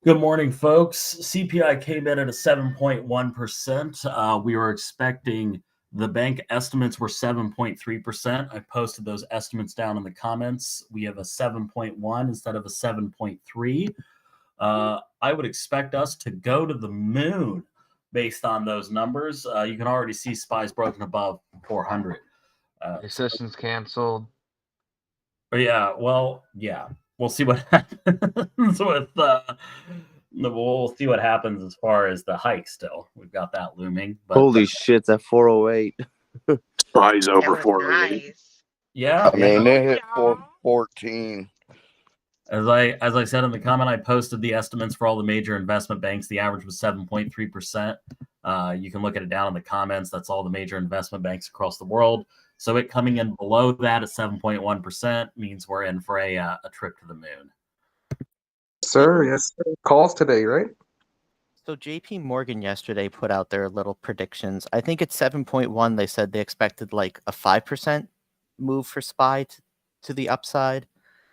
Good morning, folks. CPI came in at a 7.1%. We were expecting the bank estimates were 7.3%. I posted those estimates down in the comments. We have a 7.1 instead of a 7.3. I would expect us to go to the moon based on those numbers. You can already see SPY's broken above 400. The session's canceled. Yeah, we'll see what happens with. We'll see what happens as far as the hike. Still, we've got that looming. But, holy shit, that's 408. SPY's over 408. Nice. Yeah, I mean, it hit 414. As I said in the comment, I posted the estimates for all the major investment banks. The average was 7.3%. You can look at it down in the comments. That's all the major investment banks across the world. So it coming in below that at 7.1% means we're in for a trip to the moon. Sir, yes, sir. Calls today, right? So JP Morgan yesterday put out their little predictions. I think it's 7.1. They said they expected like a 5% move for SPY to the upside.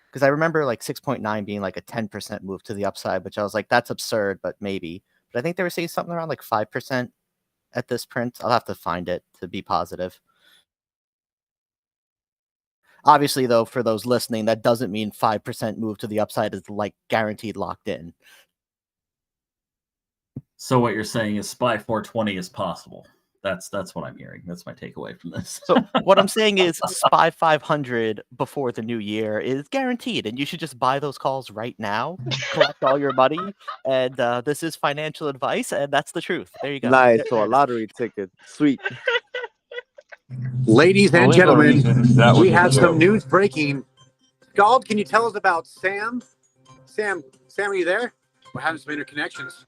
Because I remember like 6.9 being like a 10% move to the upside, which I was like, that's absurd, but maybe. But I think they were saying something around like 5% at this print. I'll have to find it to be positive. Obviously, though, for those listening, that doesn't mean 5% move to the upside is like guaranteed locked in. So what you're saying is SPY 420 is possible. That's what I'm hearing. That's my takeaway from this. So what I'm saying is SPY 500 before the new year is guaranteed, and you should just buy those calls right now, collect all your money, and this is financial advice, and that's the truth. There you go. Nice, so a lottery ticket. Sweet. Ladies and gentlemen, we have some joke. news breaking. Scald, can you tell us about Sam? Sam, are you there? We're having some interconnections.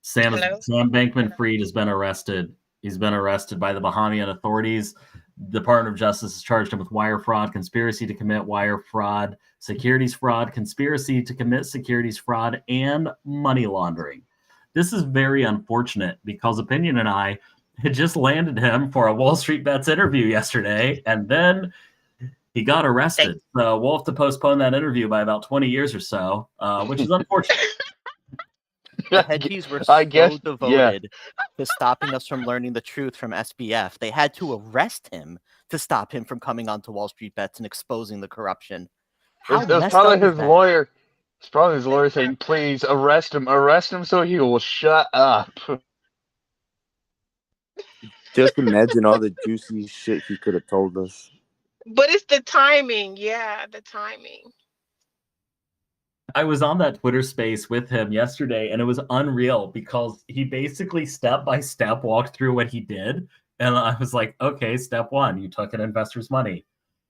Sam Hello? Bankman-Fried has been arrested. He's been arrested by the Bahamian authorities. The Department of Justice has charged him with wire fraud, conspiracy to commit wire fraud, securities fraud, conspiracy to commit securities fraud, and money laundering. This is very unfortunate because Opinion and I had just landed him for a WallStreetBets interview yesterday, and then he got arrested. So we'll have to postpone that interview by about 20 years or so, which is unfortunate. The hedgies were devoted to stopping us from learning the truth from SBF. They had to arrest him to stop him from coming onto WallStreetBets and exposing the corruption. It's probably his lawyer. It's probably his lawyer saying, "Please arrest him so he will shut up." Just imagine all the juicy shit he could have told us. But it's the timing. Yeah, the timing. I was on that Twitter space with him yesterday, and it was unreal because he basically step by step walked through what he did. And I was like, okay, step 1, you took an investor's money.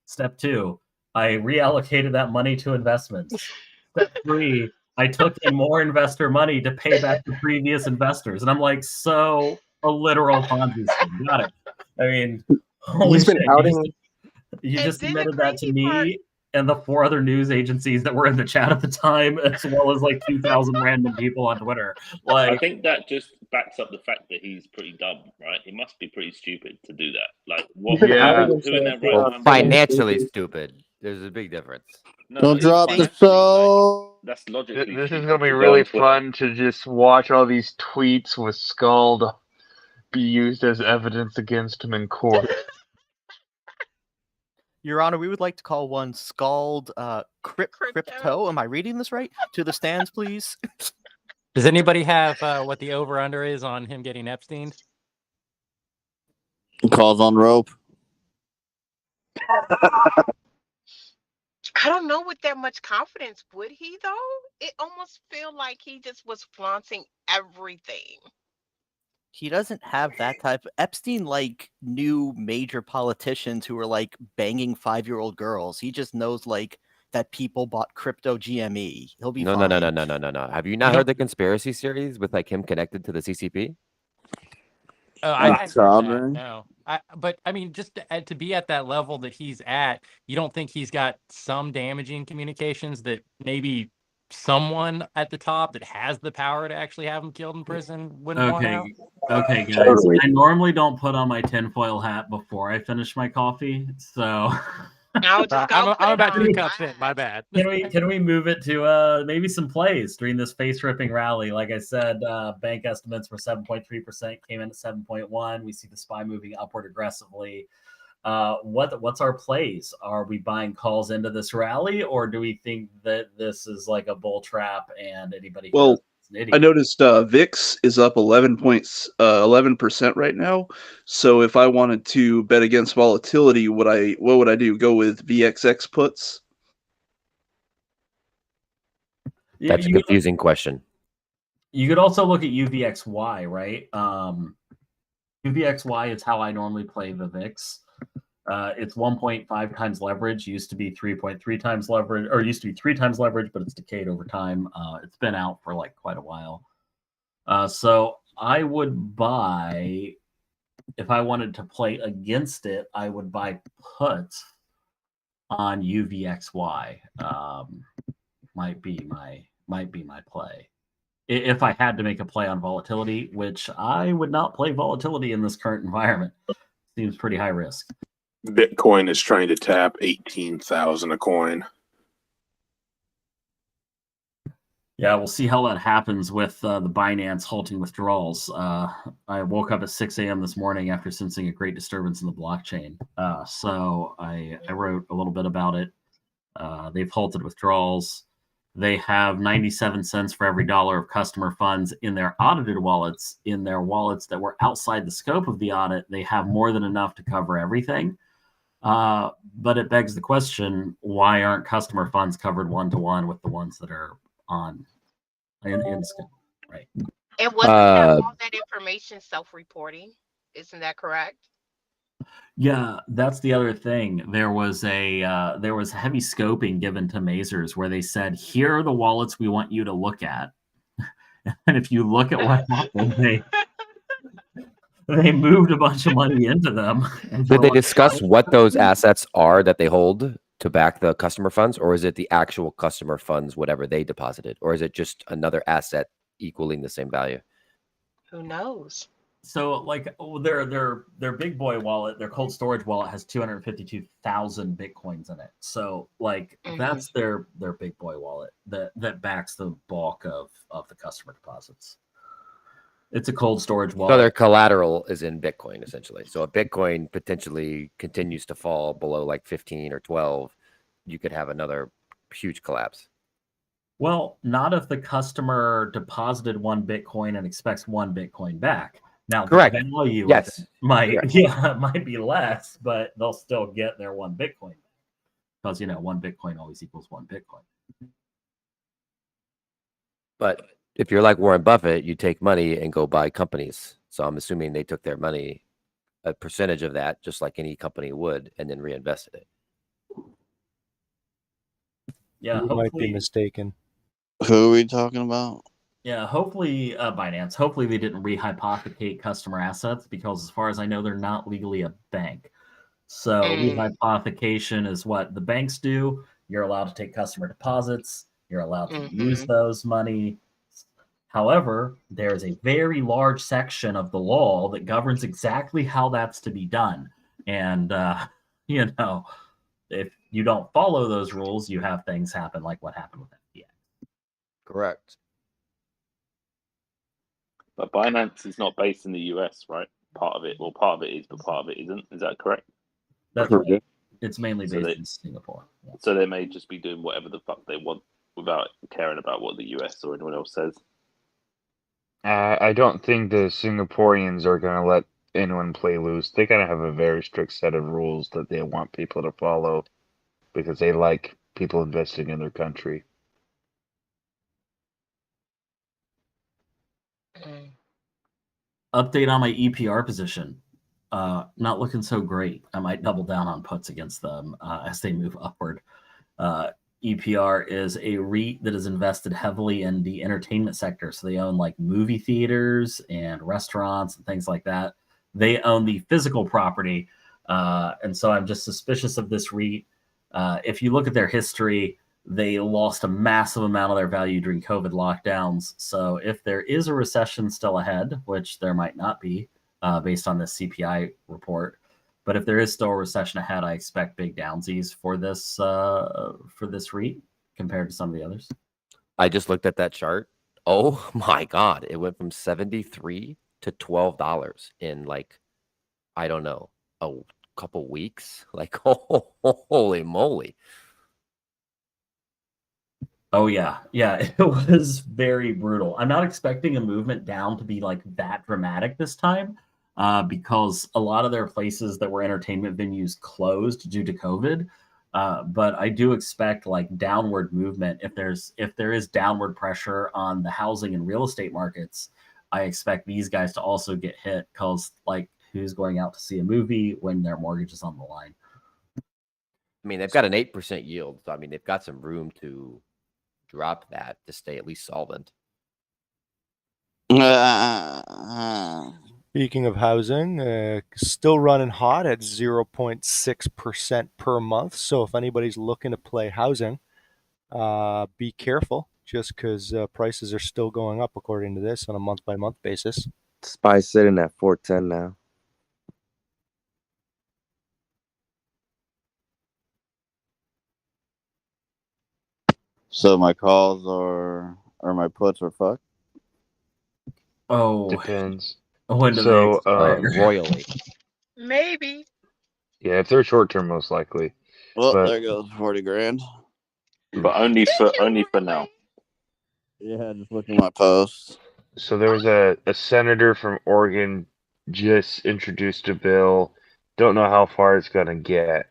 Step 2, I reallocated that money to investments. Step 3, I took in more investor money to pay back the previous investors. And I'm like, so a literal Ponzi scheme. Got it. I mean, holy shit. You just admitted that to me and the 4 other news agencies that were in the chat at the time, as well as like 2,000 random people on Twitter. I think that just backs up the fact that he's pretty dumb, right? He must be pretty stupid to do that. Like, what? Yeah. Who in their right mind? Financially stupid. There's a big difference. No, Don't it's drop the financially, show. that's logically. This is stupid gonna be to go really on Twitter. fun to just watch all these tweets with Scald be used as evidence against him in court. Your Honor, we would like to call one Scald Crypto. Am I reading this right? To the stands, please. Does anybody have what the over-under is on him getting Epstein? Calls on rope. I don't know with that much confidence, would he though? It almost feel like he just was flaunting everything. He doesn't have that type. Epstein like knew major politicians who were like banging 5-year-old girls. He just knows like that people bought crypto GME. He'll be fine. No. Have you not heard the conspiracy series with like him connected to the CCP? I haven't heard that, no. But I mean, just to be at that level that he's at, you don't think he's got some damaging communications that maybe someone at the top that has the power to actually have him killed in prison wouldn't want out? Okay, guys. I normally don't put on my tinfoil hat before I finish my coffee, so I'll just go I'm put it about to be on cups in. live. My bad. Can we move it to maybe some plays during this face ripping rally? Like I said, bank estimates were 7.3%, came in at 7.1. We see the SPY moving upward aggressively. What's our plays? Are we buying calls into this rally, or do we think that this is like a bull trap and anybody who does it's an idiot? I noticed VIX is up 11% right now. So if I wanted to bet against volatility, what would I do? Go with VXX puts? That's a confusing question. You could also look at UVXY, right? UVXY is how I normally play the VIX. It's 1.5 times leverage. Used to be 3.3 times leverage, or used to be 3 times leverage, but it's decayed over time. It's been out for like quite a while. So I would buy, if I wanted to play against it, I would buy puts on UVXY. Might be my play. If I had to make a play on volatility, which I would not play volatility in this current environment. Seems pretty high risk. Bitcoin is trying to tap 18,000 a coin. Yeah, we'll see how that happens with the Binance halting withdrawals. I woke up at 6 a.m. this morning after sensing a great disturbance in the blockchain. So I wrote a little bit about it. They've halted withdrawals. They have 97 cents for every dollar of customer funds in their audited wallets. In their wallets that were outside the scope of the audit, they have more than enough to cover everything. But it begs the question, why aren't customer funds covered one-to-one with the ones that are on in scope, right? And wasn't that all that information self-reporting? Isn't that correct? Yeah, that's the other thing. There was heavy scoping given to Mazers where they said, here are the wallets we want you to look at. And if you look at what happened, they moved a bunch of money into them. Did they discuss what those assets are that they hold to back the customer funds, or is it the actual customer funds, whatever they deposited, or is it just another asset equaling the same value? Who knows? So, like, their big boy wallet, their cold storage wallet has 252,000 Bitcoins in it. So, like, that's their big boy wallet that backs the bulk of the customer deposits. It's a cold storage wallet. So their collateral is in Bitcoin, essentially. So if Bitcoin potentially continues to fall below like 15 or 12, you could have another huge collapse. Well, not if the customer deposited 1 Bitcoin and expects 1 Bitcoin back. Now, correct. The value yes. might be less, but they'll still get their 1 Bitcoin because 1 Bitcoin always equals 1 Bitcoin. But if you're like Warren Buffett, you take money and go buy companies. So I'm assuming they took their money, a percentage of that, just like any company would, and then reinvested it. Yeah, you might be mistaken. Who are we talking about? Yeah, hopefully Binance. Hopefully they didn't rehypothecate customer assets because, as far as I know, they're not legally a bank. So rehypothecation is what the banks do. You're allowed to take customer deposits. You're allowed to use those money. However, there's a very large section of the law that governs exactly how that's to be done. And, if you don't follow those rules, you have things happen like what happened with FTX. Correct. But Binance is not based in the US, right? Part of it is, but part of it isn't. Is that correct? That's right. It's mainly based in Singapore. Yeah. So they may just be doing whatever the fuck they want without caring about what the US or anyone else says. I don't think the Singaporeans are going to let anyone play loose. They kind of have a very strict set of rules that they want people to follow because they like people investing in their country. Update on my EPR position. Not looking so great. I might double down on puts against them as they move upward. EPR is a REIT that is invested heavily in the entertainment sector. So they own like movie theaters and restaurants and things like that. They own the physical property. And so I'm just suspicious of this REIT. If you look at their history, they lost a massive amount of their value during COVID lockdowns. So if there is a recession still ahead, which there might not be based on this CPI report, But if there is still a recession ahead, I expect big downsies for this REIT compared to some of the others. I just looked at that chart. Oh my God. It went from $73 to $12 in like, I don't know, a couple weeks. Like, holy moly. Oh yeah. Yeah, it was very brutal. I'm not expecting a movement down to be like that dramatic this time, because a lot of their places that were entertainment venues closed due to COVID. But I do expect like downward movement if there is downward pressure on the housing and real estate markets. I expect these guys to also get hit because like who's going out to see a movie when their mortgage is on the line? I mean, they've got an 8% yield. So, I mean, they've got some room to drop that to stay at least solvent. Speaking of housing, still running hot at 0.6% per month. So if anybody's looking to play housing, be careful just because prices are still going up according to this on a month-by-month basis. SPY sitting at 410 now. So my calls or my puts are fucked. Oh, Depends. When do So, they expire? Royally. Maybe. Yeah, if they're short term, most likely. Well, But there goes 40 grand. But only for now. Yeah, just look at my posts. so there was a senator from Oregon just introduced a bill. Don't know how far it's gonna get,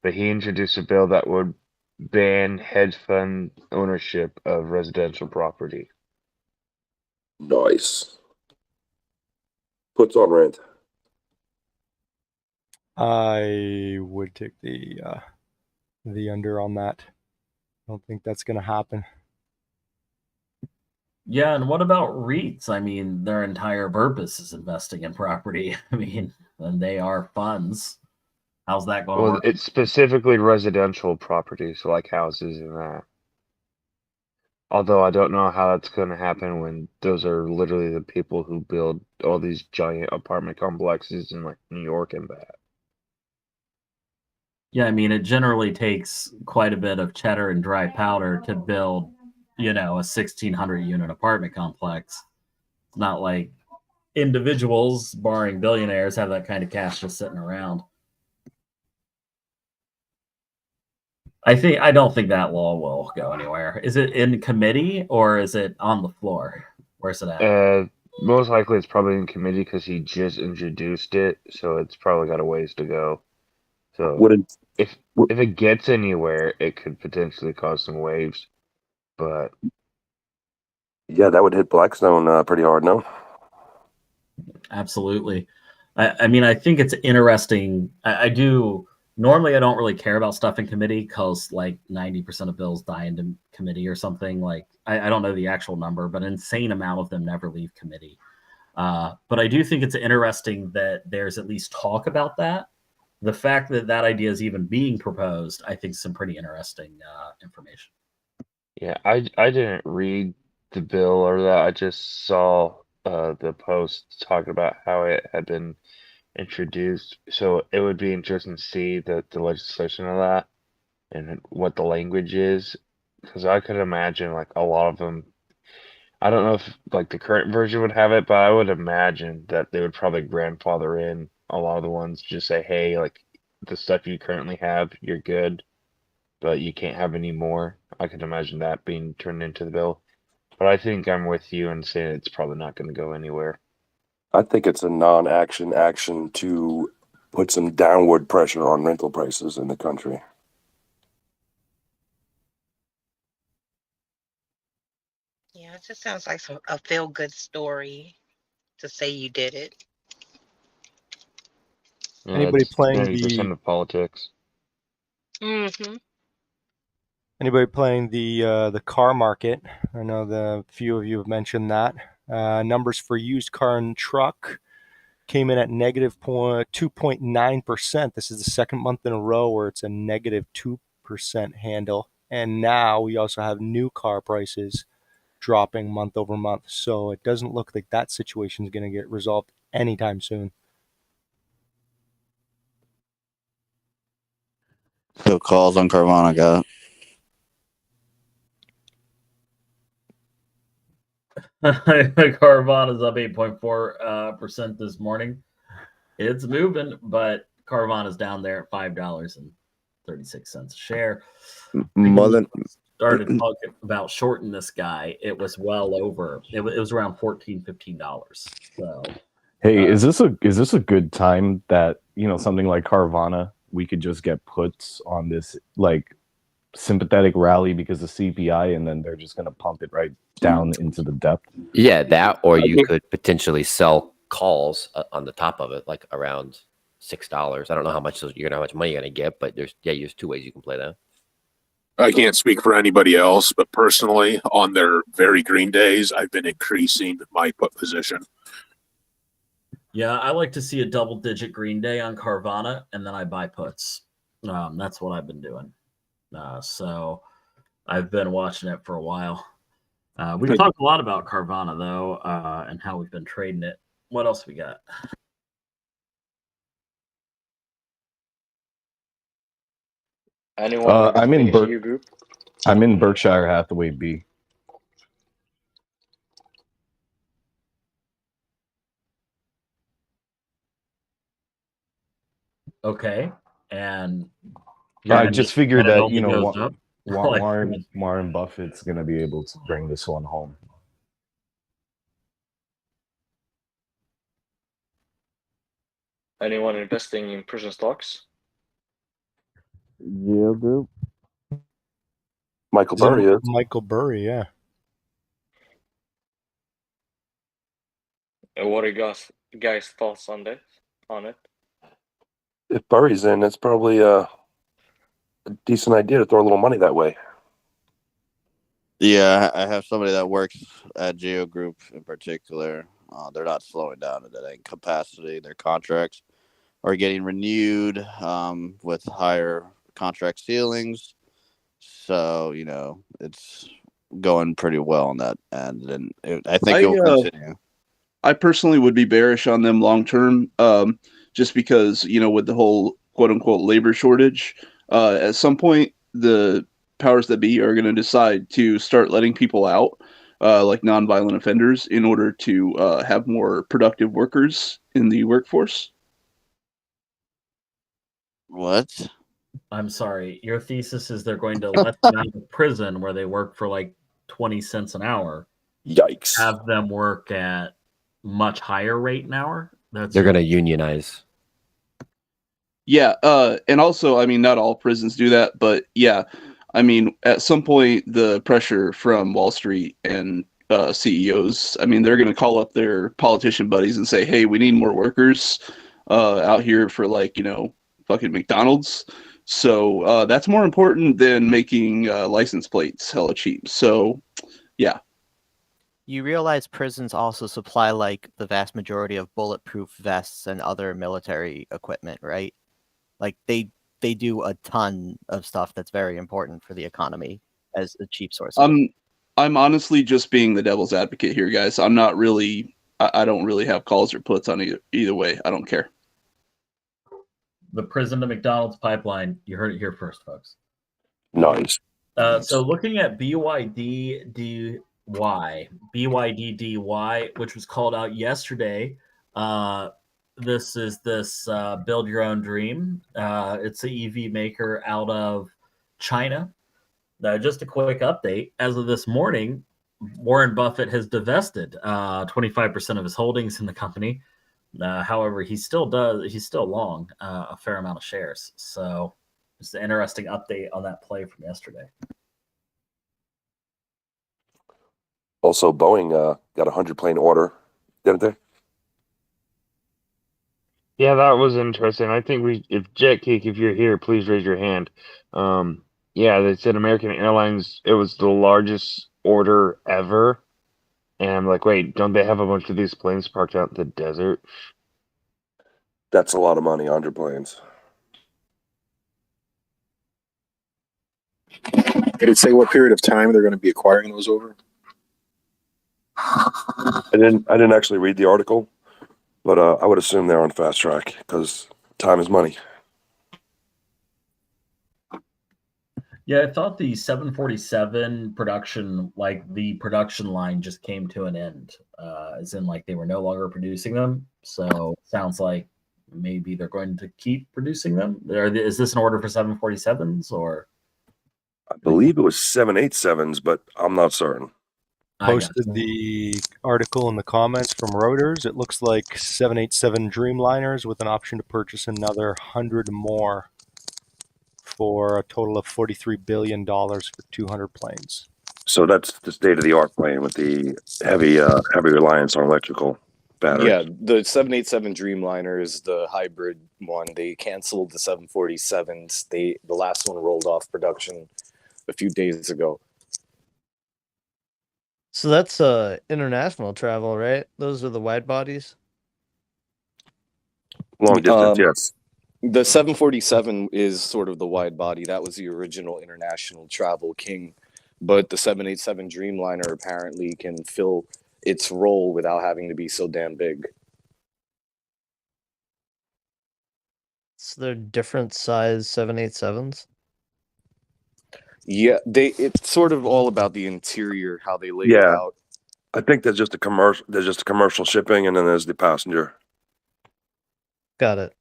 but he introduced a bill that would ban hedge fund ownership of residential property. Nice. Puts on rent. I would take the under on that. I don't think that's going to happen. Yeah, and what about REITs? I mean, their entire purpose is investing in property. I mean, and they are funds. How's that going to Well, work? it's specifically residential property, so like houses and that. Although I don't know how that's going to happen when those are literally the people who build all these giant apartment complexes in like New York and that. Yeah, I mean, it generally takes quite a bit of cheddar and dry powder to build, a 1,600 unit apartment complex. It's not like individuals, barring billionaires, have that kind of cash just sitting around. I don't think that law will go anywhere. Is it in committee or is it on the floor? Where's it at? Most likely it's probably in committee because he just introduced it, so it's probably got a ways to go. So if it gets anywhere, it could potentially cause some waves. But yeah, that would hit Blackstone pretty hard, no? Absolutely. I mean, I think it's interesting. I do. Normally, I don't really care about stuff in committee because like 90% of bills die into committee or something. Like, I don't know the actual number, but an insane amount of them never leave committee. But I do think it's interesting that there's at least talk about that. The fact that that idea is even being proposed, I think, is some pretty interesting information. yeah, I didn't read the bill or that. I just saw the post talking about how it had been introduced. So it would be interesting to see the legislation of that and what the language is, because I could imagine like a lot of them. I don't know if like the current version would have it, but I would imagine that they would probably grandfather in a lot of the ones. Just say, hey, like the stuff you currently have, you're good, but you can't have any more. I could imagine that being turned into the bill. But I think I'm with you in saying it's probably not going to go anywhere. I think it's a non-action action to put some downward pressure on rental prices in the country. Yeah, it just sounds like a feel-good story to say you did it. Yeah, Anybody it's playing 90% of politics. Mm-hmm. Anybody playing the car market? I know the few of you have mentioned that. Numbers for used car and truck came in at negative 2.9%. This is the second month in a row where it's a negative 2% handle. And now we also have new car prices dropping month over month. So it doesn't look like that situation is going to get resolved anytime soon. No calls on Carvana, got. Carvana's up 8.4% this morning. It's moving, but Carvana's down there at $5.36 a share. Mother Started talking about shorting this guy. It was well over. It was around $14-15. So, hey, is this a good time that something like Carvana, we could just get puts on this like sympathetic rally because of CPI, and then they're just going to pump it right down into the depth? Yeah, that, or you could potentially sell calls on the top of it, like around $6. I don't know how much money you're going to get, but there's two ways you can play that. I can't speak for anybody else, but personally, on their very green days, I've been increasing my put position. Yeah, I like to see a double-digit green day on Carvana, and then I buy puts. That's what I've been doing. So I've been watching it for a while. We've talked a lot about Carvana, though, and how we've been trading it. What else we got? Anyone? I'm in group. I'm in Berkshire Hathaway B. Okay, and I just figured that Warren Buffett's going to be able to bring this one home. Anyone investing in prison stocks? Yeah, group. Michael Burry is. Michael Burry, yeah. What are you guys' thoughts on it? If Burry's in, it's probably a decent idea to throw a little money that way. Yeah, I have somebody that works at Geo Group in particular. They're not slowing down at that capacity. Their contracts are getting renewed with higher contract ceilings. So, it's going pretty well on that end. And I think it will continue. I personally would be bearish on them long term, just because, with the whole quote unquote labor shortage, at some point, the powers that be are going to decide to start letting people out, like nonviolent offenders, in order to have more productive workers in the workforce. What? I'm sorry. Your thesis is they're going to let them out of prison where they work for like 20 cents an hour. Yikes. Have them work at much higher rate an hour? They're going to unionize. Yeah, and also, not all prisons do that, but yeah, at some point, the pressure from Wall Street and CEOs, they're going to call up their politician buddies and say, hey, we need more workers out here for fucking McDonald's. So that's more important than making license plates hella cheap. So, yeah. You realize prisons also supply the vast majority of bulletproof vests and other military equipment, right? They do a ton of stuff that's very important for the economy as a cheap source. I'm honestly just being the devil's advocate here, guys. I'm not really. I don't really have calls or puts on either way. I don't care. The prison to McDonald's pipeline. You heard it here first, folks. Nice. So looking at BYDDY, which was called out yesterday. This is build your own dream. It's an EV maker out of China. Just a quick update. As of this morning, Warren Buffett has divested 25% of his holdings in the company. However, he's still long a fair amount of shares. So it's an interesting update on that play from yesterday. Also, Boeing got a 100-plane order, didn't they? Yeah, that was interesting. I think if JetKeek, if you're here, please raise your hand. Yeah, they said American Airlines, it was the largest order ever. And I'm like, wait, don't they have a bunch of these planes parked out in the desert? That's a lot of money, 100 planes. Did it say what period of time they're going to be acquiring those over? I didn't actually read the article, but I would assume they're on fast track because time is money. Yeah, I thought the 747 production, like the production line, just came to an end. As in, like they were no longer producing them. So sounds like maybe they're going to keep producing them. Is this an order for 747s or? I believe it was 787s, but I'm not certain. Posted the article in the comments from Reuters. It looks like 787 Dreamliners with an option to purchase another 100 more for a total of $43 billion for 200 planes. So that's the state of the art plane with the heavy reliance on electrical batteries. Yeah, the 787 Dreamliner is the hybrid one. They canceled the 747s. The last one rolled off production a few days ago. So that's international travel, right? Those are the wide bodies. Long distance, yes. The 747 is sort of the wide body. That was the original international travel king. But the 787 Dreamliner apparently can fill its role without having to be so damn big. So they're different size 787s. Yeah, it's sort of all about the interior, how they lay it Yeah. out. I think there's just a commercial shipping, and then there's the passenger. Got it.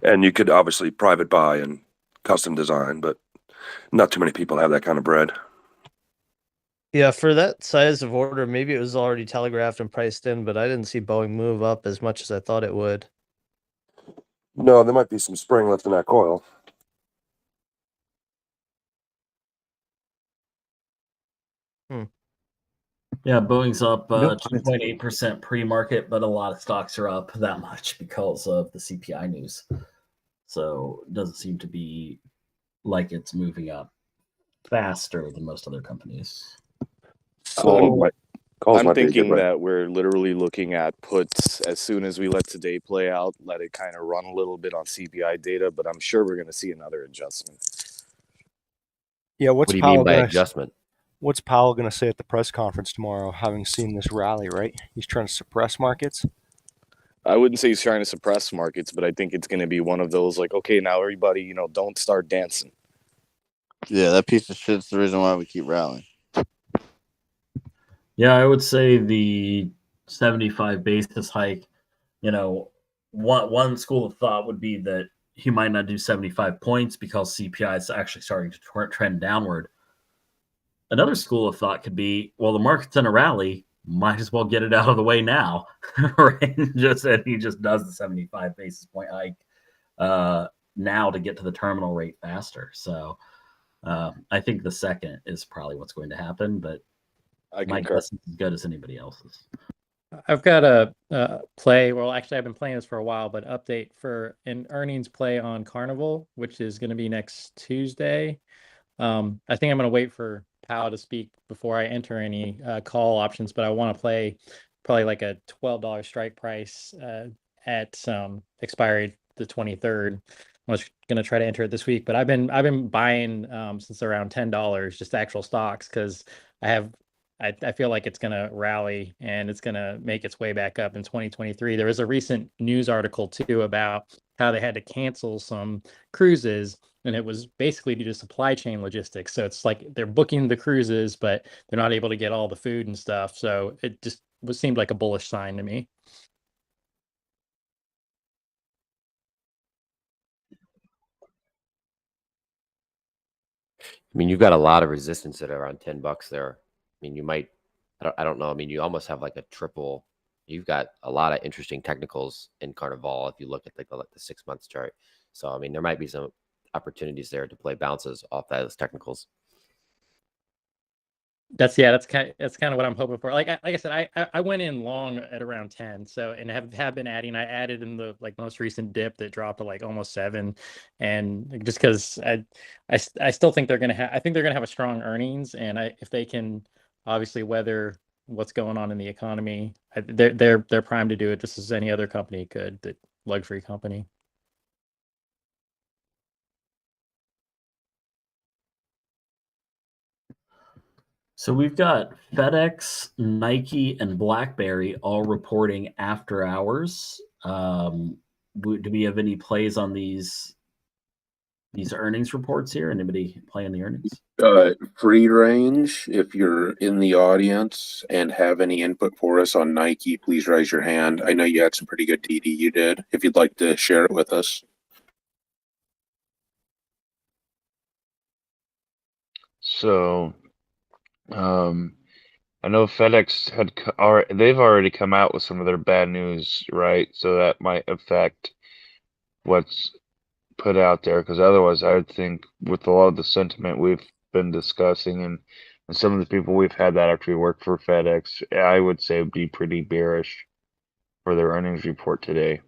And you could obviously private buy and custom design, but not too many people have that kind of bread. Yeah, for that size of order, maybe it was already telegraphed and priced in, but I didn't see Boeing move up as much as I thought it would. No, there might be some spring left in that coil. Yeah, Boeing's up No 2.8% pre-market, but a lot of stocks are up that much because of the CPI news. So it doesn't seem to be like it's moving up faster than most other companies. I'm thinking that we're literally looking at puts as soon as we let today play out, let it kind of run a little bit on CPI data, but I'm sure we're going to see another adjustment. Yeah, What do you mean by adjustment? What's Powell going to say at the press conference tomorrow, having seen this rally, right? He's trying to suppress markets? I wouldn't say he's trying to suppress markets, but I think it's going to be one of those like, okay, now everybody, don't start dancing. Yeah, that piece of shit's the reason why we keep rallying. Yeah, I would say the 75 basis hike, one school of thought would be that he might not do 75 points because CPI is actually starting to trend downward. Another school of thought could be, well, the market's in a rally, might as well get it out of the way now, right? He just does the 75 basis point hike now to get to the terminal rate faster. So I think the second is probably what's going to happen, but my guess is as good as anybody else's. I've got a play. Well, actually, I've been playing this for a while, but update for an earnings play on Carnival, which is going to be next Tuesday. I think I'm going to wait for Powell to speak before I enter any call options, but I want to play probably like a $12 strike price at expiry the 23rd. I was going to try to enter it this week, but I've been buying since around $10 just actual stocks because I feel like it's going to rally and it's going to make its way back up in 2023. There was a recent news article too about how they had to cancel some cruises, and it was basically due to supply chain logistics. So it's like they're booking the cruises, but they're not able to get all the food and stuff. So it just seemed like a bullish sign to me. I mean, you've got a lot of resistance at around $10 there. I mean, you might, I don't know. I mean, you almost have like a triple. You've got a lot of interesting technicals in Carnival if you look at the 6 months chart. So, I mean, there might be some opportunities there to play bounces off those technicals. That's kind of what I'm hoping for. Like I said, I went in long at around 10. So, and have been adding. I added in the most recent dip that dropped to like almost 7, and just because I still think they're gonna have. I think they're gonna have a strong earnings, and if they can obviously weather what's going on in the economy, they're primed to do it just as any other company could. The luxury company. So we've got FedEx, Nike, and BlackBerry all reporting after hours. Do we have any plays on these these earnings reports here? Anybody playing the earnings? Free range. If you're in the audience and have any input for us on Nike, please raise your hand. I know you had some pretty good DD you did. If you'd like to share it with us. So, I know FedEx they've already come out with some of their bad news, right? So that might affect what's put out there, because otherwise I would think with a lot of the sentiment we've been discussing and some of the people we've had that actually work for FedEx, I would say would be pretty bearish for their earnings report today.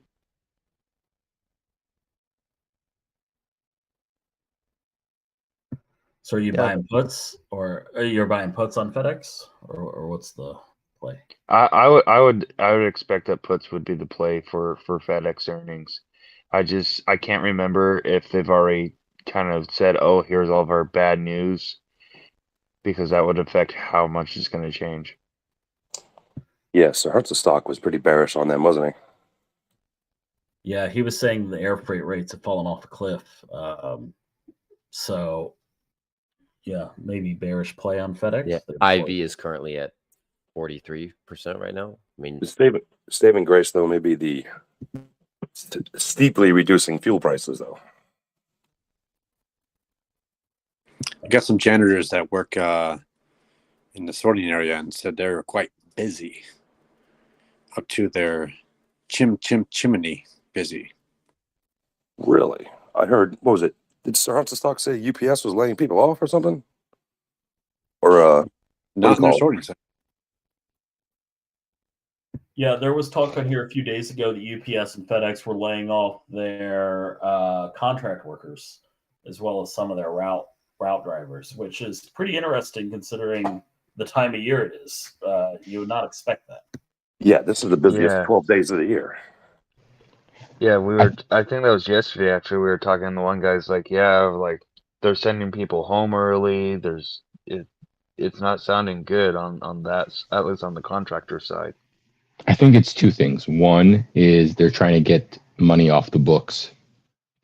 So are you buying puts, or you're buying puts on FedEx, or what's the play? I would expect that puts would be the play for FedEx earnings. I can't remember if they've already kind of said, oh, here's all of our bad news, because that would affect how much it's going to change. Yeah, so Hertz of stock was pretty bearish on them, wasn't he? Yeah, he was saying the air freight rates have fallen off a cliff. So, yeah, maybe bearish play on FedEx. Yeah, IV is currently at 43% right now. I mean, saving grace though may be the steeply reducing fuel prices though. I got some janitors that work in the sorting area and said they're quite busy, up to their chimney busy. Really? I heard, what was it? Did Sir Hertz of stock say UPS was laying people off or something? Or not in their sorting center. Yeah, there was talk on here a few days ago that UPS and FedEx were laying off their contract workers, as well as some of their route drivers, which is pretty interesting considering the time of year it is. You would not expect that. Yeah, this is the busiest 12 days of the year. Yeah, I think that was yesterday actually. We were talking, and the one guy's like, yeah, like they're sending people home early. It's not sounding good on that, at least on the contractor side. I think it's two things. One is they're trying to get money off the books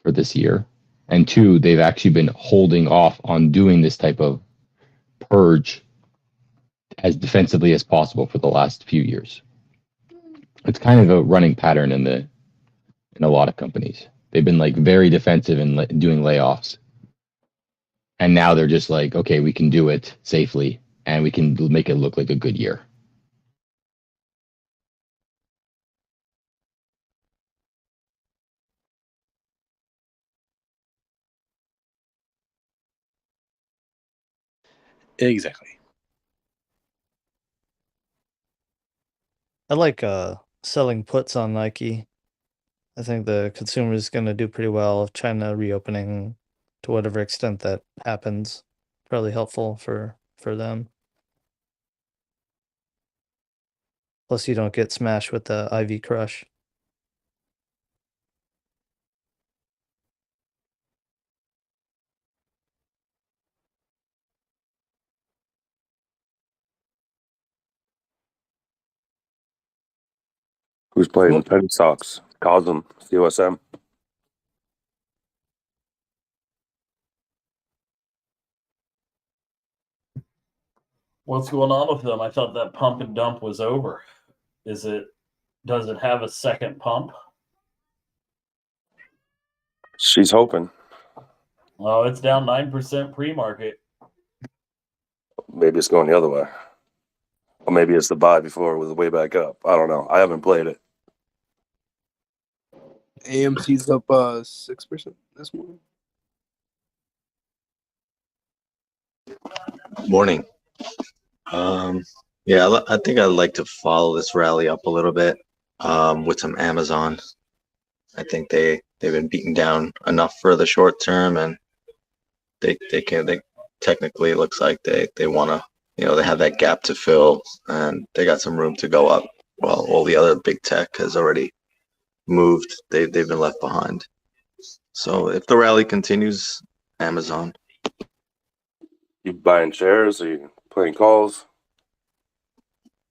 for this year. And two, they've actually been holding off on doing this type of purge as defensively as possible for the last few years. It's kind of a running pattern in a lot of companies. They've been like very defensive in doing layoffs. And now they're just like, okay, we can do it safely and we can make it look like a good year. Exactly. I like selling puts on Nike. I think the consumer is going to do pretty well. China reopening, to whatever extent that happens, probably helpful for them. Plus, you don't get smashed with the IV crush. Who's playing penny stocks? Cosm, COSM. What's going on with them? I thought that pump and dump was over. Does it have a second pump? She's hoping. Oh, it's down 9% pre-market. Maybe it's going the other way. Or maybe it's the buy before with the way back up. I don't know. I haven't played it. AMC's up 6% this morning. Morning. Yeah, I think I'd like to follow this rally up a little bit with some Amazon. I think they've been beaten down enough for the short term, and they technically, it looks like they want to, they have that gap to fill, and they got some room to go up. Well, all the other big tech has already moved. They've been left behind. So if the rally continues, Amazon. You buying shares? Or you playing calls?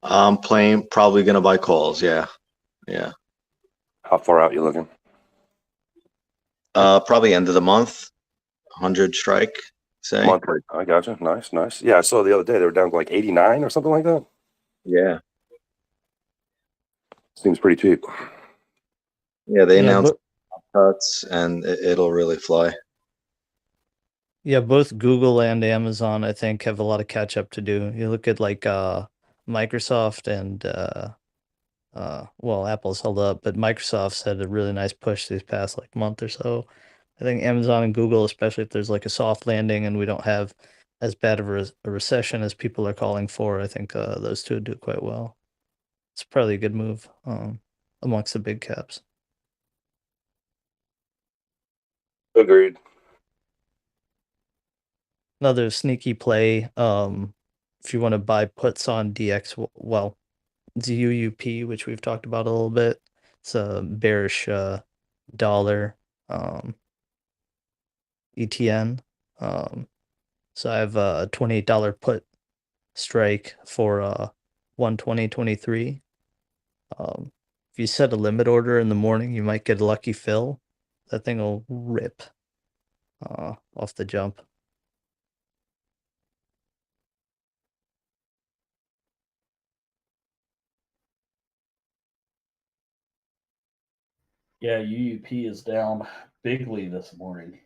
I'm probably gonna buy calls. Yeah. How far out you looking? Probably end of the month. 100 strike, say. Monthly. I gotcha. Nice, nice. Yeah, I saw the other day they were down to like 89 or something like that. Yeah. Seems pretty cheap. Yeah, they Yeah, announced but cuts, and it'll really fly. yeah, both Google and Amazon, I think, have a lot of catch up to do. You look at like Microsoft and well, Apple's held up, but Microsoft's had a really nice push these past like month or so. I think Amazon and Google, especially if there's like a soft landing and we don't have as bad of a recession as people are calling for, I think those two would do quite well. It's probably a good move amongst the big caps. Agreed. Another sneaky play, if you want to buy puts on DX, well, ZUUP, which we've talked about a little bit. It's a bearish dollar ETN. So I have a $28 put strike for 120.23. If you set a limit order in the morning, you might get a lucky fill. That thing will rip off the jump. Yeah, UUP is down bigly this morning.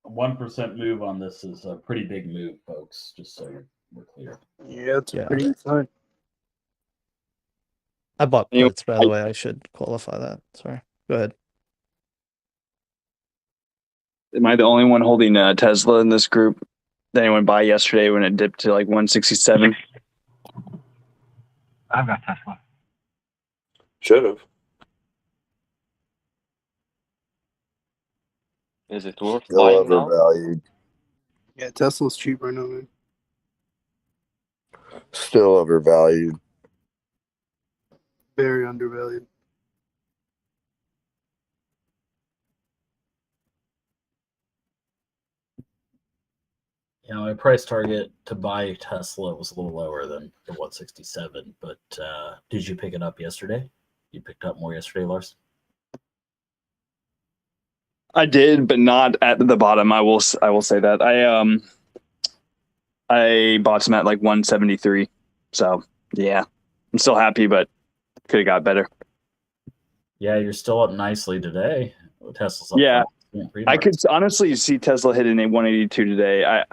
A 1% move on this is a pretty big move, folks, just so we're clear. Yeah, it's a Yeah. pretty good sign. I bought Anyway, puts, by the way. I should qualify that. Sorry. Go ahead. Am I the only one holding Tesla in this group? Did anyone buy yesterday when it dipped to like 167? I've got Tesla. Should have. Is it worth Still buying now? overvalued. Yeah, Tesla's cheap right now, man. Still overvalued. Very undervalued. You know, my price target to buy Tesla was a little lower than the 167, but did you pick it up yesterday? You picked up more yesterday, Lars? I did, but not at the bottom. I will say that I bought some at like 173. So yeah, I'm still happy, but could have got better. Yeah, you're still up nicely today. Tesla's up. Yeah, 5% I could honestly see Tesla hitting a 182 today. I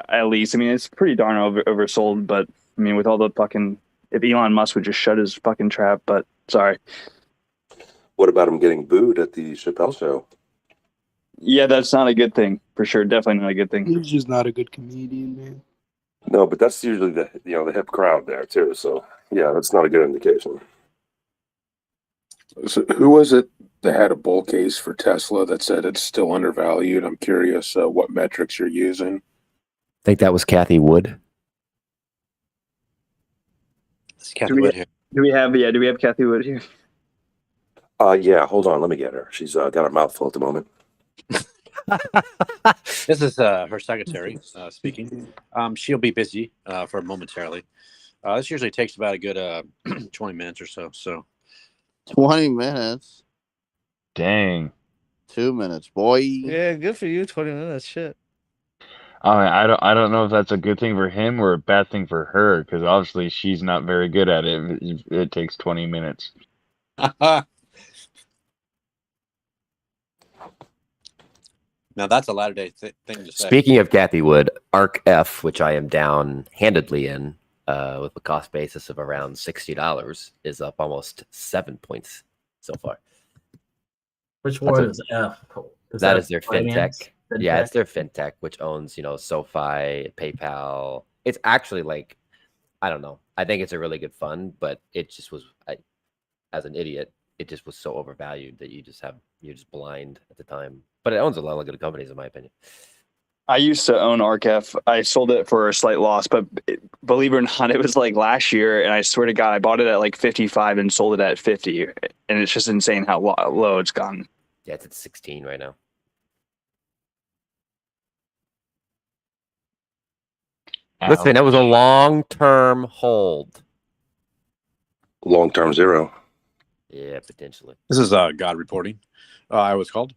at least. I mean, it's pretty darn oversold, but I mean, with all the fucking, if Elon Musk would just shut his fucking trap, but sorry. What about him getting booed at the Chappelle show? Yeah, that's not a good thing for sure. Definitely not a good thing. He's just not a good comedian, man. No, but that's usually the the hip crowd there too. So yeah, that's not a good indication. So who was it that had a bull case for Tesla that said it's still undervalued? I'm curious what metrics you're using. I think that was Kathy Wood. It's Kathy Wood here. Do we have Kathy Wood here? Yeah, hold on, let me get her. She's got her mouth full at the moment. This is her secretary speaking. She'll be busy for momentarily. This usually takes about a good 20 minutes or so. So 20 minutes. Dang. 2 minutes, boy. Yeah, good for you. 20 minutes. Shit. I don't know if that's a good thing for him or a bad thing for her, because obviously she's not very good at it. It takes 20 minutes. now that's a latter day thing to say. Speaking of Kathy Wood, ARC F, which I am down handedly in, with a cost basis of around $60, is up almost 7 points so far. Which one is F? That is their finance? fintech. Yeah, it's their fintech, which owns, SoFi, PayPal. It's actually like, I don't know. I think it's a really good fund, but it just was, as an idiot, it just was so overvalued that you're just blind at the time. But it owns a lot of good companies, in my opinion. I used to own ARCF. I sold it for a slight loss, but believe it or not, it was like last year, and I swear to God, I bought it at like 55 and sold it at 50, and it's just insane how low it's gone. Yeah, it's at 16 right now. Listen, that was a long-term hold. Long-term zero. Yeah, potentially. This is God reporting. I was called.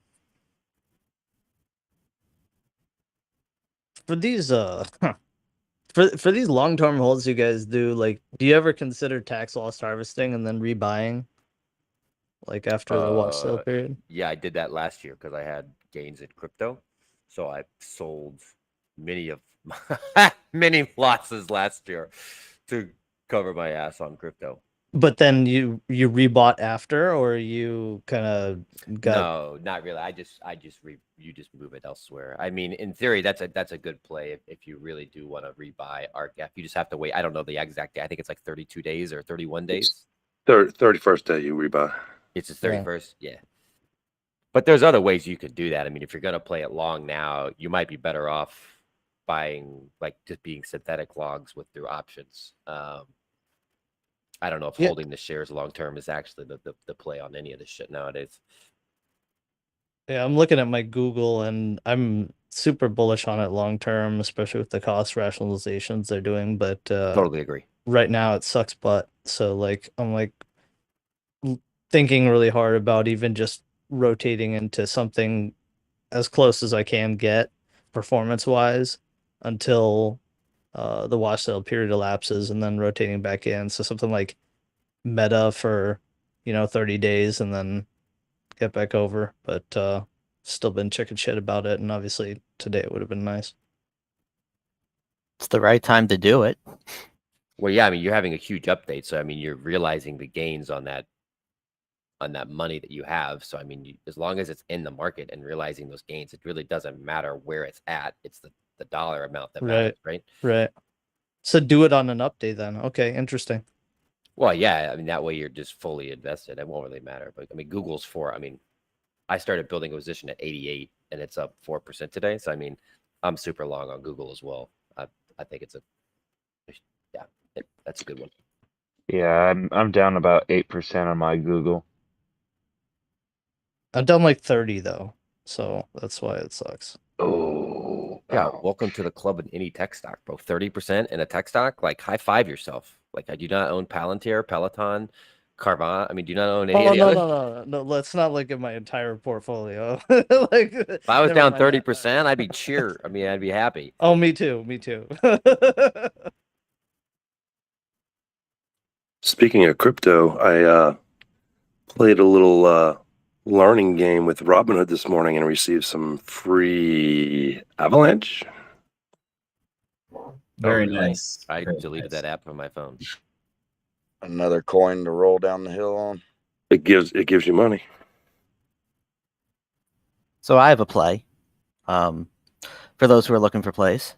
for these for these long term holds you guys do, like, do you ever consider tax loss harvesting and then rebuying, like after the watch sale period? Yeah, I did that last year because I had gains in crypto, so I sold many of many losses last year to cover my ass on crypto. But then you rebought after, or you kind of got No, not really. You just move it elsewhere. I mean, in theory, that's a good play if you really do want to rebuy ARCF. You just have to wait. I don't know the exact day. I think it's like 32 days or 31 days. 31st day you rebuy. It's the 31st. Yeah. But there's other ways you could do that. I mean, if you're going to play it long now, you might be better off buying, like, just being synthetic logs with through options. I don't know if holding the shares long term is actually the play on any of this shit nowadays. Yeah, I'm looking at my Google and I'm super bullish on it long term, especially with the cost rationalizations they're doing. But Totally agree. Right now it sucks butt. So like I'm like thinking really hard about even just rotating into something as close as I can get performance wise until the watch sale period elapses, and then rotating back in. So something like Meta for 30 days and then get back over. But still been chicken shit about it, and obviously today it would have been nice. It's the right time to do it. Well, yeah, I mean, you're having a huge update, so I mean, you're realizing the gains on that money that you have. So I mean, as long as it's in the market and realizing those gains, it really doesn't matter where it's at. It's the dollar amount that matters, right? Right. So do it on an update then. Okay, interesting. Well, yeah, I mean, that way you're just fully invested. It won't really matter. But I mean, I mean, I started building a position at 88 and it's up 4% today. So I mean, I'm super long on Google as well. I think that's a good one. Yeah, I'm down about 8% on my Google. I'm down like 30 though, so that's why it sucks. Oh, yeah. Welcome to the club in any tech stock, bro. 30% in a tech stock. Like, high five yourself. Like, I do not own Palantir, Peloton, Carvana. I mean, do not own any of the other. No. Let's not look at my entire portfolio. Like, if I was down 30%, I'd be happy. Oh, me too. Speaking of crypto, I played a little learning game with Robinhood this morning and received some free Avalanche. Very nice. I deleted that app from my phone. Another coin to roll down the hill on. It gives you money. So I have a play for those who are looking for plays.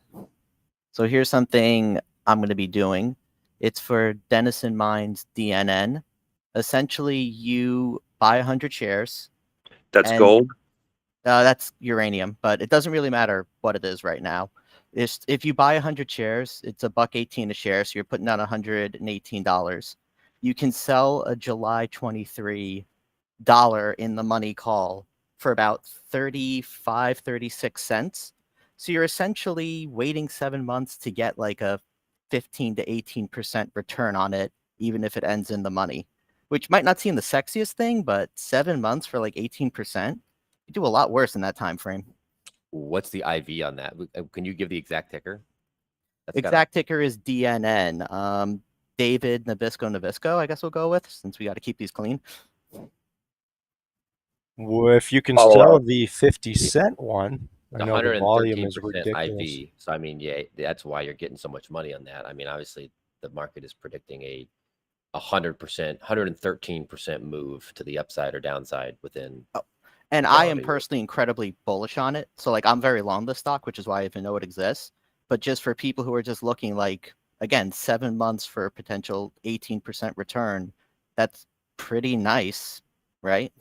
So here's something I'm going to be doing. It's for Denison Mines DNN. Essentially, you buy 100 shares. That's gold? That's uranium, but it doesn't really matter what it is right now. If you buy 100 shares, it's $1.18 a share, so you're putting down $118. You can sell a July 23 dollar in the money call for about 36 cents. So you're essentially waiting 7 months to get like a 15 to 18% return on it, even if it ends in the money, which might not seem the sexiest thing, but 7 months for like 18%, you do a lot worse in that time frame. What's the IV on that? Can you give the exact ticker? Ticker is DNN. David Nabisco, I guess we'll go with, since we got to keep these clean. Well, if you can sell the 50-cent one, I know the volume is 113% ridiculous. IV. So I mean, yeah, that's why you're getting so much money on that. I mean, obviously, the market is predicting a 100%, 113% move to the upside or downside within. And I am personally incredibly bullish on it. So like, I'm very long this stock, which is why I even know it exists. But just for people who are just looking, like, again, 7 months for a potential 18% return, that's pretty nice, right?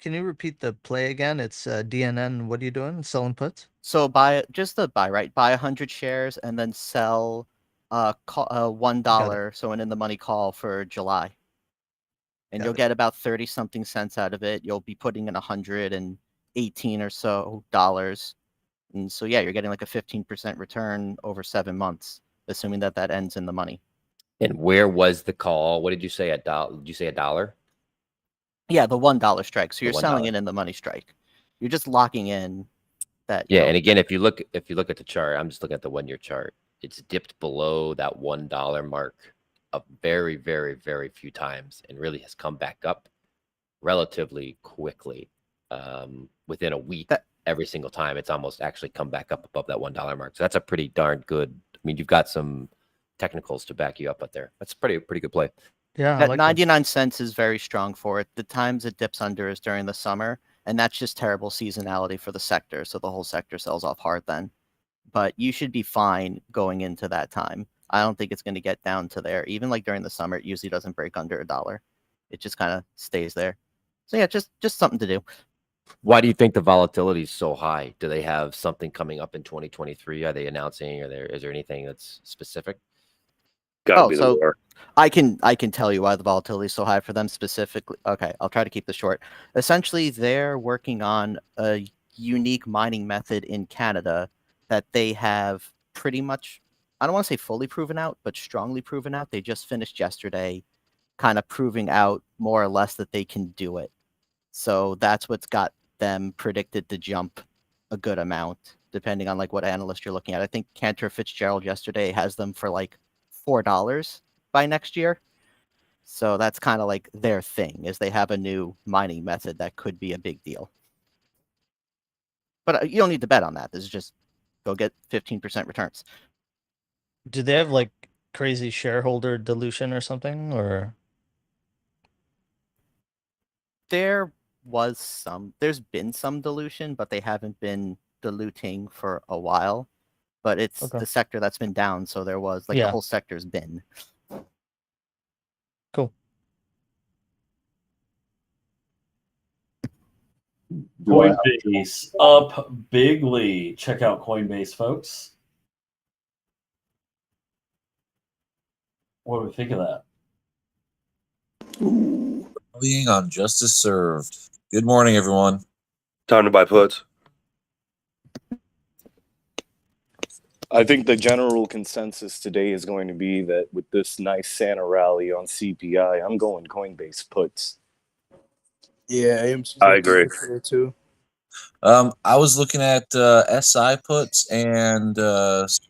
Can you repeat the play again? It's DNN. What are you doing? Selling puts? So buy 100 shares and then sell $1, so an in the money call for July. And you'll get about 30 something cents out of it. You'll be putting in $118 or so dollars. And so yeah, you're getting like a 15% return over 7 months, assuming that ends in the money. And where was the call? What did you say? Did you say $1? Yeah, the $1 strike. So you're selling it in the money strike. You're just locking in that Yeah, and again, if you look at the chart, I'm just looking at the 1 year chart. It's dipped below that $1 mark a very, very, very few times, and really has come back up relatively quickly. Within a week, every single time, it's almost actually come back up above that $1 mark. So that's a pretty darn good. I mean, you've got some technicals to back you up there. That's pretty good play. Yeah, I that like 99 cents is very strong for it. The times it dips under is during the summer, and that's just terrible seasonality for the sector. So the whole sector sells off hard then. But you should be fine going into that time. I don't think it's going to get down to there. Even like during the summer, it usually doesn't break under $1. It just kind of stays there. So yeah, just something to do. Why do you think the volatility is so high? Do they have something coming up in 2023? Are they announcing? Is there anything that's specific? Gotta be the war. I can tell you why the volatility is so high for them specifically. Okay, I'll try to keep this short. Essentially, they're working on a unique mining method in Canada that they have pretty much, I don't want to say fully proven out, but strongly proven out. They just finished yesterday kind of proving out more or less that they can do it. So that's what's got them predicted to jump a good amount, depending on like what analyst you're looking at. I think Cantor Fitzgerald yesterday has them for like $4 by next year. So that's kind of like their thing, is they have a new mining method that could be a big deal. But you don't need to bet on that. This is just go get 15% returns. Do they have like crazy shareholder dilution or something, or? There's been some dilution, but they haven't been diluting for a while. But it's the sector that's been down, so there was like the whole sector's been. Cool. Coinbase up bigly. Check out Coinbase, folks. What do we think of that? Being on Justice Served. Good morning, everyone. Time to buy puts. I think the general consensus today is going to be that with this nice Santa rally on CPI, I'm going Coinbase puts. Yeah, AMC's I agree. today too. I was looking at SI puts and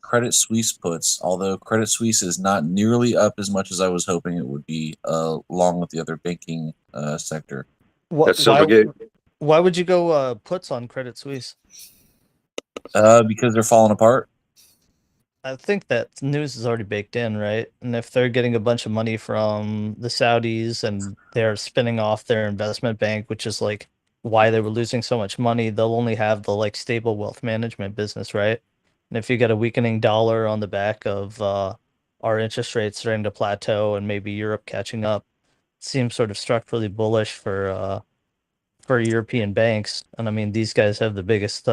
Credit Suisse puts, although Credit Suisse is not nearly up as much as I was hoping it would be, along with the other banking sector. Why would you go puts on Credit Suisse? Because they're falling apart. I think that news is already baked in, right? And if they're getting a bunch of money from the Saudis and they're spinning off their investment bank, which is like why they were losing so much money, they'll only have the like stable wealth management business, right? And if you get a weakening dollar on the back of our interest rates starting to plateau and maybe Europe catching up, it seems sort of structurally bullish for European banks. And I mean, these guys have the biggest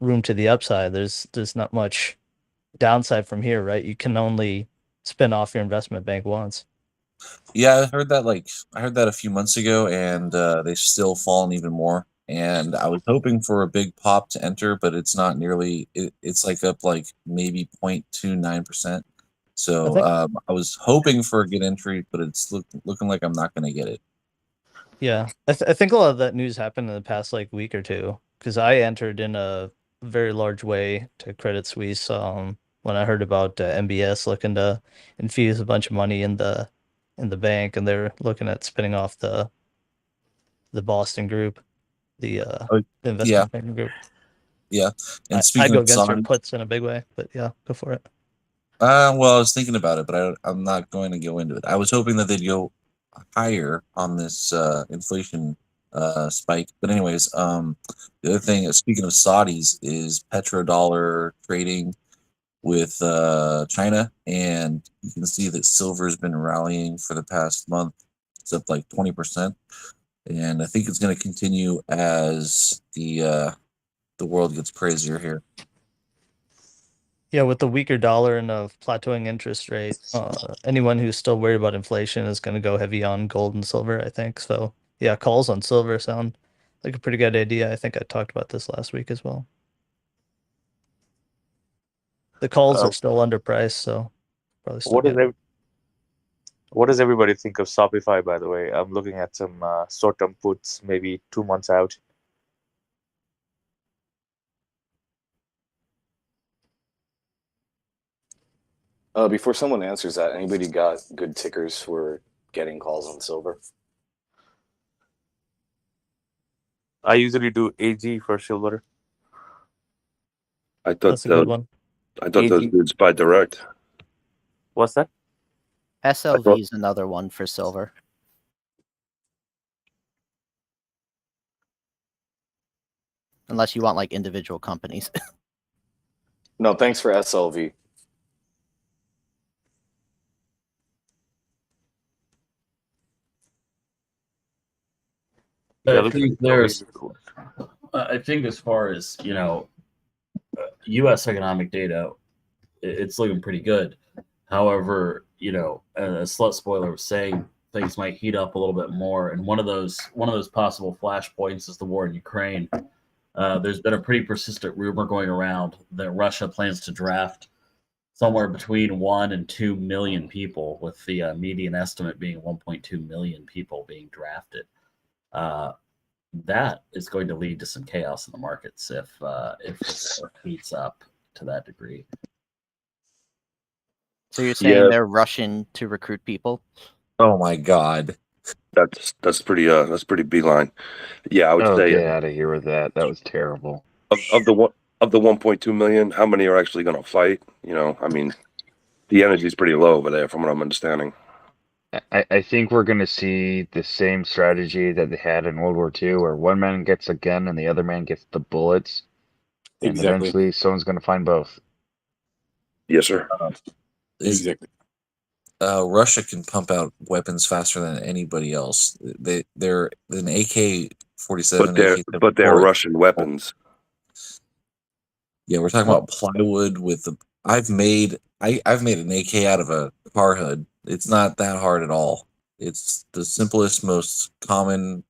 room to the upside. There's not much downside from here, right? You can only spin off your investment bank once. Yeah, I heard that a few months ago, and they've still fallen even more. And I was hoping for a big pop to enter, but it's not nearly. It's like up like maybe 0.29%. So I was hoping for a good entry, but it's looking like I'm not going to get it. Yeah, I think a lot of that news happened in the past like week or two, because I entered in a very large way to Credit Suisse when I heard about MBS looking to infuse a bunch of money in the bank, and they're looking at spinning off the Boston group, the investment banking group. Yeah, and I speaking go of against your Saudi, puts in a big way, but yeah, go for it. well, I was thinking about it, but I'm not going to go into it. I was hoping that they'd go higher on this inflation spike. But anyways, the other thing, speaking of Saudis, is petrodollar trading with China, and you can see that silver's been rallying for the past month. It's up like 20%, and I think it's going to continue as the world gets crazier here. Yeah, with the weaker dollar and a plateauing interest rate, anyone who's still worried about inflation is going to go heavy on gold and silver, I think. So, yeah, calls on silver sound like a pretty good idea. I think I talked about this last week as well. The calls are still underpriced, so probably still What does everybody think of Shopify, by the way? I'm looking at some short-term puts, maybe 2 months out. Before someone answers that, anybody got good tickers for getting calls on silver? I usually do AG for silver. I thought That's a good one. I thought those AG. dudes buy direct. What's that? SLV is another one for silver. Unless you want like individual companies. No, thanks for SLV. Yeah, I looks think like SLV is there's, cool. I think as far as U.S. economic data, it's looking pretty good. However, as Slut Spoiler was saying, things might heat up a little bit more, and one of those possible flashpoints is the war in Ukraine. There's been a pretty persistent rumor going around that Russia plans to draft somewhere between 1 and 2 million people, with the median estimate being 1.2 million people being drafted. That is going to lead to some chaos in the markets if the war heats up to that degree. So you're saying they're rushing to recruit people? Oh my God. That's pretty beeline. Yeah, I would say get out of here with that. That was terrible. of the 1.2 million, how many are actually going to fight? I mean, the energy's pretty low over there, from what I'm understanding. I think we're going to see the same strategy that they had in World War II, where one man gets a gun and the other man gets the bullets, and Exactly. eventually someone's going to find both. Yes, sir. Exactly. Russia can pump out weapons faster than anybody else. They're an AK-47, But they're Russian weapons. Yeah, we're talking about plywood with the. I've made an AK out of a car hood. It's not that hard at all. It's the simplest, most common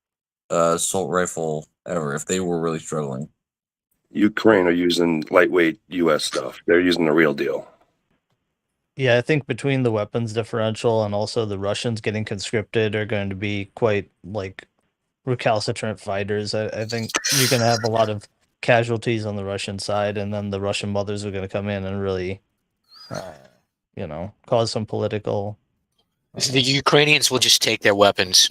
assault rifle ever. If they were really struggling, Ukraine are using lightweight U.S. stuff. They're using the real deal. Yeah, I think between the weapons differential and also the Russians getting conscripted are going to be quite like recalcitrant fighters. I think you're going to have a lot of casualties on the Russian side, and then the Russian mothers are going to come in and really, cause some political. The Ukrainians will just take their weapons.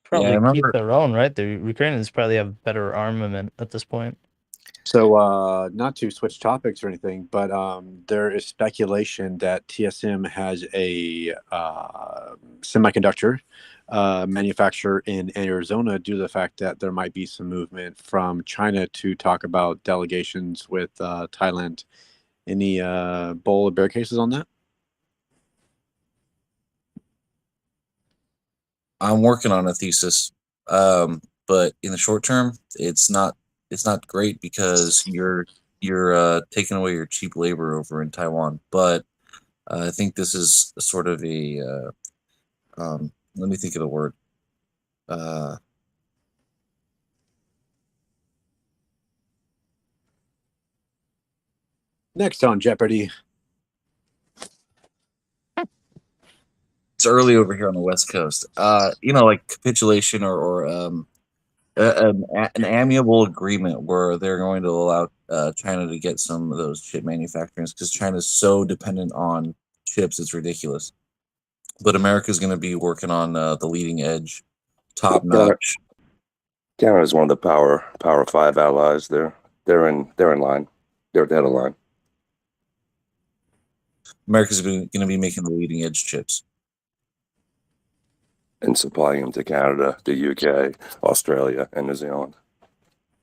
Probably keep their own, right? The Ukrainians probably have better armament at this point. So, not to switch topics or anything, but there is speculation that TSM has a semiconductor manufacturer in Arizona due to the fact that there might be some movement from China to talk about delegations with Thailand. Any bull or bear cases on that? I'm working on a thesis, but in the short term, it's not great because you're taking away your cheap labor over in Taiwan. But I think this is sort of a let me think of the word. Next on Jeopardy. It's early over here on the West Coast. Like capitulation or an amiable agreement where they're going to allow China to get some of those chip manufacturers because China's so dependent on chips, it's ridiculous. But America's going to be working on the leading edge, top notch. Canada is one of the Power 5 allies. They're in line. They're at the head of line. America's going to be making the leading edge chips And supplying them to Canada, the UK, Australia, and New Zealand.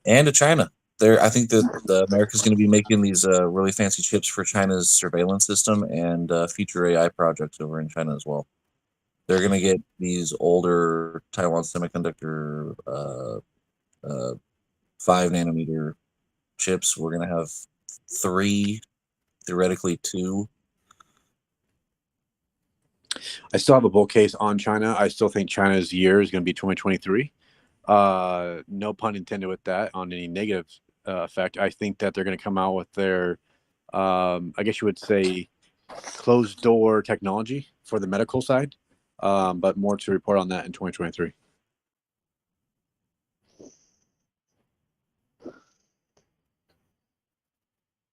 And to China. I think that America's going to be making these really fancy chips for China's surveillance system and future AI projects over in China as well. They're going to get these older Taiwan Semiconductor 5-nanometer chips. We're going to have 3, theoretically 2. I still have a bull case on China. I still think China's year is going to be 2023. No pun intended with that on any negative effect. I think that they're going to come out with their, I guess you would say, closed door technology for the medical side, but more to report on that in 2023.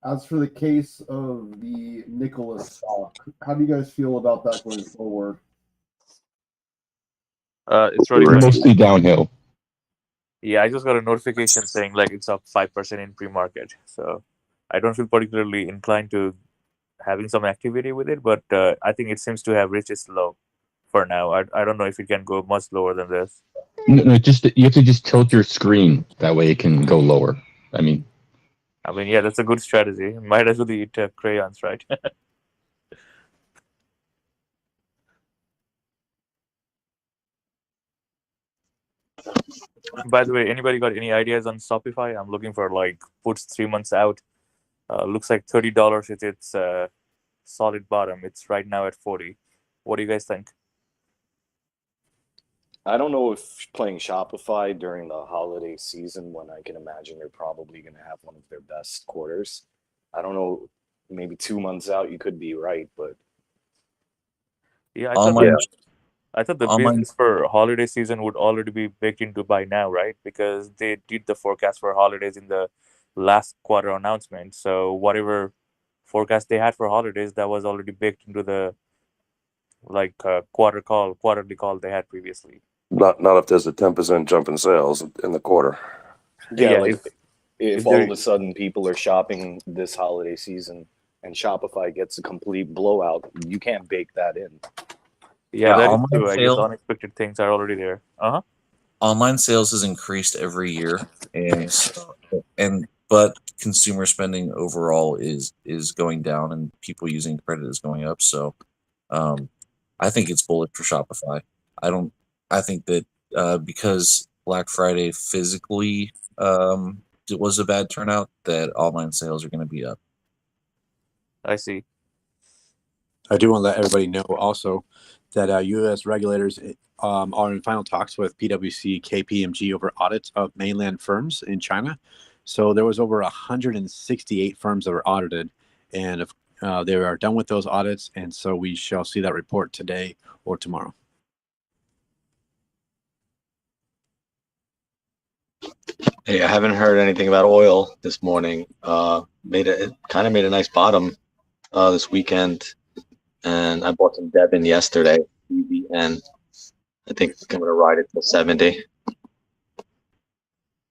As for the case of the Nicholas stock, how do you guys feel about that going forward? It's really We're funny. mostly downhill. Yeah, I just got a notification saying like it's up 5% in pre-market. So I don't feel particularly inclined to having some activity with it, but I think it seems to have reached its low for now. I don't know if it can go much lower than this. No, just you have to just tilt your screen. That way it can go lower. I mean, Yeah, that's a good strategy. Might as well eat crayons, right? By the way, anybody got any ideas on Shopify? I'm looking for like puts 3 months out. Looks like $30 is its solid bottom. It's right now at 40. What do you guys think? I don't know if playing Shopify during the holiday season, when I can imagine they're probably going to have one of their best quarters. I don't know, maybe 2 months out, you could be right, but Yeah, Online, I thought the online. business for holiday season would already be baked into by now, right? Because they did the forecast for holidays in the last quarter announcement. So whatever forecast they had for holidays, that was already baked into the quarterly call they had previously. Not if there's a 10% jump in sales in the quarter. yeah, Yeah, like if if all there of a sudden people are shopping this holiday season and Shopify gets a complete blowout, you can't bake that in. yeah, that is Online true. I guess sales. unexpected things are already there. Online sales has increased every year, but consumer spending overall is going down, and people using credit is going up. So, I think it's bullish for Shopify. I think that because Black Friday physically it was a bad turnout, that online sales are going to be up. I see. I do want to let everybody know also that U.S. regulators are in final talks with PwC, KPMG over audits of mainland firms in China. So there was over 168 firms that were audited, and they are done with those audits, and so we shall see that report today or tomorrow. Hey, I haven't heard anything about oil this morning. It kind of made a nice bottom this weekend, and I bought some Devon yesterday, and I think I'm gonna ride it till 70.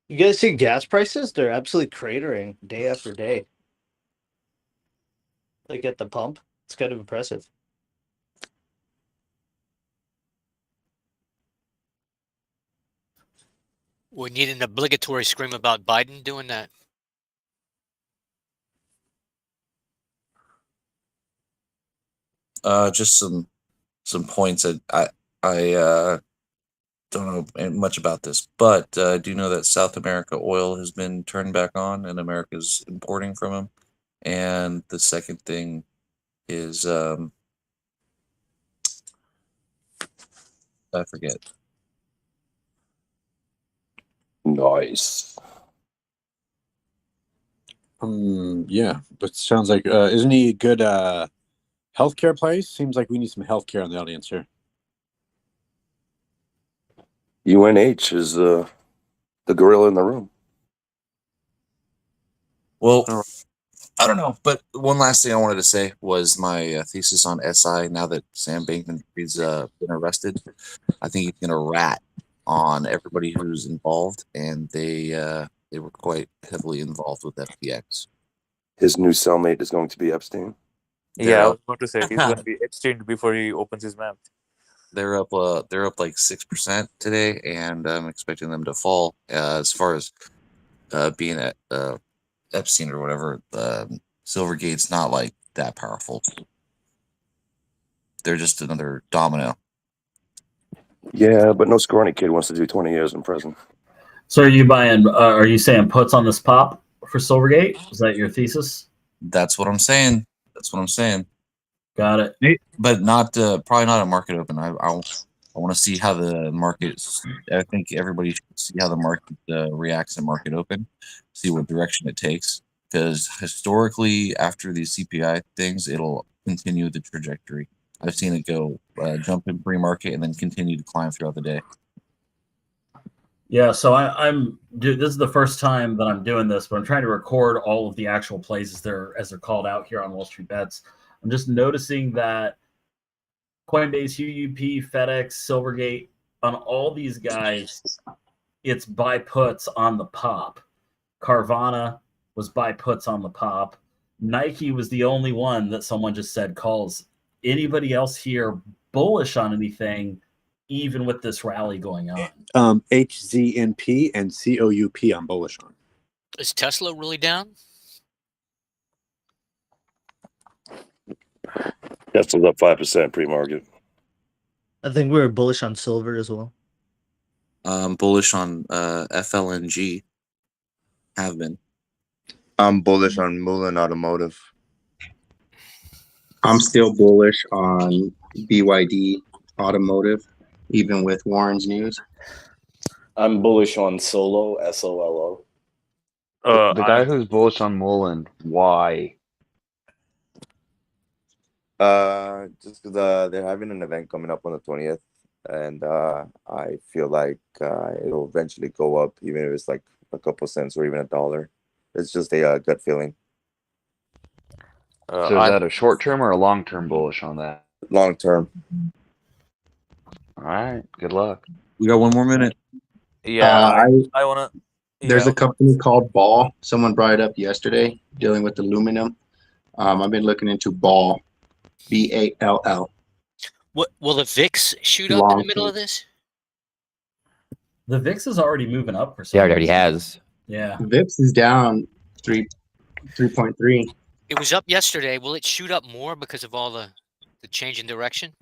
You guys see gas prices? They're absolutely cratering day after day. Like at the pump. It's kind of impressive. We need an obligatory scream about Biden doing that. Just some points that I don't know much about this, but I do know that South America oil has been turned back on, and America's importing from them. And the second thing is I forget. Nice. Yeah, but sounds like isn't he a good healthcare place? Seems like we need some healthcare in the audience here. UNH is the gorilla in the room. Well, I don't know, but one last thing I wanted to say was my thesis on SI. Now that Sam Bankman-Fried's been arrested, I think he's going to rat on everybody who's involved, and they were quite heavily involved with FTX. His new cellmate is going to be Epstein. Yeah, I was about to say he's going to be exchanged before he opens his mouth. They're up like 6% today, and I'm expecting them to fall. As far as being at Epstein or whatever, Silvergate's not like that powerful. They're just another domino. Yeah, but no scrawny kid wants to do 20 years in prison. So are you buying? Are you saying puts on this pop for Silvergate? Is that your thesis? That's what I'm saying. Got it. But not probably not a market open. I want to see how the market. I think everybody should see how the market reacts at market open. See what direction it takes. Because historically, after these CPI things, it'll continue the trajectory. I've seen it go jump in pre-market and then continue to climb throughout the day. Yeah, so this is the first time that I'm doing this, but I'm trying to record all of the actual plays as they're called out here on Wall Street Bets. I'm just noticing that Coinbase, UUP, FedEx, Silvergate, on all these guys, it's buy puts on the pop. Carvana was buy puts on the pop. Nike was the only one that someone just said calls. Anybody else here bullish on anything, even with this rally going on? HZNP and COUP I'm bullish on. Is Tesla really down? Tesla's up 5% pre-market. I think we're bullish on silver as well. Bullish on FLNG. Have been. I'm bullish on Mullen Automotive. I'm still bullish on BYD Automotive, even with Warren's news. I'm bullish on Solo, SOLO. The guy who's bullish on Mullen, why? Just because they're having an event coming up on the 20th, and I feel like it'll eventually go up, even if it's like a couple cents or even $1. It's just a gut feeling. So is that a short-term or a long-term bullish on that? Long-term. All right. Good luck. We got 1 more minute. Yeah, I wanna. There's a company called Ball. Someone brought it up yesterday, dealing with aluminum. I've been looking into Ball, BALL. What will the VIX shoot up in the middle of this? The VIX is already moving up for some Yeah, it already reason. has. Yeah. VIX is down 3.3. It was up yesterday. Will it shoot up more because of all the change in direction?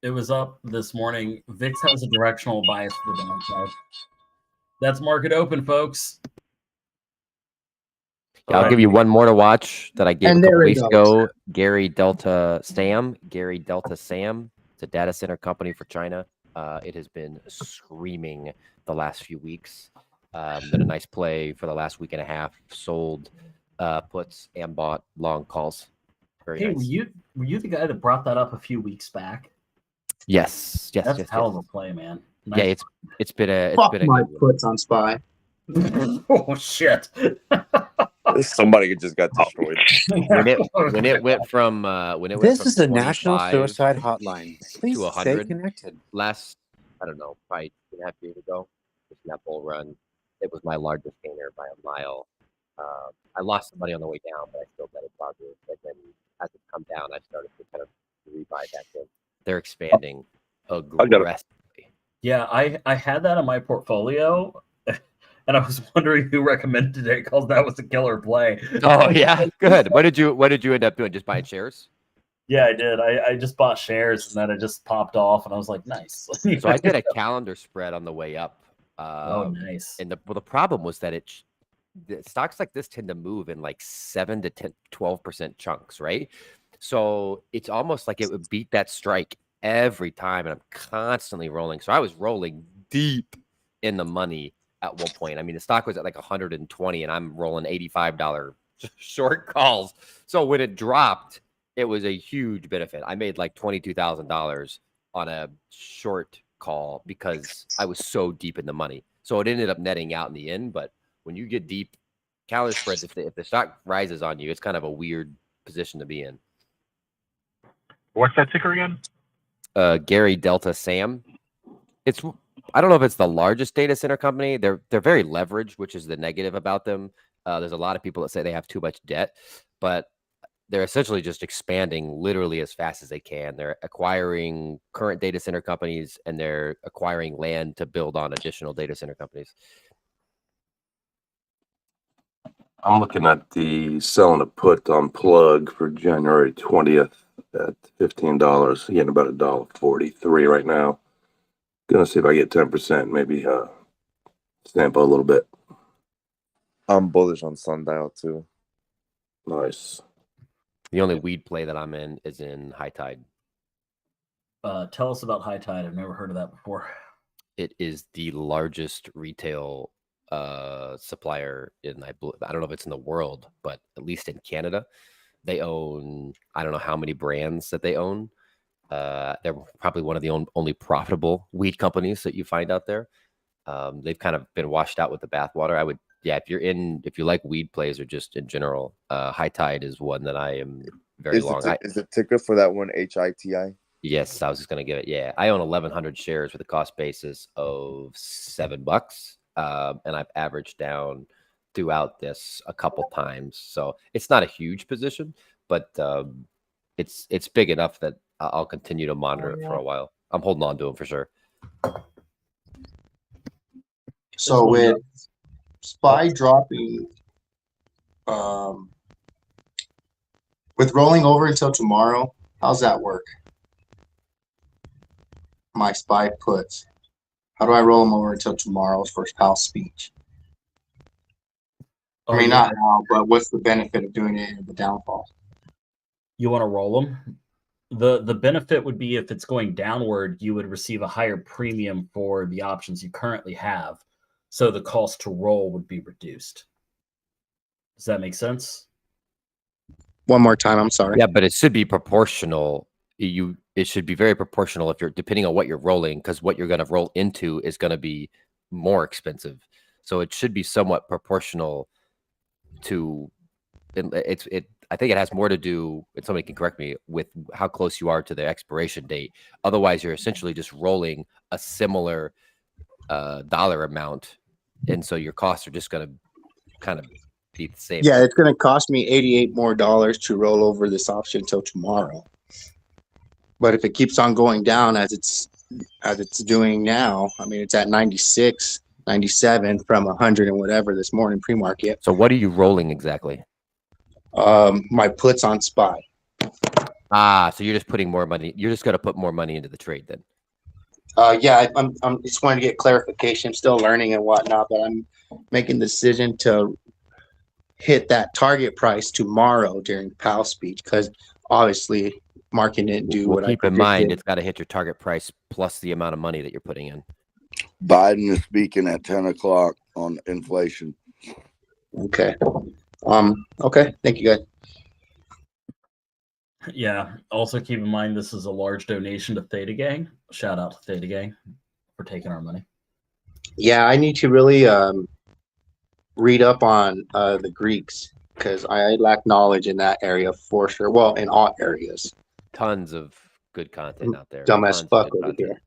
It was up this morning. VIX has a directional bias to the downside. That's market open, folks. Yeah, I'll give you one more to watch that I gave And a couple there it weeks goes. ago. Gary Delta Sam. It's a data center company for China. It has been screaming the last few weeks. Been a nice play for the last week and a half. Sold puts and bought long calls. Very Hey, nice. were you the guy that brought that up a few weeks back? Yes. That's yes, a hell yes. of a play, man. Yeah, Nice. it's been a Fuck good my one. puts on SPY. Oh shit! Somebody just got destroyed. when it went from This is the 25 National Suicide Hotline. Please to stay 100 connected. last, I don't know, probably 2.5 years ago, just in that bull run, it was my largest gainer by a mile. I lost some money on the way down, but I still bet it positive. But then as it's come down, I started to kind of rebuy back in. They're expanding aggressively. Yeah, I had that in my portfolio, and I was wondering who recommended it because that was a killer play. Oh yeah, good. What did you end up doing? Just buying shares? Yeah, I did. I just bought shares, and then it just popped off, and I was like, nice. So I did a calendar spread on the way up. Oh, nice. And the problem was that the stocks like this tend to move in like 7 to 10, 12% chunks, right? So it's almost like it would beat that strike every time, and I'm constantly rolling. So I was rolling deep in the money at one point. I mean, the stock was at like 120, and I'm rolling $85 short calls. So when it dropped, it was a huge benefit. I made like $22,000 on a short call because I was so deep in the money. So it ended up netting out in the end. But when you get deep, calendar spreads, if the stock rises on you, it's kind of a weird position to be in. What's that ticker again? Gary Delta Sam. I don't know if it's the largest data center company. They're very leveraged, which is the negative about them. There's a lot of people that say they have too much debt, but they're essentially just expanding literally as fast as they can. They're acquiring current data center companies, and they're acquiring land to build on additional data center companies. I'm looking at the selling a put on plug for January 20th at $15. Getting about $1.43 right now. Gonna see if I get 10%, maybe stamp a little bit. I'm bullish on Sundial too. Nice. The only weed play that I'm in is in High Tide. Tell us about High Tide. I've never heard of that before. It is the largest retail supplier in, I don't know if it's in the world, but at least in Canada. They own, I don't know how many brands that they own. They're probably one of the only profitable weed companies that you find out there. They've kind of been washed out with the bathwater. I would, yeah, if you like weed plays or just in general, High Tide is one that I am very long. Is the ticker for that one HITI? Yes, I was just gonna give it. Yeah, I own 1,100 shares with a cost basis of $7, and I've averaged down throughout this a couple times. So it's not a huge position, but it's big enough that I'll continue to monitor it for a while. I'm holding on to them for sure. So with SPY dropping, with rolling over until tomorrow, how's that work? My SPY puts. How do I roll them over until tomorrow's first house speech? I mean, not now, but what's the benefit of doing it in the downfall? You want to roll them? The benefit would be if it's going downward, you would receive a higher premium for the options you currently have. So the cost to roll would be reduced. Does that make sense? One more time, I'm sorry. Yeah, but it should be proportional. It should be very proportional if you're depending on what you're rolling, because what you're going to roll into is going to be more expensive. So it should be somewhat proportional to I think it has more to do, and somebody can correct me, with how close you are to the expiration date. Otherwise, you're essentially just rolling a similar dollar amount, and so your costs are just going to kind of be the same. Yeah, it's going to cost me $88 more to roll over this option until tomorrow. But if it keeps on going down as it's doing now, I mean, it's at 96, 97 from 100 and whatever this morning pre-market. So what are you rolling exactly? My puts on SPY. So you're just putting more money. You're just going to put more money into the trade then. Yeah, I'm just wanting to get clarification. I'm still learning and whatnot, but I'm making the decision to hit that target price tomorrow during Powell's speech, because obviously market didn't do what I keep in predicted. mind. It's got to hit your target price plus the amount of money that you're putting in. Biden is speaking at 10 o'clock on inflation. Okay. Okay. Thank you, guys. Yeah. Also keep in mind this is a large donation to Theta Gang. Shout out to Theta Gang for taking our money. Yeah, I need to really read up on the Greeks, because I lack knowledge in that area for sure. Well, in all areas. Tons of good content out there. Dumb as fuck over here.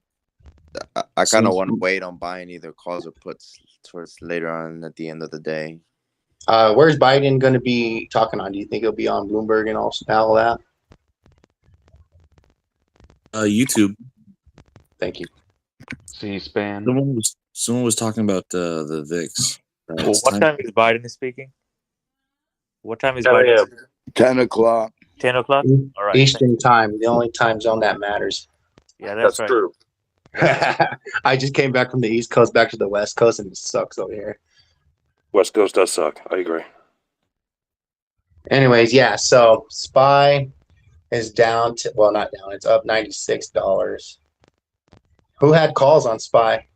I kind of want to wait on buying either calls or puts towards later on at the end of the day. Where's Biden going to be talking on? Do you think he'll be on Bloomberg and all that? YouTube. Thank you. C-SPAN. Someone was talking about the VIX. Well, what time is Biden speaking? What time is Biden speaking? 10 o'clock. 10 o'clock? All right. Eastern time, the only time zone that matters. Yeah, that's right. True. I just came back from the East Coast back to the West Coast, and it sucks over here. West Coast does suck. I agree. Anyways, yeah, so SPY is down to, well, not down, it's up $96. Who had calls on SPY?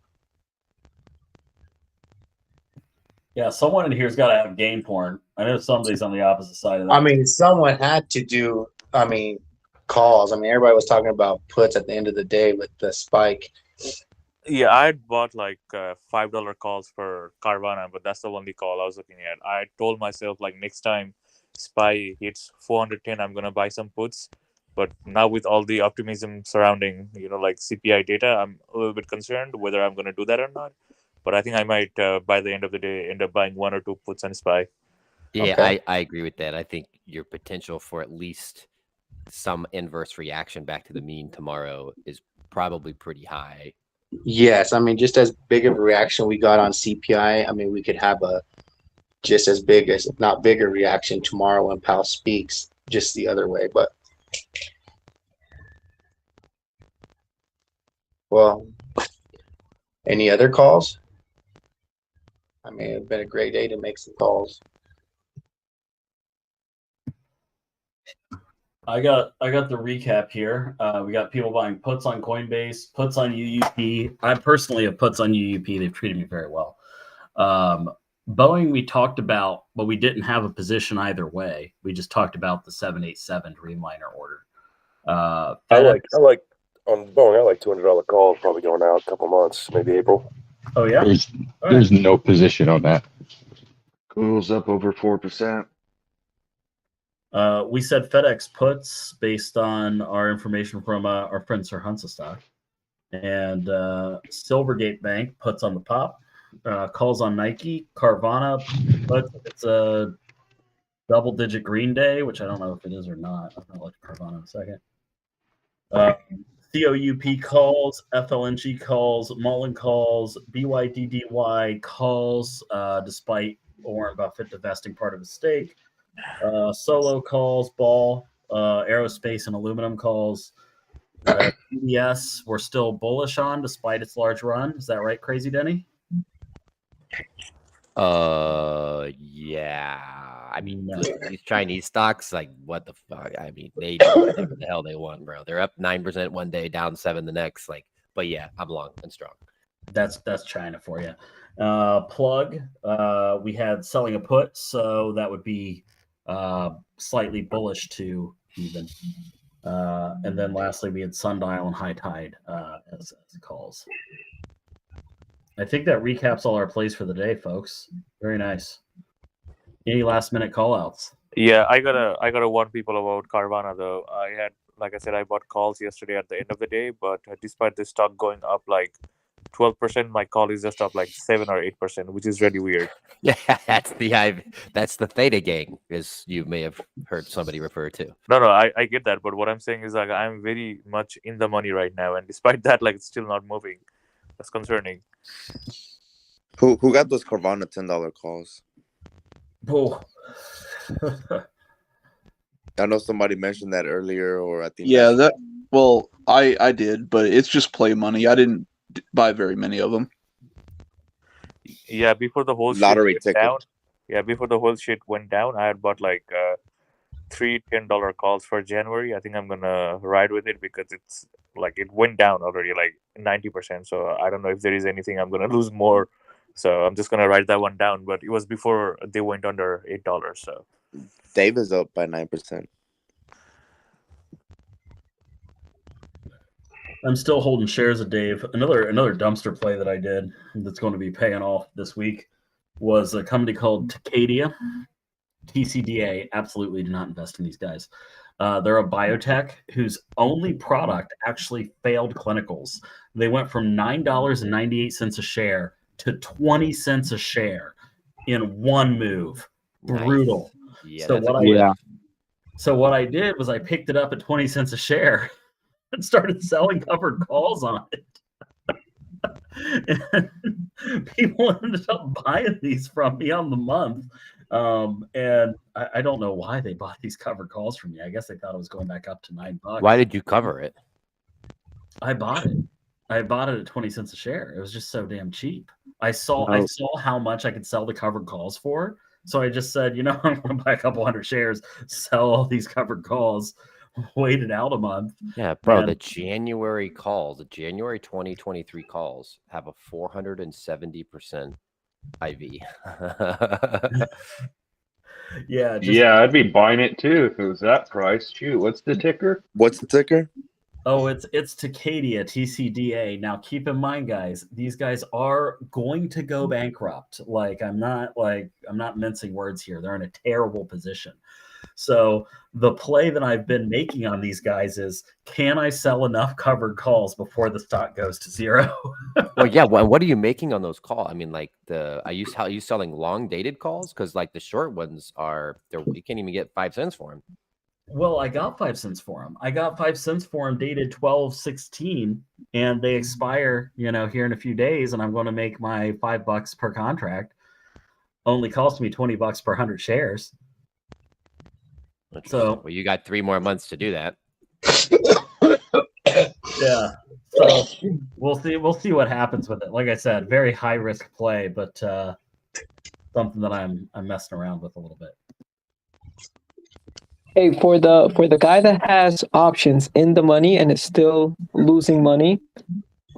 Yeah, someone in here's got to have game porn. I know somebody's on the opposite side of that. I mean, someone had to do, calls. I mean, everybody was talking about puts at the end of the day with the spike. Yeah, I bought like $5 calls for Carvana, but that's the only call I was looking at. I told myself like next time SPY hits 410, I'm gonna buy some puts. But now with all the optimism surrounding, like CPI data, I'm a little bit concerned whether I'm gonna do that or not. But I think I might, by the end of the day, end up buying 1 or 2 puts on SPY. Yeah, Okay. I agree with that. I think your potential for at least some inverse reaction back to the mean tomorrow is probably pretty high. Yes, I mean, just as big of a reaction we got on CPI, I mean, we could have a just as big as, if not bigger, reaction tomorrow when Powell speaks, just the other way. But, well, any other calls? I mean, it's been a great day to make some calls. I got the recap here. We got people buying puts on Coinbase, puts on UUP. I personally have puts on UUP. They've treated me very well. Boeing we talked about, but we didn't have a position either way. We just talked about the 787 Dreamliner order. I like on Boeing. I like $200 calls probably going out a couple months, maybe April. Oh yeah. There's no position on that. Google's up over 4%. We said FedEx puts based on our information from our friend Sir Hunsa stock, and Silvergate Bank puts on the pop. Calls on Nike. Carvana puts. It's a double-digit green day, which I don't know if it is or not. I'm gonna look at Carvana in a second. COUP calls, FLNG calls, Mullen calls, BYDDY calls, despite Warren Buffett divesting part of his stake. Solo calls, Ball, aerospace and aluminum calls. UBS we're still bullish on despite its large run. Is that right, Crazy Denny? Yeah. I mean, these Chinese stocks, like, what the fuck? I mean, they know whatever the hell they want, bro. They're up 9% one day, down 7% the next. Like, but yeah, I'm long and strong. That's China for you. Plug. We had selling a put, so that would be slightly bullish to even. And then lastly, we had Sundial and High Tide as calls. I think that recaps all our plays for the day, folks. Very nice. Any last minute call outs? Yeah, I gotta warn people about Carvana though. I had, like I said, I bought calls yesterday at the end of the day, but despite the stock going up like 12%, my call is just up like 7 or 8%, which is really weird. Yeah, that's the Theta Gang, as you may have heard somebody refer to. No, I get that, but what I'm saying is like I'm very much in the money right now, and despite that, like it's still not moving. That's concerning. Who got those Carvana $10 calls? Oh. I know somebody mentioned that earlier, or I think. Yeah, that. Well, I did, but it's just play money. I didn't buy very many of them. Yeah, before the whole lottery shit ticket. down. Yeah, before the whole shit went down, I had bought like 3 $10 calls for January. I think I'm gonna ride with it because it's like it went down already like 90%. So I don't know if there is anything I'm gonna lose more. So I'm just gonna write that one down. But it was before they went under $8. So Dave is up by 9%. I'm still holding shares of Dave. Another dumpster play that I did that's going to be paying off this week was a company called Tacadia. TCDA. Absolutely do not invest in these guys. They're a biotech whose only product actually failed clinicals. They went from $9.98 a share to 20 cents a share in one move. Nice. Brutal. Yeah, So what I did was I picked it up at 20 cents a share and started selling covered calls on it. And people ended up buying these from me on the month. And I don't know why they bought these covered calls from me. I guess they thought it was going back up to $9. Why did you cover it? I bought it. I bought it at 20 cents a share. It was just so damn cheap. I saw how much I could sell the covered calls for. So I just said, I'm going to buy a couple hundred shares, sell all these covered calls, wait it out a month. Yeah, bro, the January 2023 calls have a 470% IV. Yeah, I'd be buying it too if it was that price. Shoot, what's the ticker? What's the ticker? Oh, it's Tacadia, TCDA. Now, keep in mind, guys, these guys are going to go bankrupt. I'm not mincing words here. They're in a terrible position. So the play that I've been making on these guys is, can I sell enough covered calls before the stock goes to zero? Well, yeah. What are you making on those calls? I mean, like are you selling long dated calls? Because like the short ones you can't even get 5 cents for them. Well, I got 5 cents for them. I got 5 cents for them dated 12/16, and they expire, here in a few days, and I'm going to make my $5 per contract. Only cost me $20 per 100 shares. So, well, you got 3 more months to do that. Yeah. So we'll see what happens with it. Like I said, very high risk play, but something that I'm messing around with a little bit. Hey, for the guy that has options in the money and is still losing money,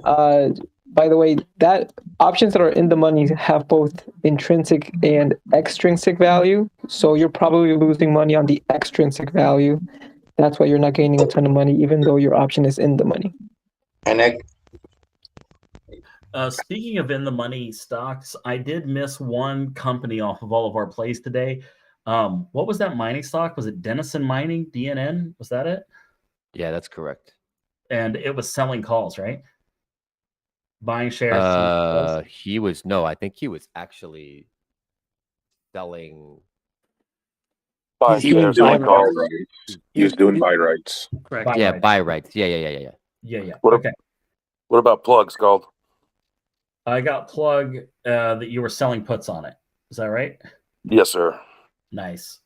by the way, that options that are in the money have both intrinsic and extrinsic value. So you're probably losing money on the extrinsic value. That's why you're not gaining a ton of money, even though your option is in the money. And Speaking of in the money stocks, I did miss one company off of all of our plays today. What was that mining stock? Was it Denison Mining, DNN? Was that it? Yeah, that's correct. And it was selling calls, right? Buying shares. selling calls? He was no, I think he was actually selling. Buy He was shares, doing selling calls. rights. He was doing buy rights. Correct. Yeah, rights. buy rights. Yeah. Yeah. What, Okay. what about plugs, Gold? I got plug that you were selling puts on it. Is that right? Yes, sir. Nice.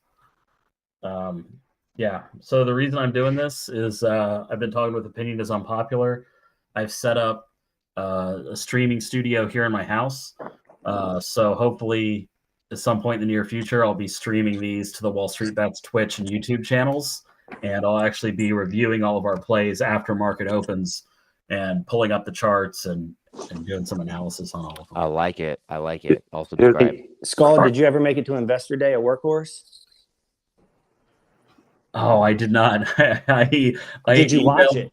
Yeah. So the reason I'm doing this is I've been talking with Opinion is Unpopular. I've set up a streaming studio here in my house. So hopefully at some point in the near future, I'll be streaming these to the WallStreetBets Twitch and YouTube channels. And I'll actually be reviewing all of our plays after market opens and pulling up the charts and doing some analysis on all of them. I like it. I'll subscribe. Hey, Skull, did you ever make it to Investor Day at Workhorse? Oh, I did not. Did you watch it?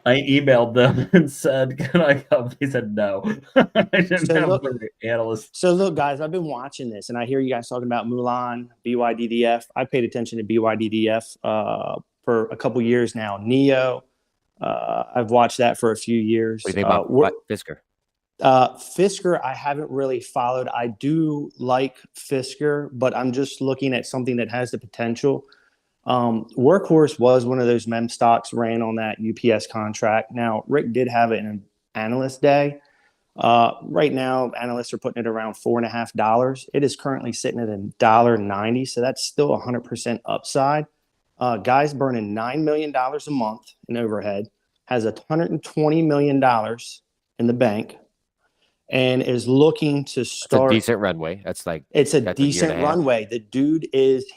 I emailed them and said, "Can I come?" They said no. I didn't So have look- the analysts. So look, guys, I've been watching this, and I hear you guys talking about Mulan, BYDDF. I paid attention to BYDDF for a couple years now. Neo, I've watched that for a few years. What do you think about Fisker? Fisker, I haven't really followed. I do like Fisker, but I'm just looking at something that has the potential. Workhorse was one of those meme stocks, ran on that UPS contract. Now, Rick did have it in an analyst day. Right now, analysts are putting it around $4.50. It is currently sitting at $1.90, so that's still 100% upside. Guy's burning $9 million a month in overhead, has $120 million in the bank, and is looking to start. It's a decent runway. That's like It's a that's year and decent a half. runway. The dude is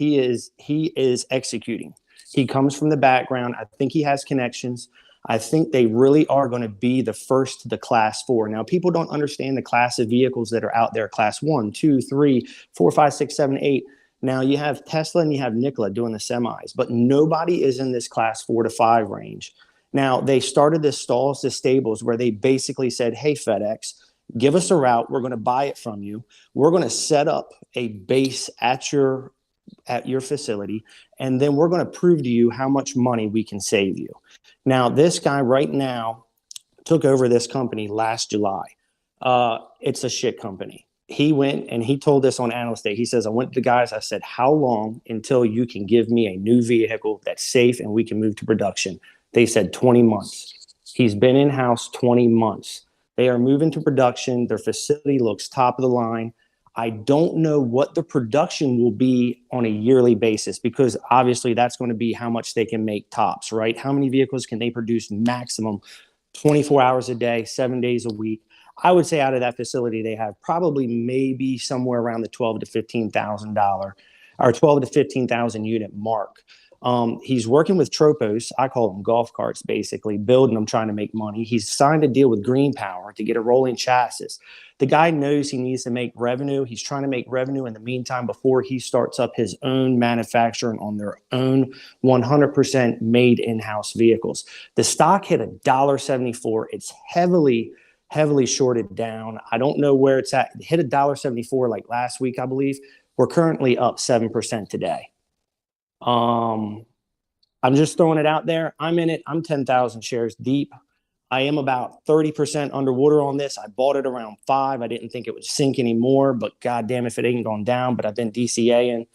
executing. He comes from the background. I think he has connections. I think they really are going to be the first to the class 4. Now, people don't understand the class of vehicles that are out there, class 1, 2, 3, 4, 5, 6, 7, 8. Now you have Tesla and you have Nikola doing the semis, but nobody is in this class 4 to 5 range. Now they started this stalls to stables where they basically said, hey, FedEx, give us a route. We're going to buy it from you. We're going to set up a base at your facility, and then we're going to prove to you how much money we can save you. Now, this guy right now took over this company last July. It's a shit company. He went and he told us on Analyst Day, he says, I went to the guys, I said, how long until you can give me a new vehicle that's safe and we can move to production? They said 20 months. He's been in-house 20 months. They are moving to production. Their facility looks top of the line. I don't know what the production will be on a yearly basis, because obviously that's going to be how much they can make tops, right? How many vehicles can they produce maximum 24 hours a day, 7 days a week? I would say out of that facility, they have probably maybe somewhere around the $12,000 to $15,000 or 12 to 15,000 unit mark. He's working with Tropos. I call them golf carts, basically building them, trying to make money. He's signed a deal with Green Power to get a rolling chassis. The guy knows he needs to make revenue. He's trying to make revenue in the meantime before he starts up his own manufacturing on their own 100% made in-house vehicles. The stock hit $1.74. It's heavily shorted down. I don't know where it's at. It hit $1.74 like last week, I believe. We're currently up 7% today. I'm just throwing it out there. I'm in it. I'm 10,000 shares deep. I am about 30% underwater on this. I bought it around 5. I didn't think it would sink anymore, but goddamn if it ain't gone down. But I've been DCAing.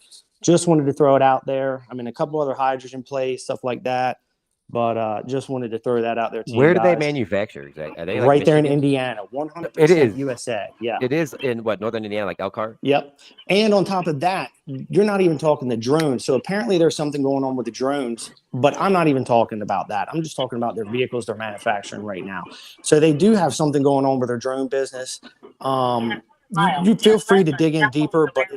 Just wanted to throw it out there. I'm in a couple other hydrogen plays, stuff like that. But just wanted to throw that out there to you guys. Where do they manufacture? Are they like right there in Michigan? Indiana, 100% It is USA. Yeah. It is in what, northern Indiana, like Elkhart? Yep. And on top of that, you're not even talking the drones. So apparently there's something going on with the drones, but I'm not even talking about that. I'm just talking about their vehicles they're manufacturing right now. So they do have something going on with their drone business. You feel free to dig in deeper, but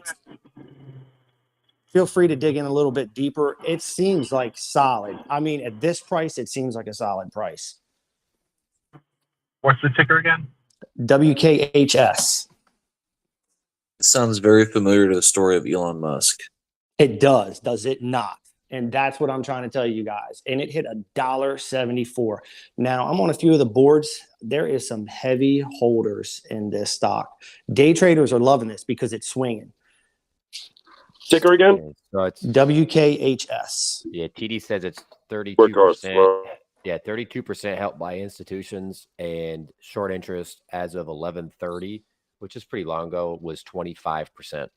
feel free to dig in a little bit deeper. It seems like solid. I mean, at this price, it seems like a solid price. What's the ticker again? WKHS. Sounds very familiar to the story of Elon Musk. It does it not? And that's what I'm trying to tell you guys. And it hit $1.74. Now I'm on a few of the boards. there is some heavy holders in this stock. Day traders are loving this because it's swinging. Ticker again? So it's WKHS. Yeah, TD says it's Workhorse. 32%. Yeah, 32% held by institutions, and short interest as of 11/30, which is pretty long ago, was 25%.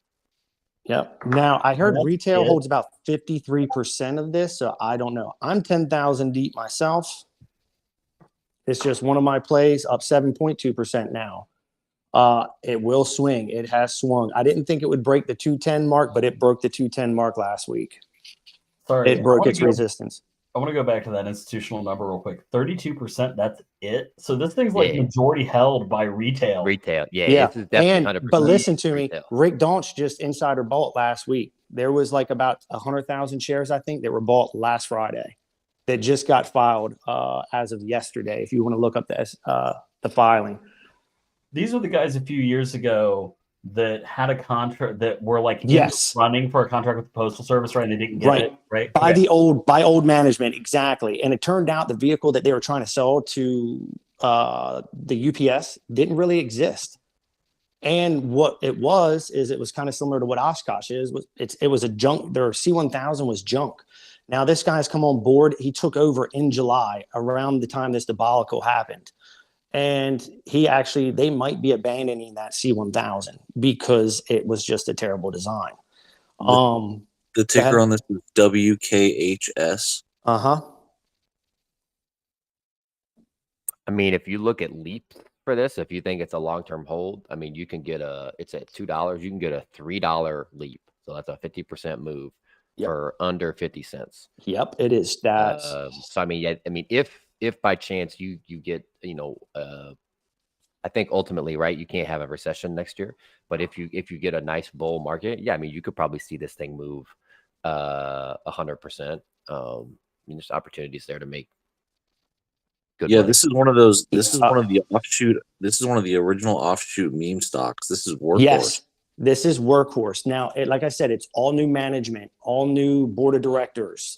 Yep. Now I heard That's retail it. holds about 53% of this, so I don't know. I'm 10,000 deep myself. It's just one of my plays, up 7.2% now. It will swing. It has swung. I didn't think it would break the 210 mark, but it broke the 210 mark last week. Sorry, It broke its resistance. I want to go back to that institutional number real quick. 32%, that's it. So this thing's like Yeah. majority held by retail. Retail, yeah, Yeah. this is definitely 100%. But listen to me, retail. Rick Daunch just insider bought last week. There was like about 100,000 shares, I think, that were bought last Friday that just got filed as of yesterday. If you want to look up the filing. These are the guys a few years ago that had a contract that were like Yes. running for a contract with the Postal Service, right? And they didn't get it, right? By Okay. old management, exactly. And it turned out the vehicle that they were trying to sell to the UPS didn't really exist. And what it was is it was kind of similar to what Oshkosh is. It was a junk. Their C1000 was junk. Now this guy's come on board. He took over in July, around the time this debacle happened. And they might be abandoning that C1000 because it was just a terrible design. The ticker on this is WKHS. Uh-huh. I mean, if you look at Leap for this, if you think it's a long-term hold, I mean, you can get it's at $2. You can get a $3 Leap. So that's a 50% move for under 50 cents. Yep, it is. That's so I mean, if by chance you get, I think ultimately, right, you can't have a recession next year, but if you get a nice bull market, yeah, I mean, you could probably see this thing move 100%. I mean, there's opportunities there to make good money. This is one of those. This is one of the offshoot. This is one of the original offshoot meme stocks. This is Workhorse. Yes, this is Workhorse. Now, like I said, it's all new management, all new board of directors.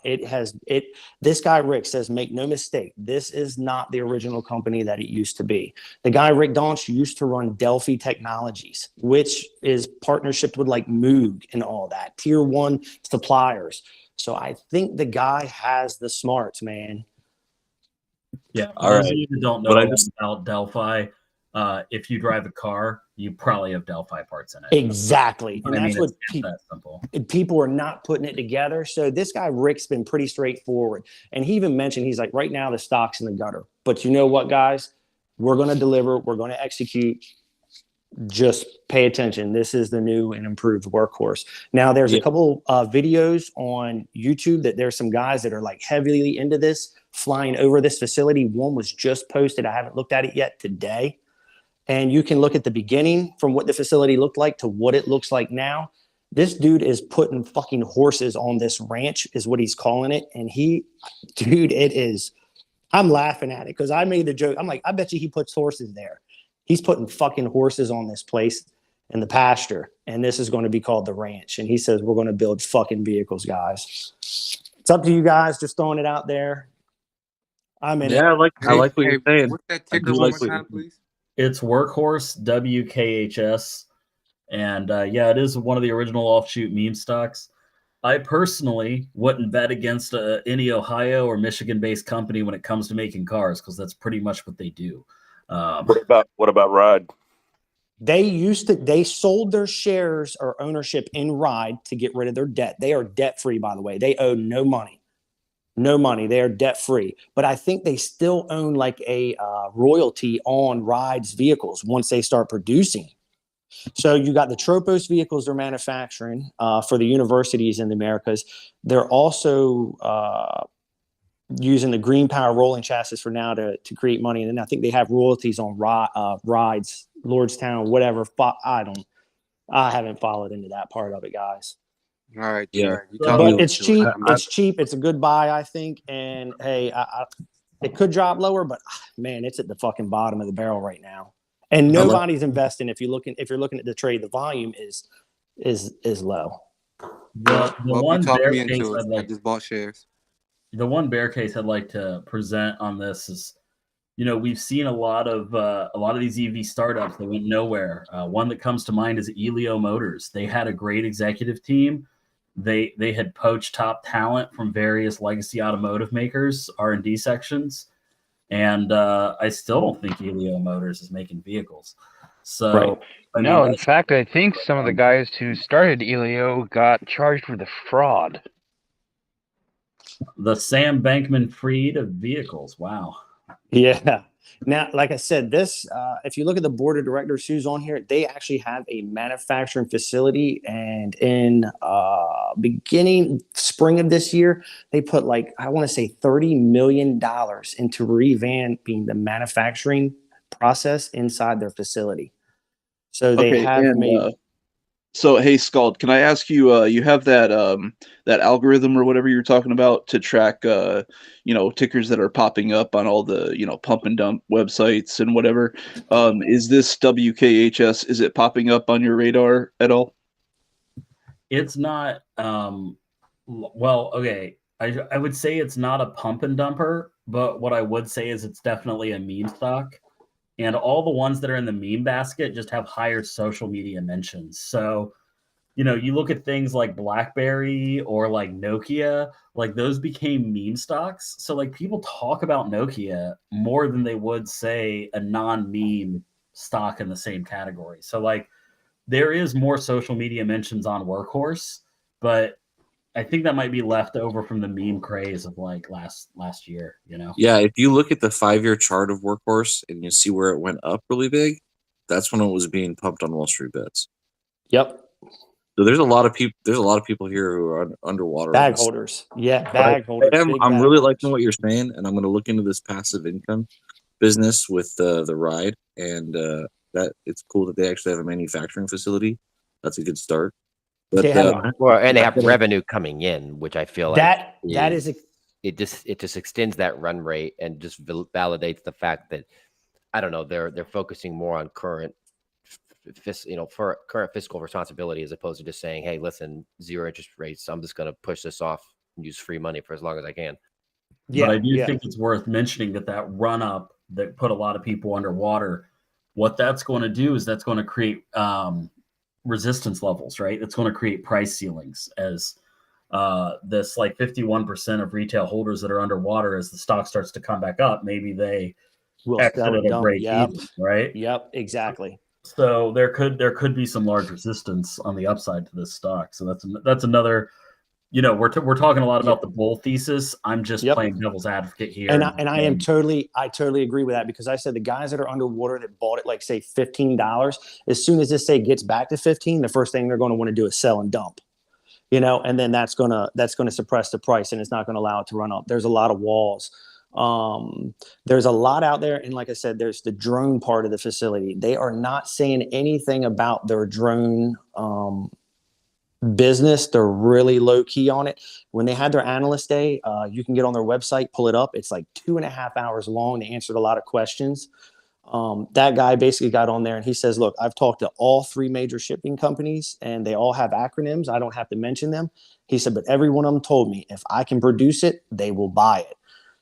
This guy Rick says, make no mistake, this is not the original company that it used to be. The guy Rick Daunch used to run Delphi Technologies, which is partnership with like Moog and all that, tier 1 suppliers. So I think the guy has the smarts, man. Yeah. All Those right. of you that don't know about Delphi, if you drive a car, you probably have Delphi parts in it. Exactly. And that's what it's that simple. People are not putting it together. So this guy, Rick's been pretty straightforward. And he even mentioned, he's like, right now the stock's in the gutter. But you know what, guys? We're going to deliver. We're going to execute. Just pay attention. This is the new and improved Workhorse. Now, there's a couple videos on YouTube that there's some guys that are like heavily into this, flying over this facility. One was just posted. I haven't looked at it yet today. And you can look at the beginning from what the facility looked like to what it looks like now. This dude is putting fucking horses on this ranch is what he's calling it. And I'm laughing at it because I made the joke. I'm like, I bet you he puts horses there. He's putting fucking horses on this place in the pasture. And this is going to be called the ranch. And he says, we're going to build fucking vehicles, guys. It's up to you guys. Just throwing it out there. I'm in it. I like what you're saying. What's that ticker one more time, please? It's Workhorse, WKHS. And it is one of the original offshoot meme stocks. I personally wouldn't bet against any Ohio or Michigan-based company when it comes to making cars, because that's pretty much what they do. What about Ride? They sold their shares or ownership in Ride to get rid of their debt. They are debt-free, by the way. They owe no money. No money. They are debt-free. But I think they still own like a royalty on Ride's vehicles once they start producing. So you got the Tropos vehicles they're manufacturing for the universities in the Americas. They're also using the Green Power rolling chassis for now to create money. And then I think they have royalties on Rides, Lordstown, whatever. I haven't followed into that part of it, guys. All right. Yeah. But it's cheap. It's cheap. It's a good buy, I think. And hey, it could drop lower, but man, it's at the fucking bottom of the barrel right now. And nobody's investing. If you're looking at the trade, the volume is low. The one bear case I just bought shares. The one bear case I'd like to present on this is we've seen a lot of these EV startups that went nowhere. One that comes to mind is Elio Motors. They had a great executive team. They had poached top talent from various legacy automotive makers, R&D sections, and I still don't think Elio Motors is making vehicles. So, Right. I mean, No, in fact, I think some of the guys who started Elio got charged with a fraud. the Sam Bankman-Fried of vehicles. Wow. Yeah. Now, like I said, this, if you look at the board of directors who's on here, they actually have a manufacturing facility. And in beginning spring of this year, they put like, I want to say $30 million into revamping the manufacturing process inside their facility. So they have made. So hey, Scald, can I ask you? You have that that algorithm or whatever you're talking about to track tickers that are popping up on all the pump and dump websites and whatever. Is this WKHS? Is it popping up on your radar at all? It's not. Well, okay. I would say it's not a pump and dumper, but what I would say is it's definitely a meme stock. And all the ones that are in the meme basket just have higher social media mentions. So, you look at things like BlackBerry or like Nokia, like those became meme stocks. So like people talk about Nokia more than they would say a non-meme stock in the same category. So like there is more social media mentions on Workhorse, but I think that might be left over from the meme craze of like last year, Yeah, if you look at the 5-year chart of Workhorse and you see where it went up really big, that's when it was being pumped on WallStreetBets. Yep. So there's a lot of people. There's a lot of people here who are underwater. Bag holders. Yeah, bag holders. I'm really liking what you're saying, and I'm going to look into this passive income business with the ride, and that it's cool that they actually have a manufacturing facility. That's a good start. But they have revenue coming in, which I feel like it just extends that run rate and just validates the fact that I don't know they're focusing more on current fiscal responsibility as opposed to just saying, hey, listen, 0 interest rates, I'm just going to push this off and use free money for as long as I can. But I do think it's worth mentioning that run up that put a lot of people underwater, what that's going to do is that's going to create resistance levels, right? It's going to create price ceilings as this like 51% of retail holders that are underwater, as the stock starts to come back up, maybe they will exit at a break even, right? Yep, exactly. So there could be some large resistance on the upside to this stock. So that's another. We're talking a lot about the bull thesis. I'm just playing devil's advocate here. And I totally agree with that, because I said the guys that are underwater that bought it, like say $15, as soon as this gets back to 15, the first thing they're going to want to do is sell and dump, and then that's going to suppress the price, and it's not going to allow it to run up. There's a lot of walls. There's a lot out there. And like I said, there's the drone part of the facility. They are not saying anything about their drone, business. They're really low key on it. When they had their analyst day, you can get on their website, pull it up. It's like 2.5 hours long. They answered a lot of questions. That guy basically got on there and he says, look, I've talked to all 3 major shipping companies and they all have acronyms. I don't have to mention them. He said, but every one of them told me if I can produce it, they will buy it.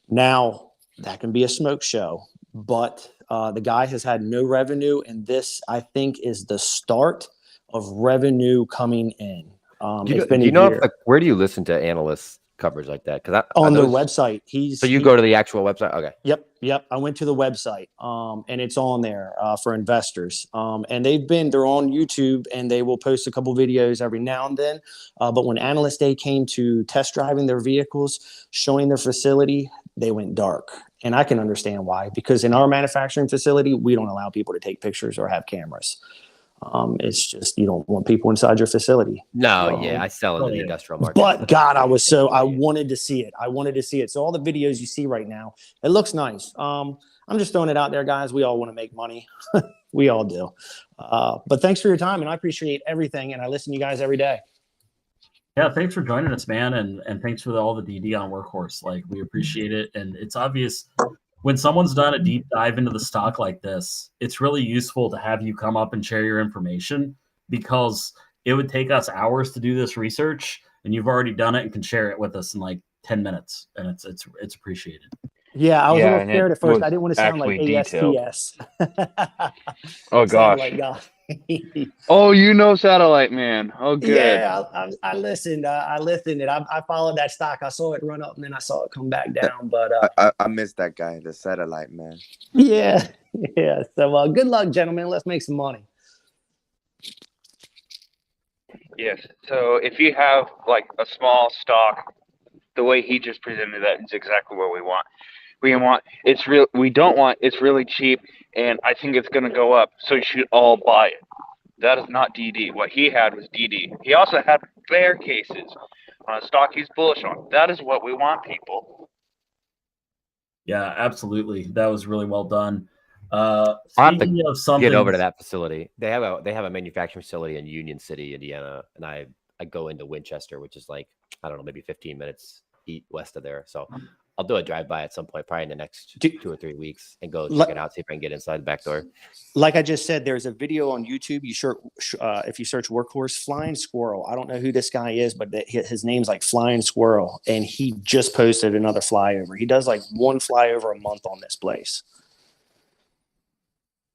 Now that can be a smoke show, but the guy has had no revenue. And this, I think, is the start of revenue coming in. Where do you listen to analysts coverage like that? Because on their website, so you go to the actual website. Okay. Yep. I went to the website, and it's on there for investors. And they're on YouTube, and they will post a couple videos every now and then. But when Analyst Day came to test driving their vehicles, showing their facility, they went dark. And I can understand why, because in our manufacturing facility, we don't allow people to take pictures or have cameras. It's just, you don't want people inside your facility. I sell into the industrial market. But God, I wanted to see it. So all the videos you see right now, it looks nice. I'm just throwing it out there, guys. We all want to make money. We all do. But thanks for your time, and I appreciate everything. And I listen to you guys every day. Yeah, thanks for joining us, man. And thanks for all the DD on Workhorse. Like, we appreciate it. And it's obvious when someone's done a deep dive into the stock like this, it's really useful to have you come up and share your information, because it would take us hours to do this research, and you've already done it and can share it with us in like 10 minutes. And it's appreciated. Yeah, I was a Yeah, little and it scared at first. was I didn't want to sound like actually detailed. ASTS. Oh Satellite gosh. guy. Oh, you know Satellite Man. Oh, good. Yeah, I listened. I listened. I followed that stock. I saw it run up, and then I saw it come back down. But I missed that guy, the Satellite Man. yeah, yeah. So good luck, gentlemen. Let's make some money. Yes. So if you have like a small stock, the way he just presented that is exactly what we want. We want it's real. We don't want it's really cheap, and I think it's going to go up. So you should all buy it. That is not DD. What he had was DD. He also had bear cases on a stock he's bullish on. That is what we want, people. Yeah, absolutely. That was really well done. I'll have to Speaking of something, get over to that facility. They have a manufacturing facility in Union City, Indiana, and I go into Winchester, which is like, I don't know, maybe 15 minutes west of there. So I'll do a drive by at some point, probably in the next 2 or 3 weeks, and go check it out, see if I can get inside the back door. Like I just said, there's a video on YouTube. If you search Workhorse Flying Squirrel, I don't know who this guy is, but his name's like Flying Squirrel, and he just posted another flyover. He does like one flyover a month on this place.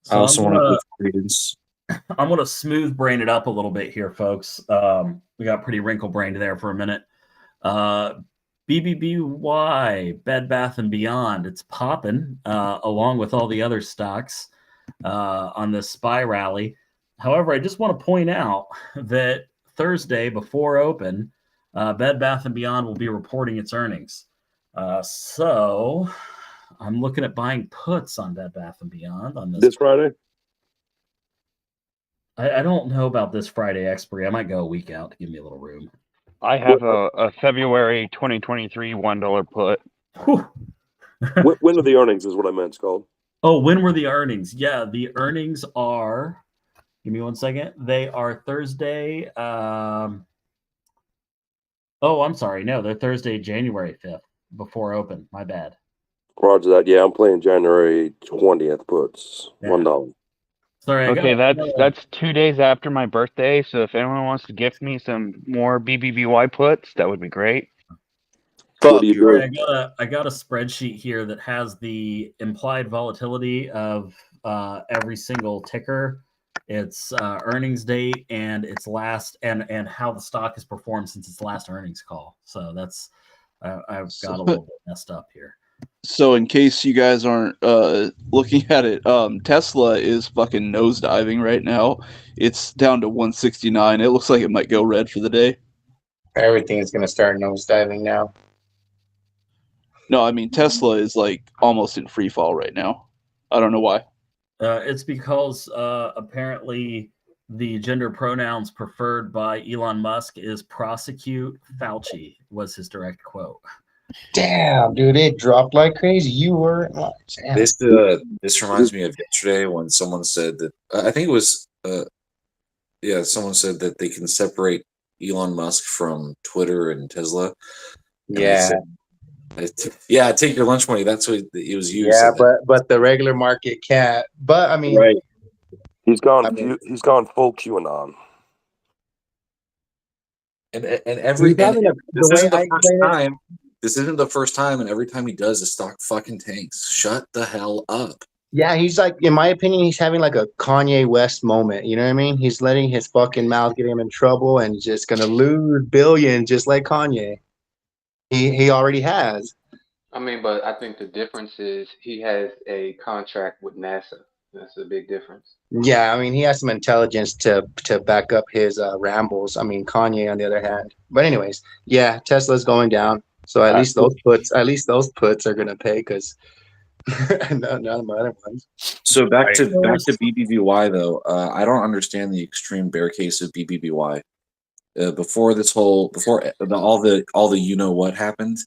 So I'm gonna smooth brain it up a little bit here, folks. We got pretty wrinkle brained there for a minute. BBBY, Bed Bath and Beyond, it's popping along with all the other stocks on this SPY rally. However, I just want to point out that Thursday before open, Bed Bath and Beyond will be reporting its earnings. So I'm looking at buying puts on Bed Bath and Beyond on this Friday. I don't know about this Friday expiry. I might go a week out to give me a little room. I have a February 2023 $1 put. When are the earnings? Is what I meant, Scald. Oh, when were the earnings? Yeah, the earnings are. Give me 1 second. They are Thursday. Oh, I'm sorry. No, they're Thursday, January 5th, before open. My bad. Roger that. Yeah, I'm playing January 20th puts. $1. Sorry. Okay, that's 2 days after my birthday. So if anyone wants to gift me some more BBBY puts, that would be great. What do you do? I got a spreadsheet here that has the implied volatility of every single ticker, its earnings date, and its last and how the stock has performed since its last earnings call. So that's I've got a little bit messed up here. So in case you guys aren't looking at it, Tesla is fucking nosediving right now. It's down to 169. It looks like it might go red for the day. Everything's gonna start nosediving now. No, I mean Tesla is like almost in free fall right now. I don't know why. It's because apparently the gender pronouns preferred by Elon Musk is prosecute Fauci, was his direct quote. Damn, dude, it dropped like crazy. You were damn. This reminds me of yesterday when someone said that I think it was someone said that they can separate Elon Musk from Twitter and Tesla. And Yeah. Take your lunch money. That's what it was used. Yeah, but the regular market can't. But I mean, right. He's gone full QAnon. And every He's having this the way isn't I the first explain it. time. This isn't the first time, and every time he does, the stock fucking tanks. Shut the hell up. Yeah, he's like, in my opinion, he's having like a Kanye West moment. You know what I mean? He's letting his fucking mouth get him in trouble and just gonna lose billions just like Kanye. He already has. I mean, but I think the difference is he has a contract with NASA. That's a big difference. Yeah, I mean, he has some intelligence to back up his rambles. I mean, Kanye on the other hand. But anyways, yeah, Tesla's going down. So at least those puts are gonna pay because none of my other ones. So back to BBBY though. I don't understand the extreme bear case of BBBY. Before all the you know what happened,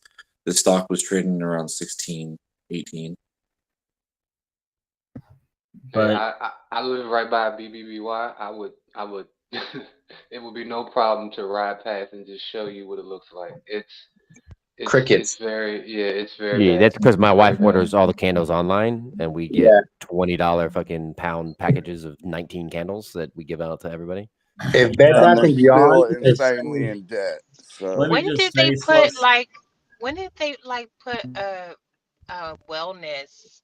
the stock was trading around 16, 18. But I live right by BBBY. I would it would be no problem to ride past and just show you what it looks like. It's crickets. It's very Yeah, bad. that's because my wife orders all the candles online, and we get $20 fucking pound packages of 19 candles that we give out to everybody. If Bed Bath and Beyond still insanely in debt. So Let me When just did say they put like? When did they like put wellness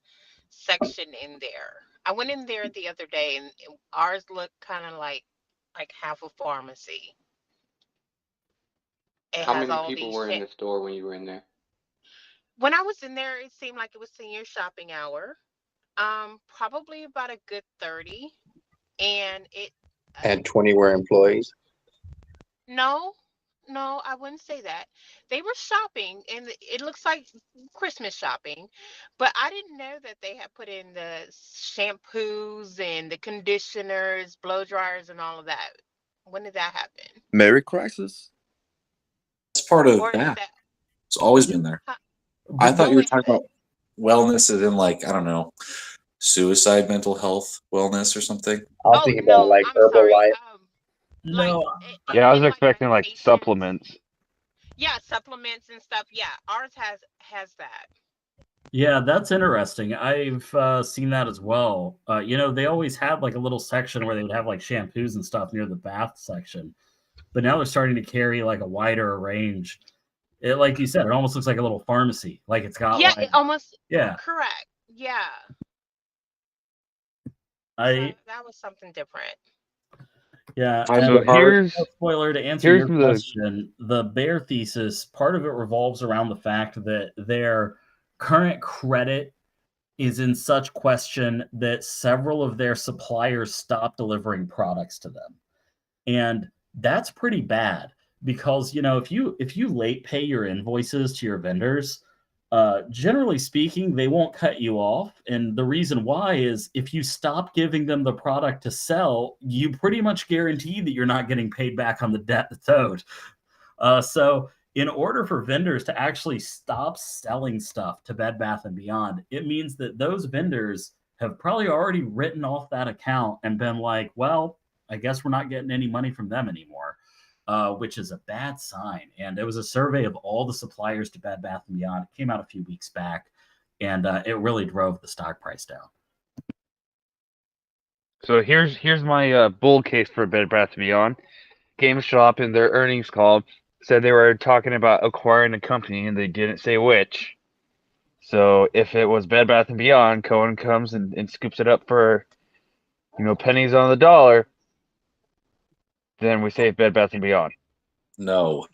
section in there. I went in there the other day, and ours looked kind of like half a pharmacy. It How has many all people these. were in the store when you were in there? When I was in there, it seemed like it was senior shopping hour. Probably about a good 30, and it. And 20 were employees. No, no, I wouldn't say that. They were shopping, and it looks like Christmas shopping, but I didn't know that they had put in the shampoos and the conditioners, blow dryers, and all of that. When did that happen? Merry Crisis. That's part of Or is that. that? It's always been there. I thought you were When? talking about wellness as in like, I don't know, suicide, mental health, wellness or something. I was Oh thinking about no, like I'm sorry. Herbalife. No, Yeah, I was Even like expecting like medications. supplements. Yeah, supplements and stuff. Yeah, ours has that. yeah, that's interesting. I've seen that as well. They always had like a little section where they would have like shampoos and stuff near the bath section, but now they're starting to carry like a wider range. It, like you said, it almost looks like a little pharmacy. Like it's got Yeah, like, it almost yeah, correct. Yeah. So I that was something different. yeah. Times And get So hard. no spoiler to answer here's your the question. The bear thesis, part of it revolves around the fact that their current credit is in such question that several of their suppliers stopped delivering products to them. And that's pretty bad because if you late pay your invoices to your vendors, generally speaking, they won't cut you off. And the reason why is if you stop giving them the product to sell, you pretty much guarantee that you're not getting paid back on the debt that's owed. So in order for vendors to actually stop selling stuff to Bed Bath and Beyond, it means that those vendors have probably already written off that account and been like, well, I guess we're not getting any money from them anymore, which is a bad sign. And it was a survey of all the suppliers to Bed Bath and Beyond. It came out a few weeks back, and it really drove the stock price down. So here's my bull case for Bed Bath & Beyond. GameStop in their earnings call said they were talking about acquiring a company and they didn't say which. So if it was Bed Bath & Beyond, Cohen comes and scoops it up for, pennies on the dollar, then we save Bed Bath & Beyond. No.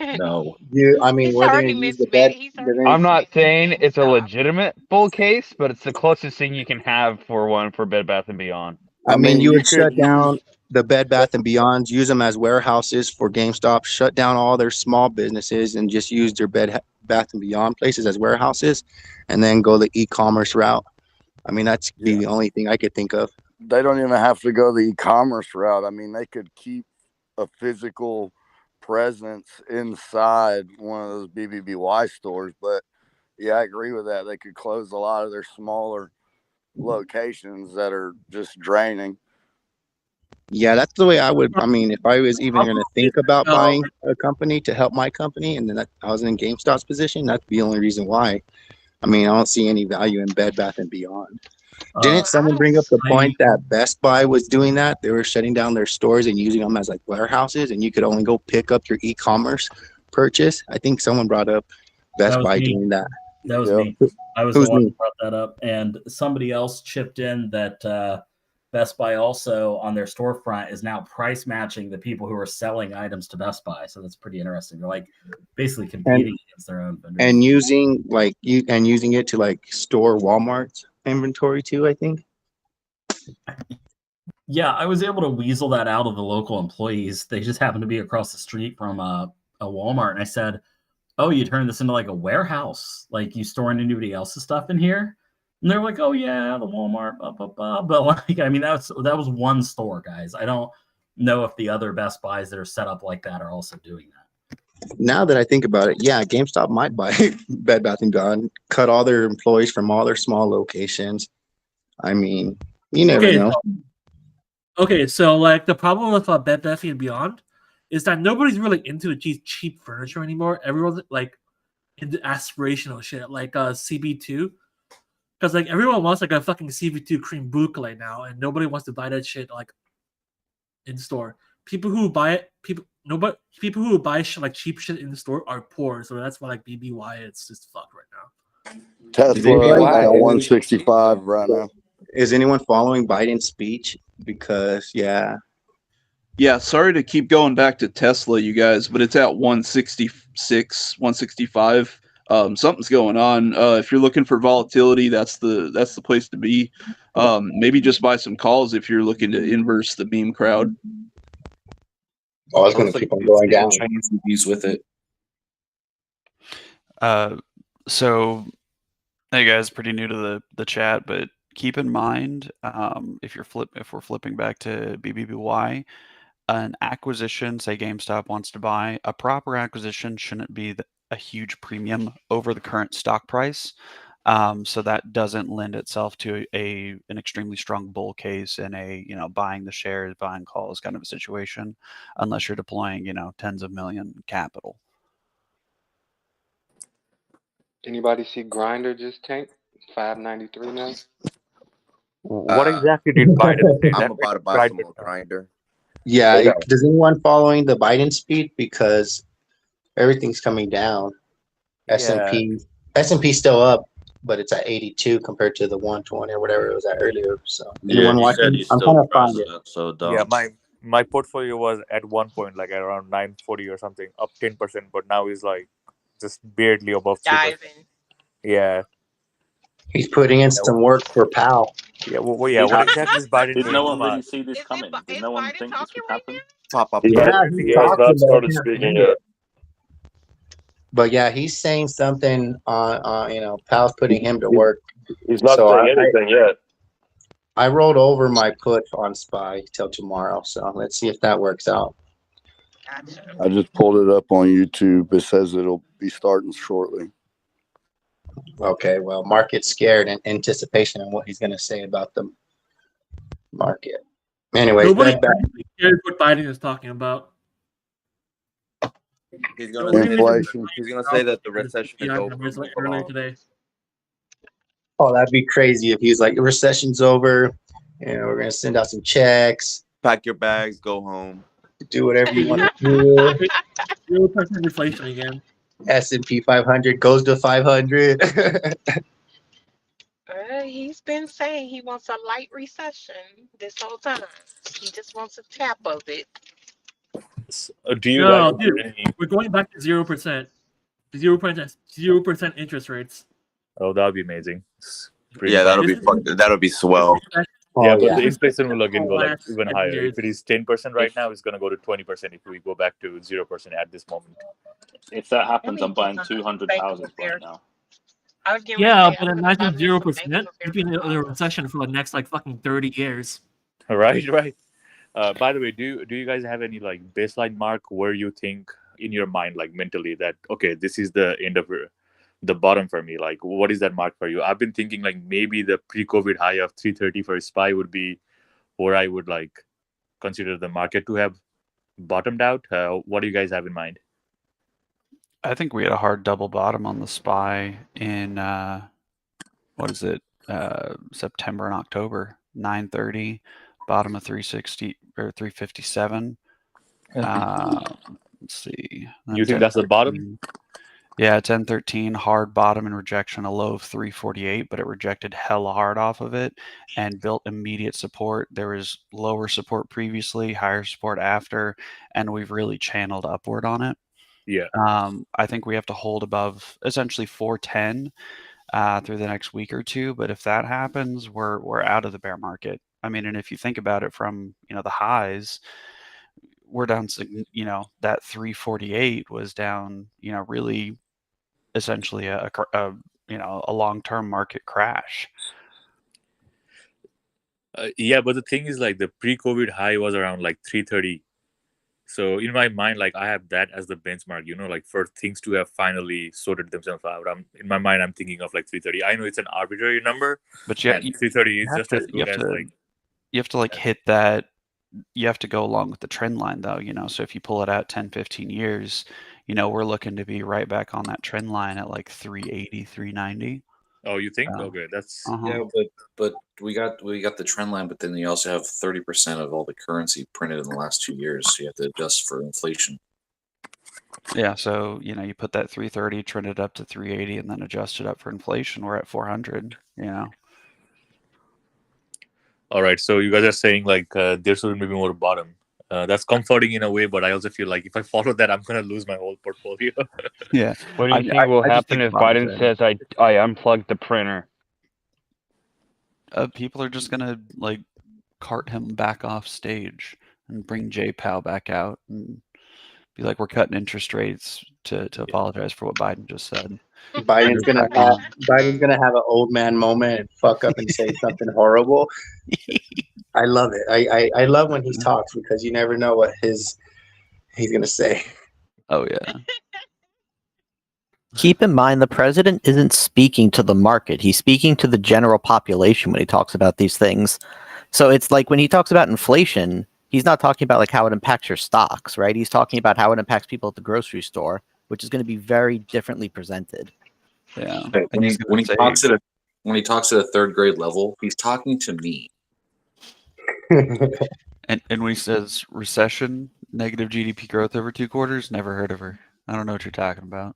No. I mean, He's were they already going to use the mismade. bed? He's They're already gonna, I'm not mismaking saying it's a GameStop. legitimate bull case, but it's the closest thing you can have for one for Bed Bath & Beyond. I mean, you you would could shut down use the Bed Bath and Beyonds, use them as warehouses for GameStop, shut down all their small businesses, and just use their Bath and Beyond places as warehouses, and then go the e-commerce route. I mean, that's be the only thing I could think of. they don't even have to go the e-commerce route. I mean, they could keep a physical presence inside one of those BBBY stores. But yeah, I agree with that. They could close a lot of their smaller locations that are just draining. Yeah, that's the way I would. I mean, if I was even going to think about No, buying a company to help my company, and then I was in GameStop's position, that's the only reason why. I mean, I don't see any value in Bed Bath and Beyond. Didn't someone bring up the point that Best Buy was doing that? They were shutting down their stores and using them as like warehouses, and you could only go pick up your e-commerce purchase. I think someone brought up Best That was Buy me. doing that. That was Yep. me. I was the Who's one me? who brought that up, and somebody else chipped in that Best Buy also on their storefront is now price matching the people who are selling items to Best Buy. So that's pretty interesting. They're like basically competing against their own vendors. And using it to like store Walmart's inventory too, I think. Yeah, I was able to weasel that out of the local employees. They just happened to be across the street from a Walmart, and I said, "Oh, you turn this into like a warehouse? Like you storing anybody else's stuff in here?" And they're like, "Oh yeah, the Walmart, blah blah blah." But like, I mean, that was one store, guys. I don't know if the other Best Buys that are set up like that are also doing that. Now that I think about it, yeah, GameStop might buy Bed Bath and Beyond, cut all their employees from all their small locations. I mean, you never know. Okay, so like the problem with Bed Bath and Beyond is that nobody's really into the cheap furniture anymore. Everyone's like into aspirational shit, like CB2, because like everyone wants like a fucking CB2 cream boucle now, and nobody wants to buy that shit like in store. People who buy it, people who buy shit like cheap shit in the store are poor, so that's why like BBY it's just fucked right now. Tesla anybody- at 165 right now. Is anyone following Biden's speech? Because Yeah, sorry to keep going back to Tesla, you guys, but it's at 166, 165. Something's going on. If you're looking for volatility, that's the place to be. Maybe just buy some calls if you're looking to inverse the meme crowd. Oh, it's going to keep on going down. Chinese reviews with it. So, hey guys, pretty new to the chat, but keep in mind if we're flipping back to BBBY, an acquisition, say GameStop wants to buy, a proper acquisition shouldn't be a huge premium over the current stock price. So that doesn't lend itself to an extremely strong bull case in a buying the shares, buying calls kind of a situation, unless you're deploying tens of million capital. Anybody see Grinder just tanked 593 now? What exactly did Biden say? I'm That about to buy Grindr some more Grinder. Yeah, does anyone following the Biden speech? Because everything's coming down. Yeah. S&P still up, but it's at 82 compared to the 120 or whatever it was at earlier. So Yeah, anyone he said watching? he's I'm still trying to find it. president, so don't. Yeah, my portfolio was at one point like around 940 or something, up 10%, but now is like just barely above 3%. Diving. Yeah. He's putting in some work for Powell. Yeah, well, yeah. What exactly is Biden Did doing? no one really see this coming? Did no one think this would happen? Pop up. Yeah, He he's has talking, not but I started can't speaking find yet. it. But yeah, he's saying something Powell's putting him to work. He's not saying anything yet. I rolled over my put on SPY till tomorrow, so let's see if that works out. I just pulled it up on YouTube. It says it'll be starting shortly. Okay, well, market's scared in anticipation of what he's going to say about the market. Anyways, Nobody back. cares what Biden is talking about. He's No, gonna Inflation. He's gonna say that the recession is CPI over. numbers Move earlier along. today. Oh, that'd be crazy if he's like, the recession's over, we're going to send out some checks. Pack your bags, go home. Do whatever you want to do. 0% inflation again. S&P 500 goes to 500. He's been saying he wants a light recession this whole time. He just wants a tap of it. Do you No, guys dude, have any? we're going back to 0%. 0% interest rates. Oh, that would be amazing. Yeah, that'll be swell. Yeah, but yeah. the inflation will again go like Last even 10 higher. years. If it is 10% right now, it's gonna go to 20% if we go back to 0% at this moment. If that happens, Let me I'm buying just 200 Bank of houses right America. now. I was getting Yeah, ready to say, but I'm gonna buy imagine me some 0%. You'd be in a recession for the next like fucking 30 years. Right. By the way, do you guys have any like baseline mark where you think in your mind, like mentally, that okay, this is the end of the bottom for me? Like, what is that mark for you? I've been thinking like maybe the pre-COVID high of 330 for SPY would be where I would like consider the market to have bottomed out. What do you guys have in mind? I think we had a hard double bottom on the SPY in September and October. 930, bottom of 360 or 357. Let's see. You think that's the bottom? Yeah, 1013, hard bottom and rejection, a low of 348, but it rejected hella hard off of it and built immediate support. There was lower support previously, higher support after, and we've really channeled upward on it. Yeah. I think we have to hold above essentially 410 through the next week or two. But if that happens, we're out of the bear market. I mean, and if you think about it from the highs, we're down. That 348 was down. Really, essentially a long-term market crash. Yeah, but the thing is, like, the pre-COVID high was around like 330. So in my mind, like, I have that as the benchmark, like for things to have finally sorted themselves out. In my mind, I'm thinking of like 330. I know it's an arbitrary number, but and 330 is just as good as like. You have to like hit that. You have to go along with the trend line, though. So if you pull it out 10, 15 years, we're looking to be right back on that trend line at like 380, 390. Oh, you think? Okay, that's Yeah, but we got the trend line, but then you also have 30% of all the currency printed in the last 2 years, so you have to adjust for inflation. Yeah, so you put that 330, trend it up to 380, and then adjust it up for inflation. We're at 400. All right, so you guys are saying like there should maybe more bottom. That's comforting in a way, but I also feel like if I follow that, I'm gonna lose my whole portfolio. Yeah. What do you think will I just happen think if the bottom's Biden in. says I unplugged the printer? People are just gonna like cart him back off stage and bring J Powell back out and be like, "We're cutting interest rates" to apologize for what Biden just said. Biden's gonna have an old man moment and fuck up and say something horrible. I love it. I love when he talks because you never know what he's gonna say. Oh yeah. Keep in mind, the president isn't speaking to the market. He's speaking to the general population when he talks about these things. So it's like when he talks about inflation, he's not talking about like how it impacts your stocks, right? He's talking about how it impacts people at the grocery store, which is going to be very differently presented. Yeah. When he talks at a third grade level, he's talking to me. And when he says recession, negative GDP growth over 2 quarters, never heard of her. I don't know what you're talking about.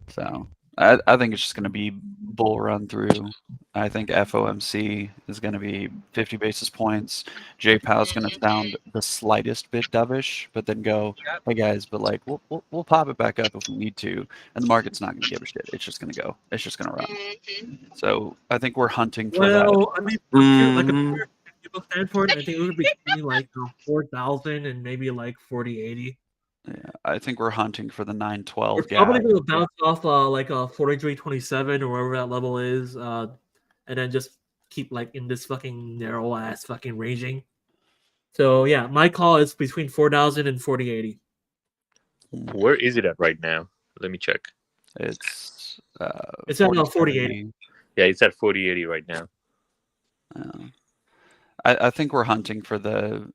So I think it's just going to be bull run through. I think FOMC is going to be 50 basis points. J Powell's going to sound the slightest bit dovish, but then go, "Hey guys, but like we'll pop it back up if we need to," and the market's not going to give a shit. It's just going to go. It's just going to run. So I think we're hunting for that. Well, I mean, like a pure technical standpoint, I think it would be between like 4,000 and maybe like 4080. Yeah, I think we're hunting for the We're 912 probably gap. going to bounce off like a 4327 or wherever that level is, and then just keep like in this fucking narrow ass fucking ranging. So yeah, my call is between 4,000 and 4080. Where is it at right now? Let me check. It's It's at 4080. Yeah, it's at 4080 right now. I think we're hunting for the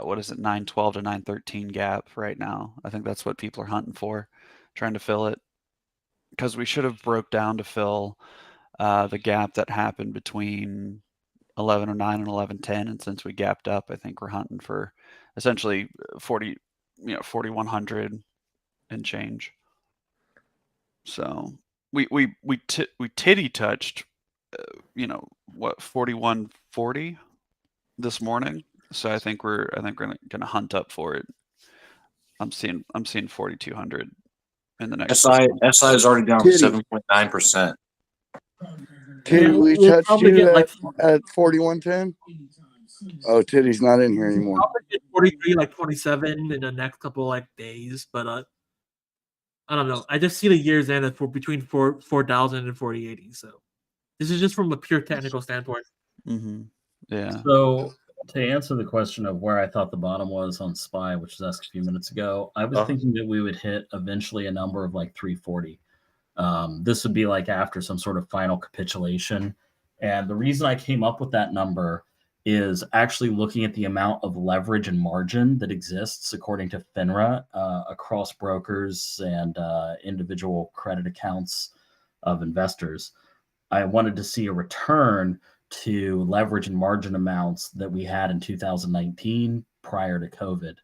what is it, 912 to 913 gap right now. I think that's what people are hunting for, trying to fill it, because we should have broke down to fill the gap that happened between 1109 and 1110, and since we gapped up, I think we're hunting for essentially 4100 and change. So we titty touched, 4140 this morning. So I think we're gonna hunt up for it. I'm seeing 4200 in the next. SI is already down 7.9%. Titty, Yeah, we we'll touched probably you get like at 4110. Oh, Titty's not in here anymore. probably get 43, like 27 in the next couple like days, but I don't know. I just see the years end for between 4,000 and 4080. So this is just from a pure technical standpoint. Mm-hmm. Yeah. So to answer the question of where I thought the bottom was on SPY, which was asked a few minutes ago, I was thinking that we would hit eventually a number of like 340. This would be like after some sort of final capitulation. And the reason I came up with that number is actually looking at the amount of leverage and margin that exists according to FINRA across brokers and individual credit accounts of investors. I wanted to see a return to leverage and margin amounts that we had in 2019 prior to COVID.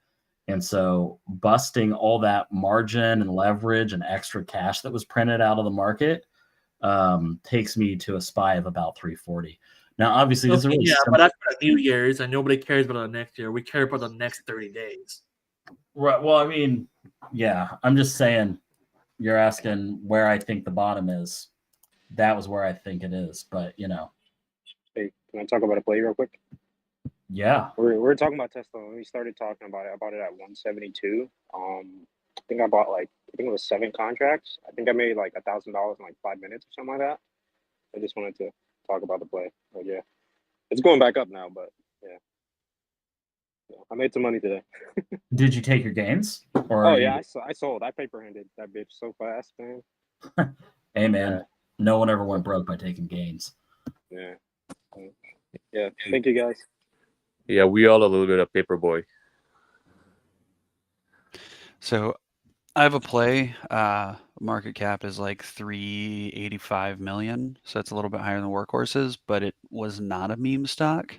And so busting all that margin and leverage and extra cash that was printed out of the market takes me to a SPY of about 340. Now, obviously, this is really yeah, simple. but that's for New Year's, and nobody cares about the next year. We care about the next 30 days. Right. Well, I mean, yeah, I'm just saying you're asking where I think the bottom is. That was where I think it is. But, Hey, can I talk about a play real quick? Yeah. We're talking about Tesla when we started talking about it. I bought it at 172. I think I think it was 7 contracts. I think I made like $1,000 in like 5 minutes or something like that. I just wanted to talk about the play. But yeah, it's going back up now. But yeah, I made some money today. Did you take your gains? Or Oh yeah, I sold. I paper handed that bitch so fast, man. Hey man, no one ever went broke by taking gains. Yeah. Yeah. Thank you guys. Yeah, we all a little bit of paper boy. So I have a play. Market cap is like 385 million, so it's a little bit higher than Workhorses, but it was not a meme stock.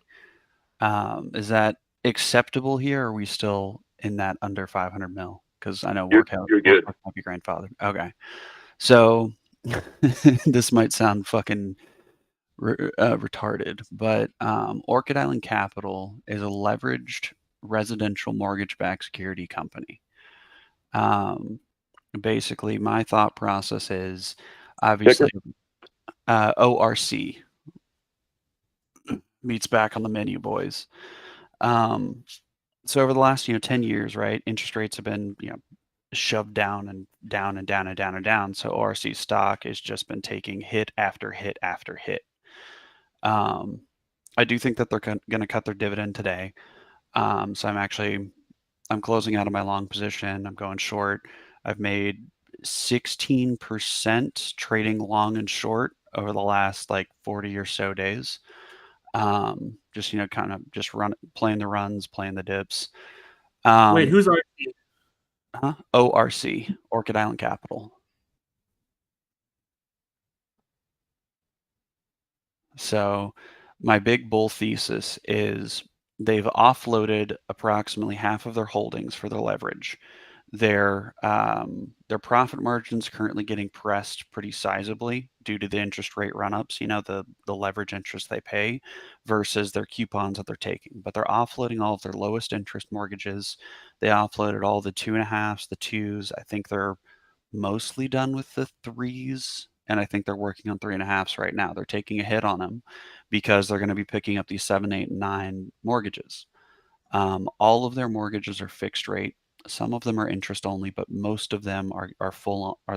Is that acceptable here? Or are we still in that under 500 mil? Because I know You're Work good. might be grandfathered. Okay, so this might sound fucking retarded, but Orchid Island Capital is a leveraged residential mortgage-backed security company. Basically, my thought process is obviously ORC meets back on the menu, boys. So over the last 10 years, right, interest rates have been shoved down and down and down and down and down. So ORC stock has just been taking hit after hit after hit. I do think that they're going to cut their dividend today. So I'm closing out of my long position. I'm going short. I've made 16% trading long and short over the last like 40 or so days. Just kind of just playing the runs, playing the dips. Wait, who's RC? ORC, Orchid Island Capital. So my big bull thesis is they've offloaded approximately half of their holdings for their leverage. Their profit margins currently getting pressed pretty sizably due to the interest rate run-ups, the leverage interest they pay versus their coupons that they're taking. But they're offloading all of their lowest interest mortgages. They offloaded all the 2.5s, the 2s. I think they're mostly done with the 3s, and I think they're working on 3.5s right now. They're taking a hit on them because they're going to be picking up these 7, 8, and 9 mortgages. All of their mortgages are fixed rate. Some of them are interest only, but most of them are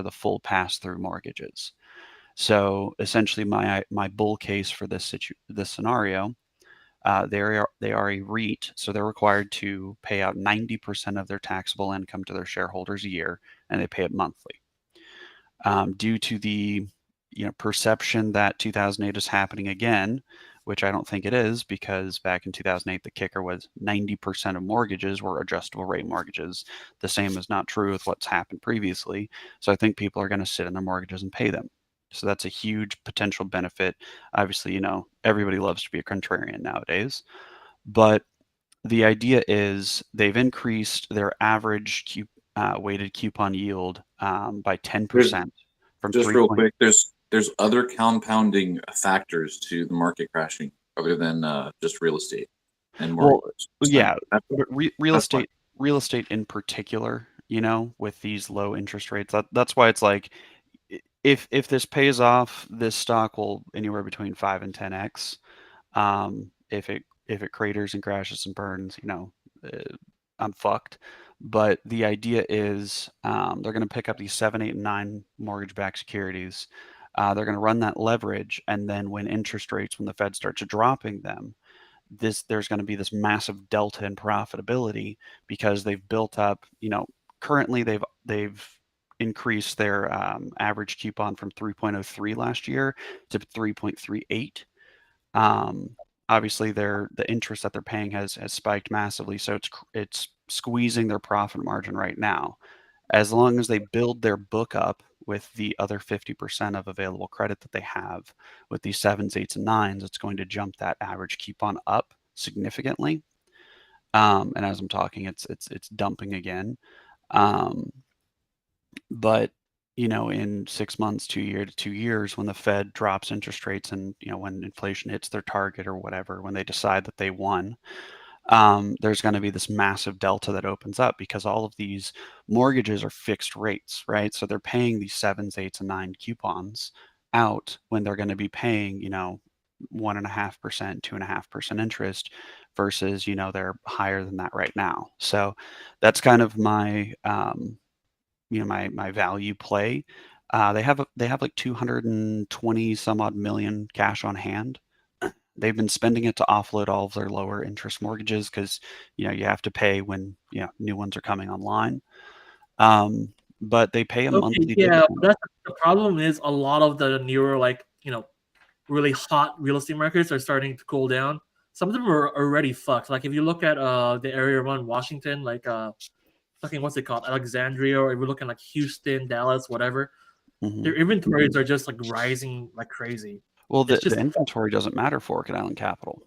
the full pass-through mortgages. So essentially, my bull case for this scenario, they are a REIT, so they're required to pay out 90% of their taxable income to their shareholders a year, and they pay it monthly. Due to the perception that 2008 is happening again, which I don't think it is, because back in 2008 the kicker was 90% of mortgages were adjustable rate mortgages. The same is not true with what's happened previously. So I think people are going to sit in their mortgages and pay them. So that's a huge potential benefit. Obviously, everybody loves to be a contrarian nowadays, but the idea is they've increased their average weighted coupon yield by 10% from just real quick. There's other compounding factors to the market crashing other than just real estate and mortgages. Well, yeah, real estate in particular. With these low interest rates, that's why it's like if this pays off, this stock will anywhere between 5 and 10x. If it craters and crashes and burns, I'm fucked. But the idea is they're going to pick up these 7, 8, and 9 mortgage-backed securities. They're going to run that leverage, and then when the Fed starts dropping them, there's going to be this massive delta in profitability because they've built up. Currently they've increased their average coupon from 3.03 last year to 3.38. Obviously, the interest that they're paying has spiked massively, so it's squeezing their profit margin right now. As long as they build their book up with the other 50% of available credit that they have with these 7s, 8s, and 9s, it's going to jump that average coupon up significantly. And as I'm talking, it's dumping again. But in 6 months, 2 years, when the Fed drops interest rates and when inflation hits their target or whatever, when they decide that they won, there's going to be this massive delta that opens up because all of these mortgages are fixed rates, right? So they're paying these 7s, 8s, and 9 coupons out when they're going to be paying 1.5%, 2.5% interest versus they're higher than that right now. So that's kind of my my value play. They have like 220 some odd million cash on hand. They've been spending it to offload all of their lower interest mortgages because you have to pay when new ones are coming online. But they pay a monthly yeah, dividend. that's the problem. Is a lot of the newer really hot real estate markets are starting to cool down. Some of them are already fucked. Like if you look at the area around Washington, like fucking what's it called, Alexandria, or if we're looking like Houston, Dallas, whatever, their inventories are just like rising like crazy. Well, the inventory doesn't matter for Orchid Island Capital.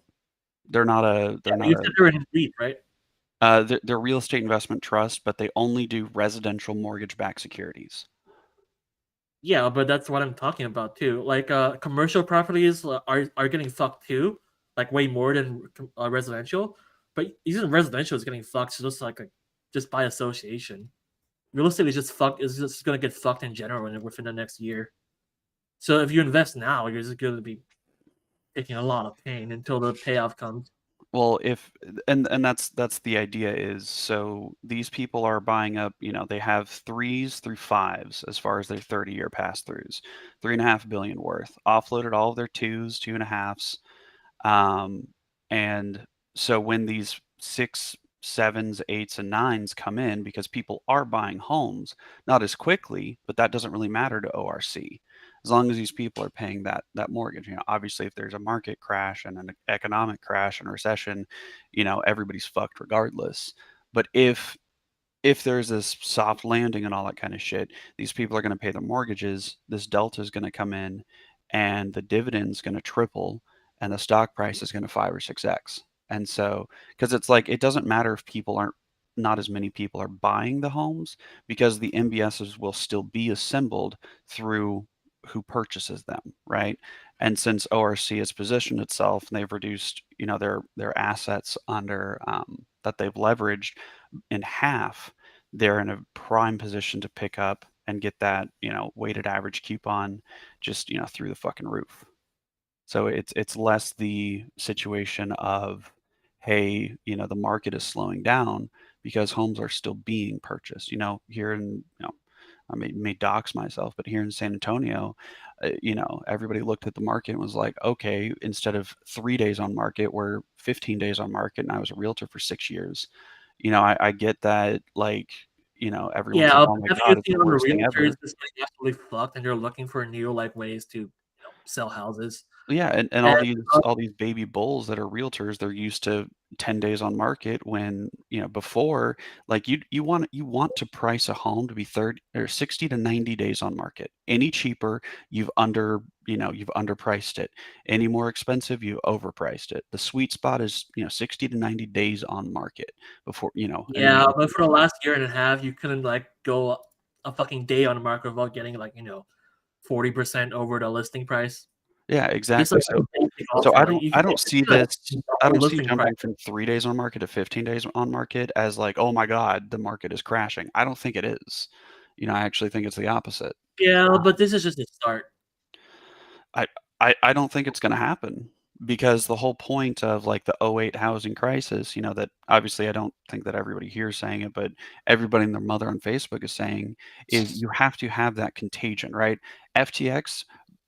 They're not a. You said they're in REIT, right? They're real estate investment trust, but they only do residential mortgage-backed securities. Yeah, but that's what I'm talking about too. Like commercial properties are getting fucked too, like way more than residential. But even residential is getting fucked just like just by association. Real estate is just fucked. Is just gonna get fucked in general within the next year. So if you invest now, you're just going to be taking a lot of pain until the payoff comes. Well, and that's the idea is, so these people are buying up, they have 3s through 5s as far as their 30-year pass-throughs, 3.5 billion worth, offloaded all of their 2s, 2.5s, and so when these 6s, 7s, 8s, and 9s come in, because people are buying homes, not as quickly, but that doesn't really matter to ORC. As long as these people are paying that mortgage. Obviously, if there's a market crash and an economic crash and a recession, everybody's fucked regardless. But if there's this soft landing and all that kind of shit, these people are going to pay their mortgages. This delta is going to come in, and the dividend's going to triple, and the stock price is going to 5 or 6x. And so, because it's like, it doesn't matter if not as many people are buying the homes, because the MBSs will still be assembled through who purchases them, right? And since ORC has positioned itself and they've reduced, their assets under that they've leveraged in half, they're in a prime position to pick up and get that, weighted average coupon just, through the fucking roof. So it's less the situation of, hey, the market is slowing down, because homes are still being purchased. Here in, I may dox myself, but here in San Antonio, everybody looked at the market and was like, okay, instead of 3 days on market, we're 15 days on market, and I was a realtor for 6 years. I get that, like, everyone's Yeah, like, oh my God, it's the on the worst thing ever. realtors is getting absolutely fucked, and they're looking for new ways to sell houses. Yeah, and And all these baby bulls that are realtors, they're used to 10 days on market, when, before, like, you want to price a home to be 30 or 60 to 90 days on market. Any cheaper, you've underpriced it. Any more expensive, you overpriced it. The sweet spot is, 60 to 90 days on market before, and then yeah, but for the last year and a half, you couldn't go a fucking day on the market without getting 40% over the listing price. Yeah, Just exactly. So I don't see this. I don't see jumping from 3 days on market to 15 days on market as like, oh my God, the market is crashing. I don't think it is. I actually think it's the opposite. Yeah, but this is just a start. I don't think it's going to happen, because the whole point of like the 08 housing crisis, that obviously I don't think that everybody here is saying it, but everybody and their mother on Facebook is saying, is you have to have that contagion, right? FTX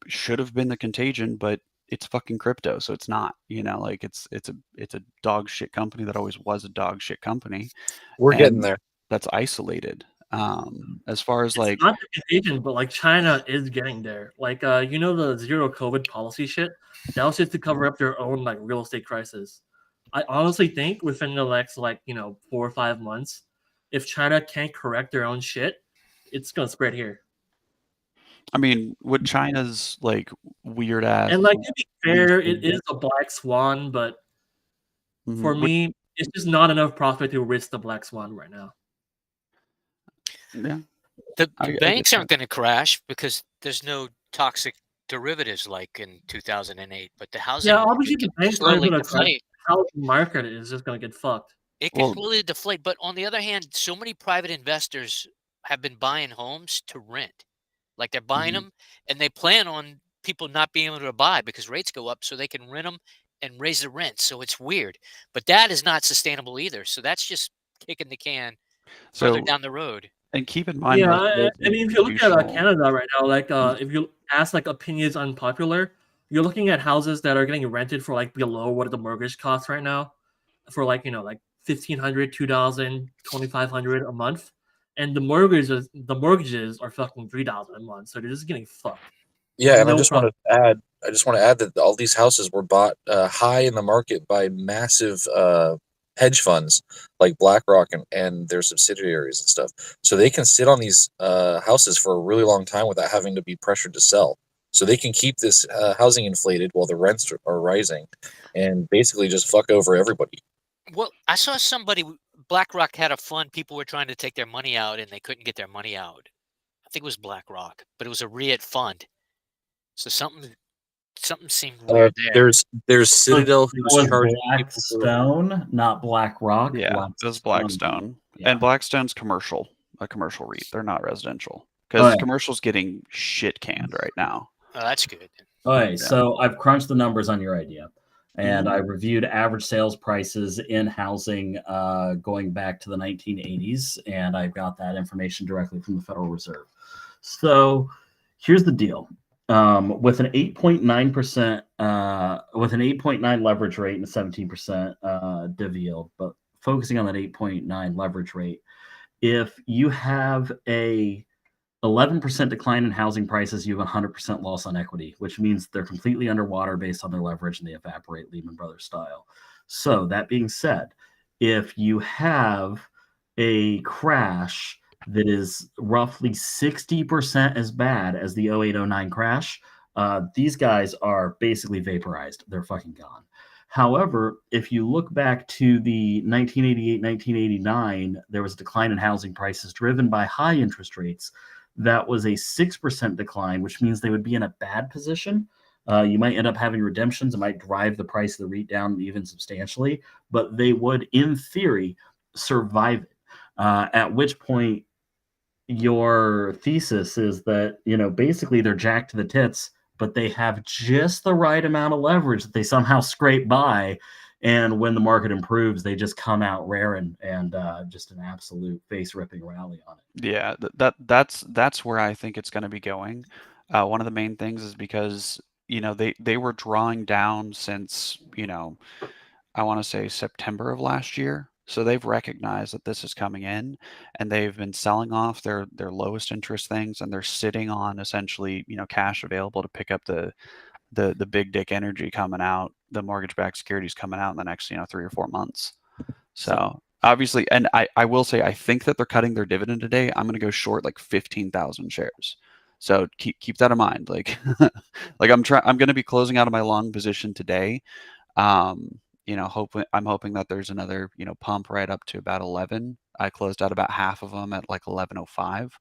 should have been the contagion, but it's fucking crypto, so it's not. Like, it's a dog shit company that always was a dog shit company. We're getting there. That's isolated. As far as like, not the contagion, but China is getting there. The zero COVID policy shit, that was just to cover up their own real estate crisis. I honestly think within the next 4 or 5 months, if China can't correct their own shit, it's gonna spread here. I mean, with China's weird ass, and to be fair, it is a black swan, but for me, it's just not enough profit to risk the black swan right now. Yeah. The banks aren't going to crash because there's no toxic derivatives like in 2008. But the housing obviously the banks aren't slowly going to crash. deflate. The housing market is just going to get fucked. It can slowly deflate. But on the other hand, so many private investors have been buying homes to rent. Like they're buying them, and they plan on people not being able to buy because rates go up, so they can rent them and raise the rent. So it's weird. But that is not sustainable either. So that's just kicking the can further down the road. And keep in mind, Yeah, I mean, if you look at Canada right now, if you ask opinions unpopular, you're looking at houses that are getting rented for below what the mortgage costs right now, for $1,500, $2,000, $2,500 a month, and the mortgages are fucking $3,000 a month, so they're just getting fucked. Yeah, and I just want to add that all these houses were bought high in the market by massive hedge funds like BlackRock and their subsidiaries and stuff. So they can sit on these houses for a really long time without having to be pressured to sell. So they can keep this housing inflated while the rents are rising, and basically just fuck over everybody. Well, I saw somebody BlackRock had a fund. People were trying to take their money out and they couldn't get their money out. I think it was BlackRock, but it was a REIT fund. So something seemed weird there. There's Citadel It who's was charging people for Blackstone, not BlackRock. Yeah, it was Blackstone. Yeah. And Blackstone's a commercial REIT. They're not residential. Oh, Because yeah. commercial's getting shit canned right now. Oh, that's good. Okay, so I've crunched the numbers on your idea, and Mm-hmm. I reviewed average sales prices in housing going back to the 1980s, and I got that information directly from the Federal Reserve. So here's the deal. With an 8.9%, with an 8.9 leverage rate and a 17% div yield, but focusing on that 8.9 leverage rate, if you have a 11% decline in housing prices, you have 100% loss on equity, which means they're completely underwater based on their leverage and they evaporate Lehman Brothers style. So that being said, if you have a crash that is roughly 60% as bad as the 0809 crash, these guys are basically vaporized. They're fucking gone. However, if you look back to the 1988, 1989, there was a decline in housing prices driven by high interest rates. That was a 6% decline, which means they would be in a bad position. You might end up having redemptions. It might drive the price of the REIT down even substantially, but they would, in theory, survive it. At which point, your thesis is that, basically they're jacked to the tits, but they have just the right amount of leverage that they somehow scrape by. And when the market improves, they just come out raring and just an absolute face-ripping rally on it. Yeah, that's where I think it's going to be going. One of the main things is because they were drawing down since I want to say September of last year. So they've recognized that this is coming in, and they've been selling off their lowest interest things, and they're sitting on essentially cash available to pick up the big dick energy coming out, the mortgage-backed securities coming out in the next 3 or 4 months. So obviously, and I will say, I think that they're cutting their dividend today. I'm going to go short like 15,000 shares. So keep that in mind. Like, I'm going to be closing out of my long position today. I'm hoping that there's another, pump right up to about 11. I closed out about half of them at like 11.05.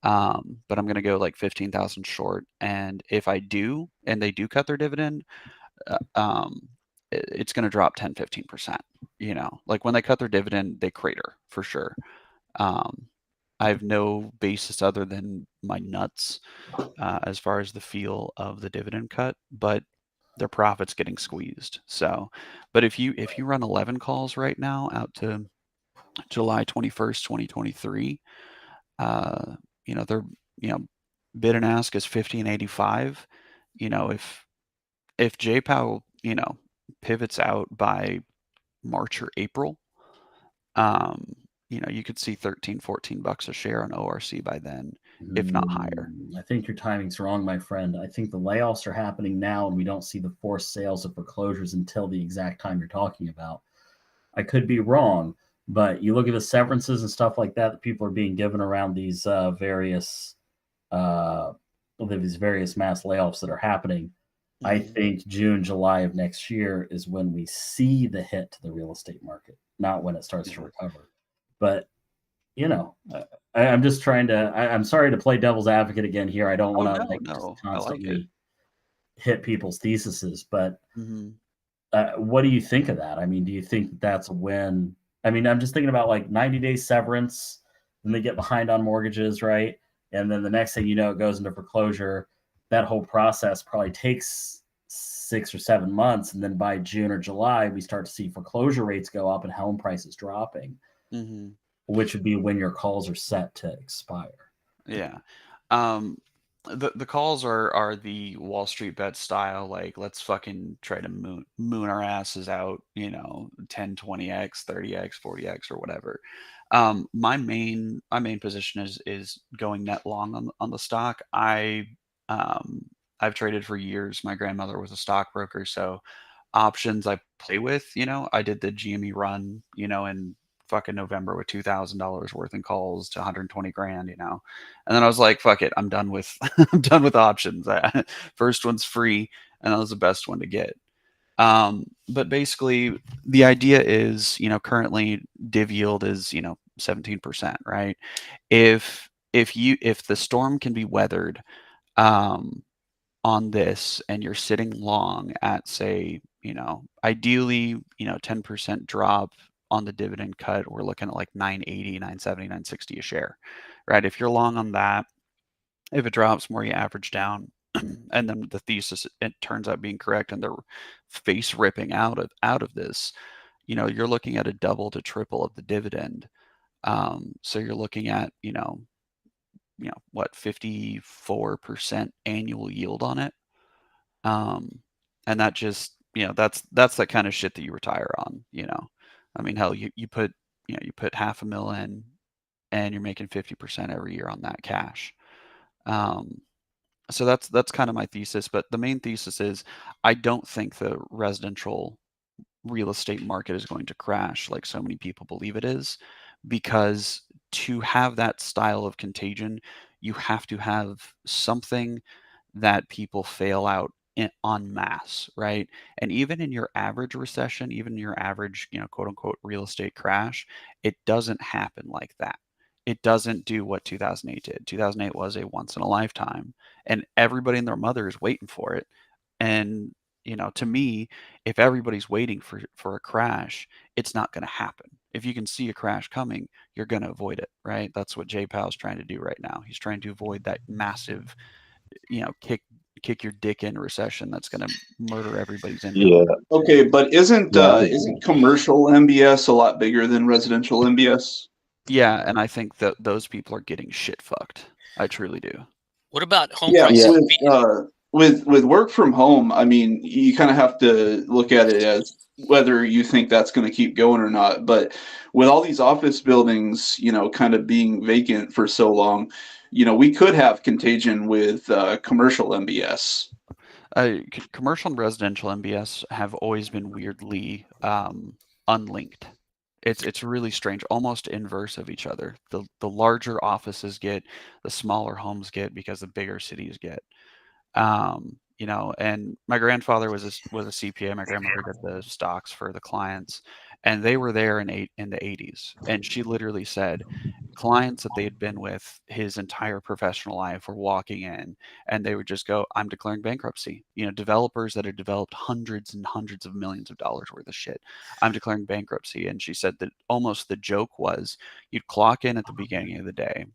But I'm going to go like 15,000 short. And if I do, and they do cut their dividend, it's going to drop 10-15%. Like when they cut their dividend, they crater for sure. I have no basis other than my nuts as far as the feel of the dividend cut, but their profit's getting squeezed. So, but if you run 11 calls right now out to July 21st, 2023, they're bid and ask is 15.85. If JPOW pivots out by March or April, you could see $13-14 a share on ORC by then, if not higher. I think your timing's wrong, my friend. I think the layoffs are happening now, and we don't see the forced sales of foreclosures until the exact time you're talking about. I could be wrong, but you look at the severances and stuff like that people are being given around these various mass layoffs that are happening. I think June, July of next year is when we see the hit to the real estate market, not when it starts to recover. But I'm just trying to. I'm sorry to play devil's advocate again here. I don't want to constantly hit people's theses, but what do you think of that? I mean, do you think that's when? I mean, I'm just thinking about like 90-day severance, then they get behind on mortgages, right? And then the next thing you know, it goes into foreclosure. That whole process probably takes 6 or 7 months, and then by June or July, we start to see foreclosure rates go up and home prices dropping. Which would be when your calls are set to expire. Yeah. The calls are the WallStreetBets style, like let's fucking try to moon our asses out, 10, 20x, 30x, 40x, or whatever. My main position is going net long on the stock. I've traded for years. My grandmother was a stockbroker, so options I play with. I did the GME run, in fucking November with $2,000 worth in calls to 120 grand, and then I was like, fuck it, I'm done with I'm done with options. First one's free, and that was the best one to get. But basically, the idea is, currently div yield is 17%, right? If the storm can be weathered on this, and you're sitting long at, say, ideally, 10% drop on the dividend cut, we're looking at like 980, 970, 960 a share, right? If you're long on that, if it drops more, you average down, and then the thesis, it turns out being correct, and they're face ripping out of this, you're looking at a double to triple of the dividend. So you're looking at, what, 54% annual yield on it. And that just, that's that kind of shit that you retire on, I mean, hell, you put, you put $500,000 in, and you're making 50% every year on that cash. So that's kind of my thesis, but the main thesis is I don't think the residential real estate market is going to crash like so many people believe it is, because to have that style of contagion, you have to have something that people fail out en masse, right? And even in your average recession, even your average, quote unquote real estate crash, it doesn't happen like that. It doesn't do what 2008 did. 2008 was a once in a lifetime, and everybody and their mother is waiting for it. And to me, if everybody's waiting for a crash, it's not going to happen. If you can see a crash coming, you're going to avoid it, right? That's what Jay Powell's trying to do right now. He's trying to avoid that massive, kick your dick in recession that's going to murder everybody's income. Yeah. Okay, but isn't Yeah. isn't commercial MBS a lot bigger than residential MBS? Yeah, and I think that those people are getting shit fucked. I truly do. What about home Yeah, prices? with work from home, I mean, you kind of have to look at it as whether you think that's going to keep going or not. But with all these office buildings, kind of being vacant for so long, we could have contagion with commercial MBS. Commercial and residential MBS have always been weirdly unlinked. It's really strange, almost inverse of each other. The larger offices get, the smaller homes get, because the bigger cities get. And my grandfather was a CPA. My grandmother did the stocks for the clients, and they were there in the 80s. And she literally said clients that they had been with his entire professional life were walking in, and they would just go, "I'm declaring bankruptcy." Developers that had developed hundreds and hundreds of millions of dollars worth of shit. "I'm declaring bankruptcy." And she said that almost the joke was, you'd clock in at the beginning of the day,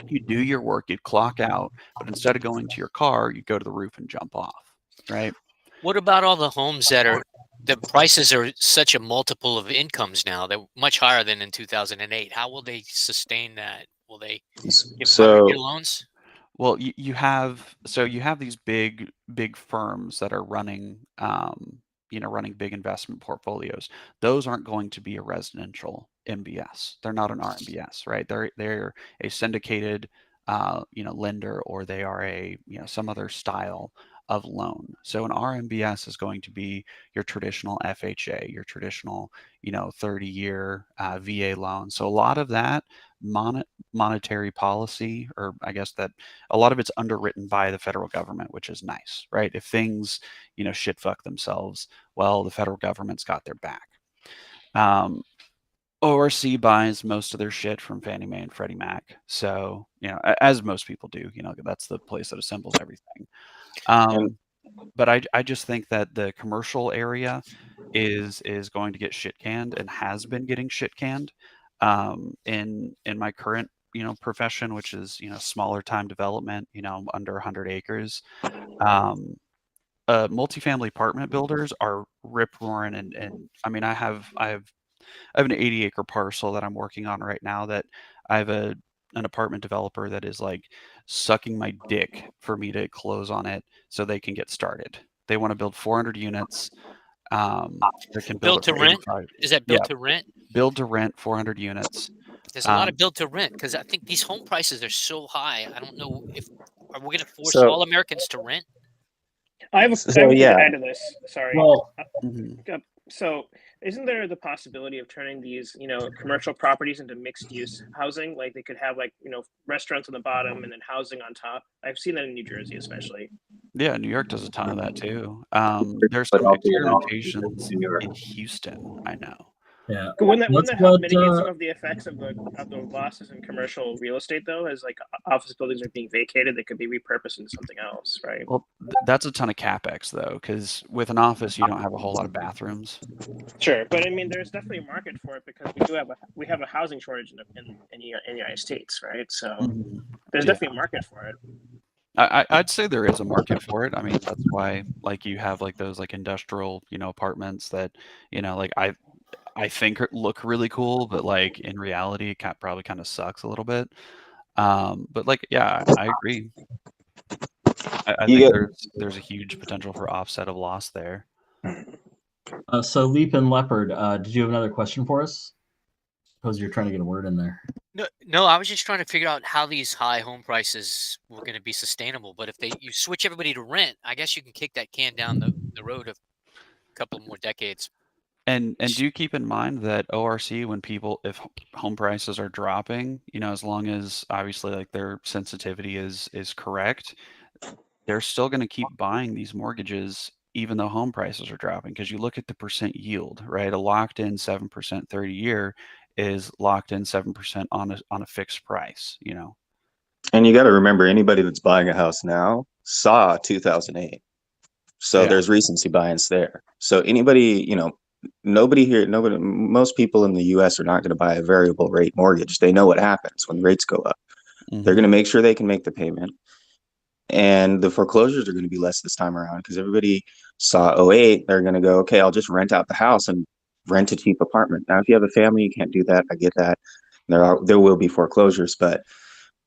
you do your work, you'd clock out, but instead of going to your car, you'd go to the roof and jump off, right? What about all the homes the prices are such a multiple of incomes now? They're much higher than in 2008. How will they sustain that? Will they give 100-year loans? Well, you have these big firms that are running running big investment portfolios. Those aren't going to be a residential MBS. They're not an RMBS, right? They're a syndicated lender, or they are a some other style of loan. So an RMBS is going to be your traditional FHA, your traditional 30-year VA loan. So a lot of that monetary policy, or I guess that a lot of it's underwritten by the federal government, which is nice, right? If things shit fuck themselves, well, the federal government's got their back. ORC buys most of their shit from Fannie Mae and Freddie Mac. So, as most people do, that's the place that assembles everything. But I just think that the commercial area is going to get shit canned, and has been getting shit canned. In my current profession, which is smaller time development, under 100 acres. Multifamily apartment builders are rip roaring, and I mean, I have an 80-acre parcel that I'm working on right now, that I have an apartment developer that is like sucking my dick for me to close on it so they can get started. They want to build 400 units. They can build to rent. Is that build to rent? Build to rent, 400 units. There's a lot of build to rent, because I think these home prices are so high. I don't know are we going to force all Americans to rent? I have something to add to this. Sorry. Well, So isn't there the possibility of turning these, commercial properties into mixed use housing? Like they could have restaurants on the bottom and then housing on top. I've seen that in New Jersey, especially. Yeah, New York does a ton of that too. There's some Philadelphia and also experimentations New York. in Houston, I know. Yeah, Wouldn't that's that help what. mitigate some of the effects of the losses in commercial real estate, though, as like office buildings are being vacated, they could be repurposed into something else, right? Well, that's a ton of capex though, because with an office you don't have a whole lot of bathrooms. Sure, but I mean, there's definitely a market for it because we have a housing shortage in the United States, right? So Mhm. there's Yeah. definitely a market for it. I'd say there is a market for it. I mean, that's why like you have like those like industrial, apartments that, like I think look really cool, but like in reality, it probably kind of sucks a little bit. But like, yeah, I agree. I You think get there's a huge potential for offset of loss there. So Leap and Leopard, did you have another question for us? Suppose you're trying to get a word in there. No, I was just trying to figure out how these high home prices were going to be sustainable. But if you switch everybody to rent, I guess you can kick that can down the road a couple more decades. And do keep in mind that ORC, when if home prices are dropping, as long as obviously like their sensitivity is correct, they're still going to keep buying these mortgages even though home prices are dropping. Because you look at the percent yield, right? A locked in 7% 30-year is locked in 7% on a fixed price, And you got to remember, anybody that's buying a house now saw 2008. So Yeah. there's recency bias there. So anybody, most people in the US are not going to buy a variable rate mortgage. They know what happens when rates go up. They're going to make sure they can make the payment. And the foreclosures are going to be less this time around because everybody saw 08. They're going to go, okay, I'll just rent out the house and rent a cheap apartment. Now, if you have a family, you can't do that. I get that. There will be foreclosures, but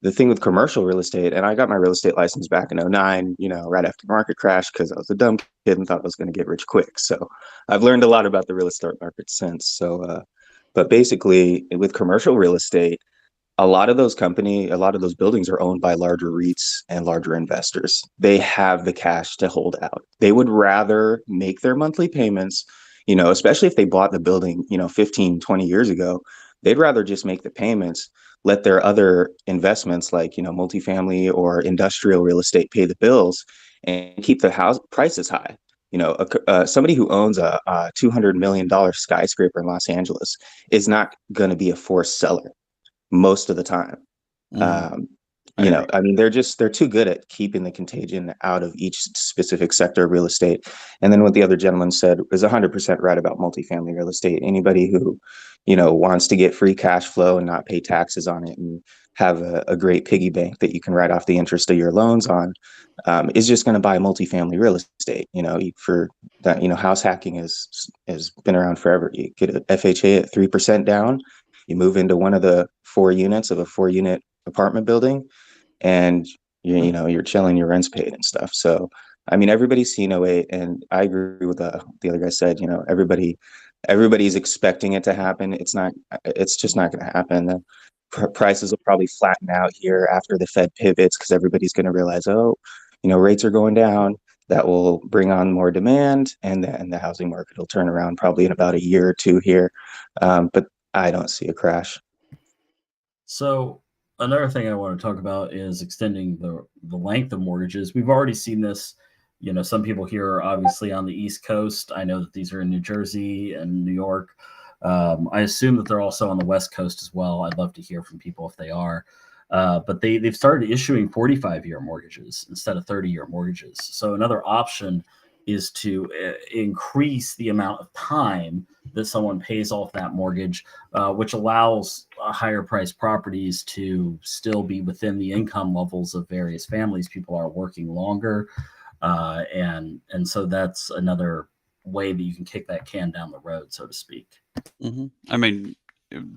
the thing with commercial real estate, and I got my real estate license back in 09, right after the market crash, because I was a dumb kid and thought I was going to get rich quick. So I've learned a lot about the real estate market since. So, but basically with commercial real estate, a lot of those buildings are owned by larger REITs and larger investors. They have the cash to hold out. They would rather make their monthly payments, especially if they bought the building, 15, 20 years ago, they'd rather just make the payments, let their other investments like, multifamily or industrial real estate pay the bills and keep the house prices high. Somebody who owns a $200 million skyscraper in Los Angeles is not going to be a forced seller most of the time. I mean, they're too good at keeping the contagion out of each specific sector of real estate. And then what the other gentleman said was 100% right about multifamily real estate. Anybody who, wants to get free cash flow and not pay taxes on it and have a great piggy bank that you can write off the interest of your loans on, is just going to buy multifamily real estate. For that, house hacking has been around forever. You get a FHA at 3% down, you move into one of the 4 units of a 4-unit apartment building, and you're chilling, your rent's paid and stuff. So I mean, everybody's seen 08, and I agree with the other guy said, everybody's expecting it to happen. It's just not going to happen. The prices will probably flatten out here after the Fed pivots because everybody's going to realize, rates are going down. That will bring on more demand, and the housing market will turn around probably in about a year or two here. But I don't see a crash. So another thing I want to talk about is extending the length of mortgages. We've already seen this. Some people here are obviously on the East Coast. I know that these are in New Jersey and New York. I assume that they're also on the West Coast as well. I'd love to hear from people if they are. But they've started issuing 45-year mortgages instead of 30-year mortgages. So another option is to increase the amount of time that someone pays off that mortgage, which allows higher priced properties to still be within the income levels of various families. People are working longer. And so that's another way that you can kick that can down the road, so to speak. I mean,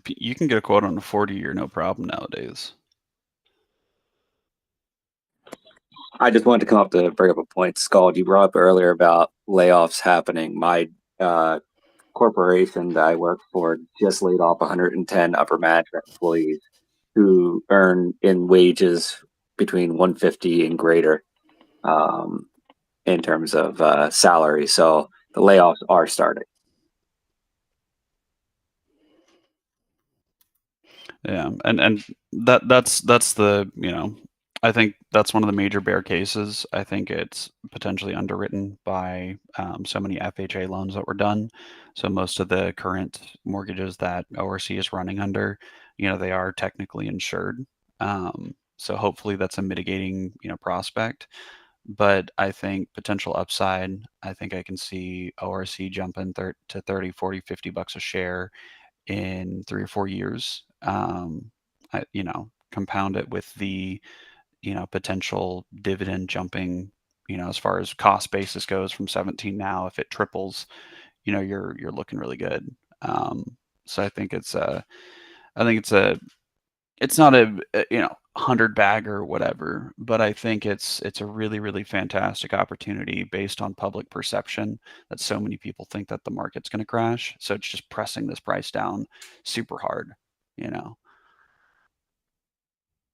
you can get a quote on a 40-year, no problem nowadays. I just wanted to come up to bring up a point. Scald, you brought up earlier about layoffs happening. My corporation that I work for just laid off 110 upper management employees who earn in wages between 150 and greater in terms of salary. So the layoffs are starting. Yeah, and that's the I think that's one of the major bear cases. I think it's potentially underwritten by so many FHA loans that were done. So most of the current mortgages that ORC is running under, they are technically insured. So hopefully that's a mitigating, prospect. But I think potential upside, I think I can see ORC jumping to 30, 40, $50 a share in 3 or 4 years. Compound it with the, potential dividend jumping, as far as cost basis goes from 17 now, if it triples, you're looking really good. So I think it's not a 100 bag or whatever, but I think it's a really, really fantastic opportunity based on public perception that so many people think that the market's going to crash. So it's just pressing this price down super hard,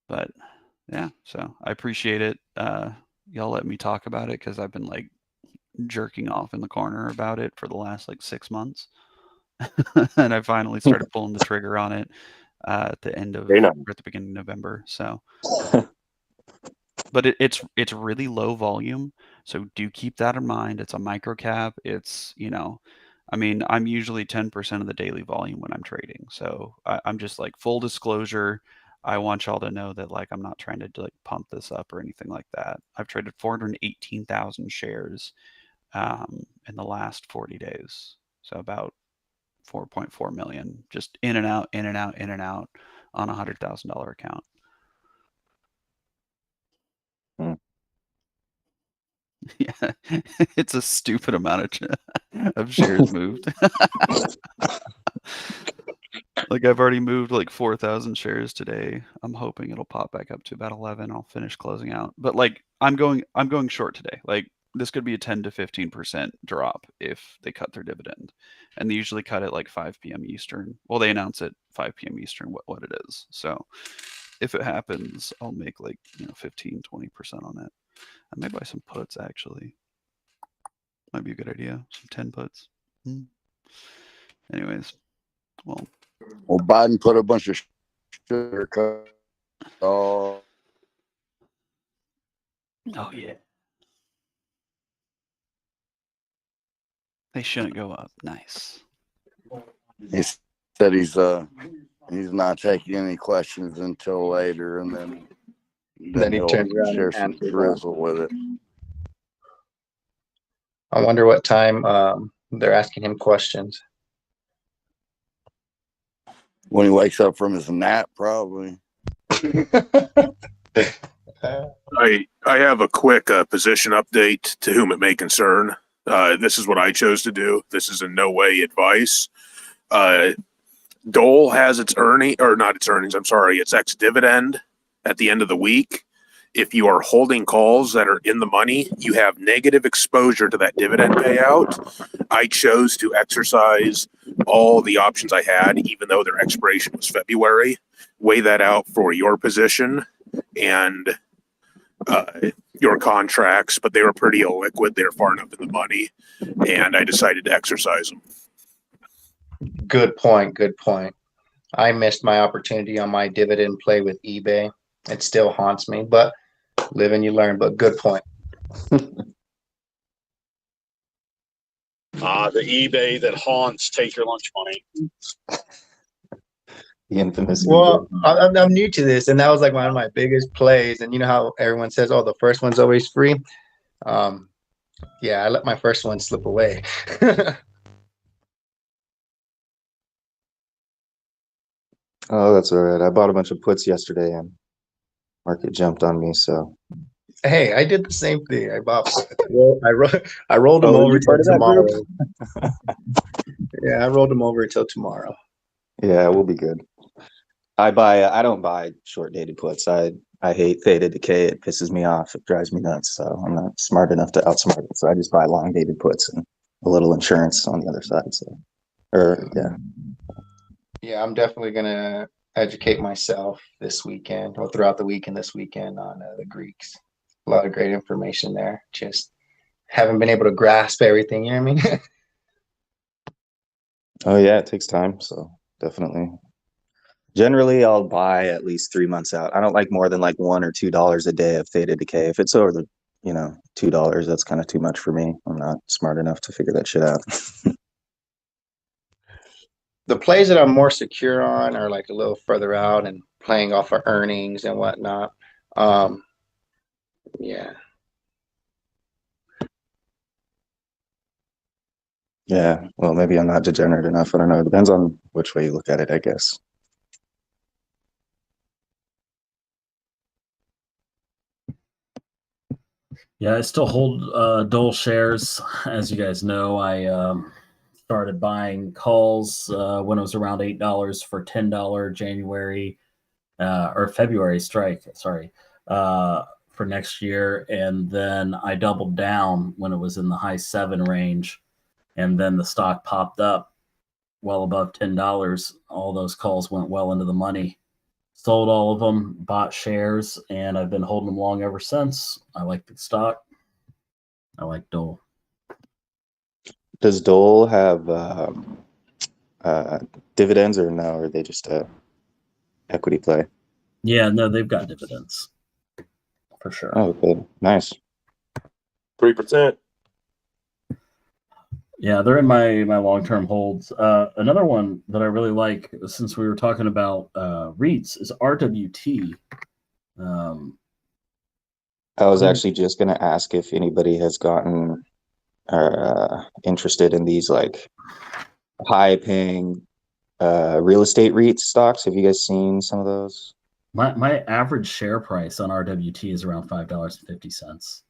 But yeah, so I appreciate it. Y'all let me talk about it because I've been like jerking off in the corner about it for the last like 6 months. And I finally started pulling the trigger on it at the end of, Very nice. or at the beginning of November. So, but it's really low volume. So do keep that in mind. It's a micro cap. It's, I'm usually 10% of the daily volume when I'm trading. So I'm just like full disclosure. I want y'all to know that like I'm not trying to like pump this up or anything like that. I've traded 418,000 shares in the last 40 days. So about 4.4 million, just in and out, in and out, in and out on a $100,000 account. Yeah, it's a stupid amount of shares moved. Like I've already moved like 4,000 shares today. I'm hoping it'll pop back up to about 11. I'll finish closing out. But like I'm going short today. Like this could be a 10 to 15% drop if they cut their dividend. And they usually cut it like 5 p.m. Eastern. Well, they announce it 5 p.m. Eastern what it is. So if it happens, I'll make like 15, 20% on it. I may buy some puts actually. Might be a good idea. Some 10 puts. Anyways, well, Biden put a bunch of sugar cut. Oh yeah. They shouldn't go up. Nice. He said he's not taking any questions until later, and then he he'll turns around share and some answers drizzle with it. I wonder what time they're asking him questions. When he wakes up from his nap, probably. I have a quick position update to whom it may concern. This is what I chose to do. This is in no way advice. Dole has its ex-dividend at the end of the week. If you are holding calls that are in the money, you have negative exposure to that dividend payout. I chose to exercise all the options I had, even though their expiration was February. Weigh that out for your position and your contracts, but they were pretty illiquid. They were far enough in the money, and I decided to exercise them. Good point. Good point. I missed my opportunity on my dividend play with eBay. It still haunts me, but live and you learn. But good point. The eBay that haunts take your lunch money. The infamous. Well, I'm new to this, and that was like one of my biggest plays. And you know how everyone says, "Oh, the first one's always free." Yeah, I let my first one slip away. Oh, that's all right. I bought a bunch of puts yesterday and market jumped on me. So Hey, I did the same thing. I bought. I rolled them Oh, over you till part of that group? tomorrow. Yeah, I rolled them over until tomorrow. yeah, we'll be good. I don't buy short dated puts. I hate theta decay. It pisses me off. It drives me nuts. So I'm not smart enough to outsmart it. So I just buy long dated puts and a little insurance on the other side. So, yeah. Yeah, I'm definitely gonna educate myself this weekend or throughout the week and this weekend on the Greeks. A lot of great information there. Just haven't been able to grasp everything. You know what I mean? Oh yeah, it takes time. So definitely Generally, I'll buy at least 3 months out. I don't like more than like $1 or $2 a day of theta decay. If it's over the, $2, that's kind of too much for me. I'm not smart enough to figure that shit out. The plays that I'm more secure on are like a little further out and playing off of earnings and whatnot. Yeah. Yeah, well, maybe I'm not degenerate enough. I don't know. It depends on which way you look at it, I guess. Yeah, I still hold Dole shares. As you guys know, I started buying calls when it was around $8 for $10 January or February strike. Sorry, for next year, and then I doubled down when it was in the high 7 range, and then the stock popped up well above $10. All those calls went well into the money. Sold all of them, bought shares, and I've been holding them long ever since. I like the stock. I like Dole. Does Dole have dividends or no? Or are they just a equity play? Yeah, no, they've got dividends for sure. Oh, good, nice. 3%. Yeah, they're in my long-term holds. Another one that I really like, since we were talking about REITs, is RWT. I was actually just going to ask if anybody has gotten interested in these like high-paying real estate REIT stocks. Have you guys seen some of those? My average share price on RWT is around $5.50.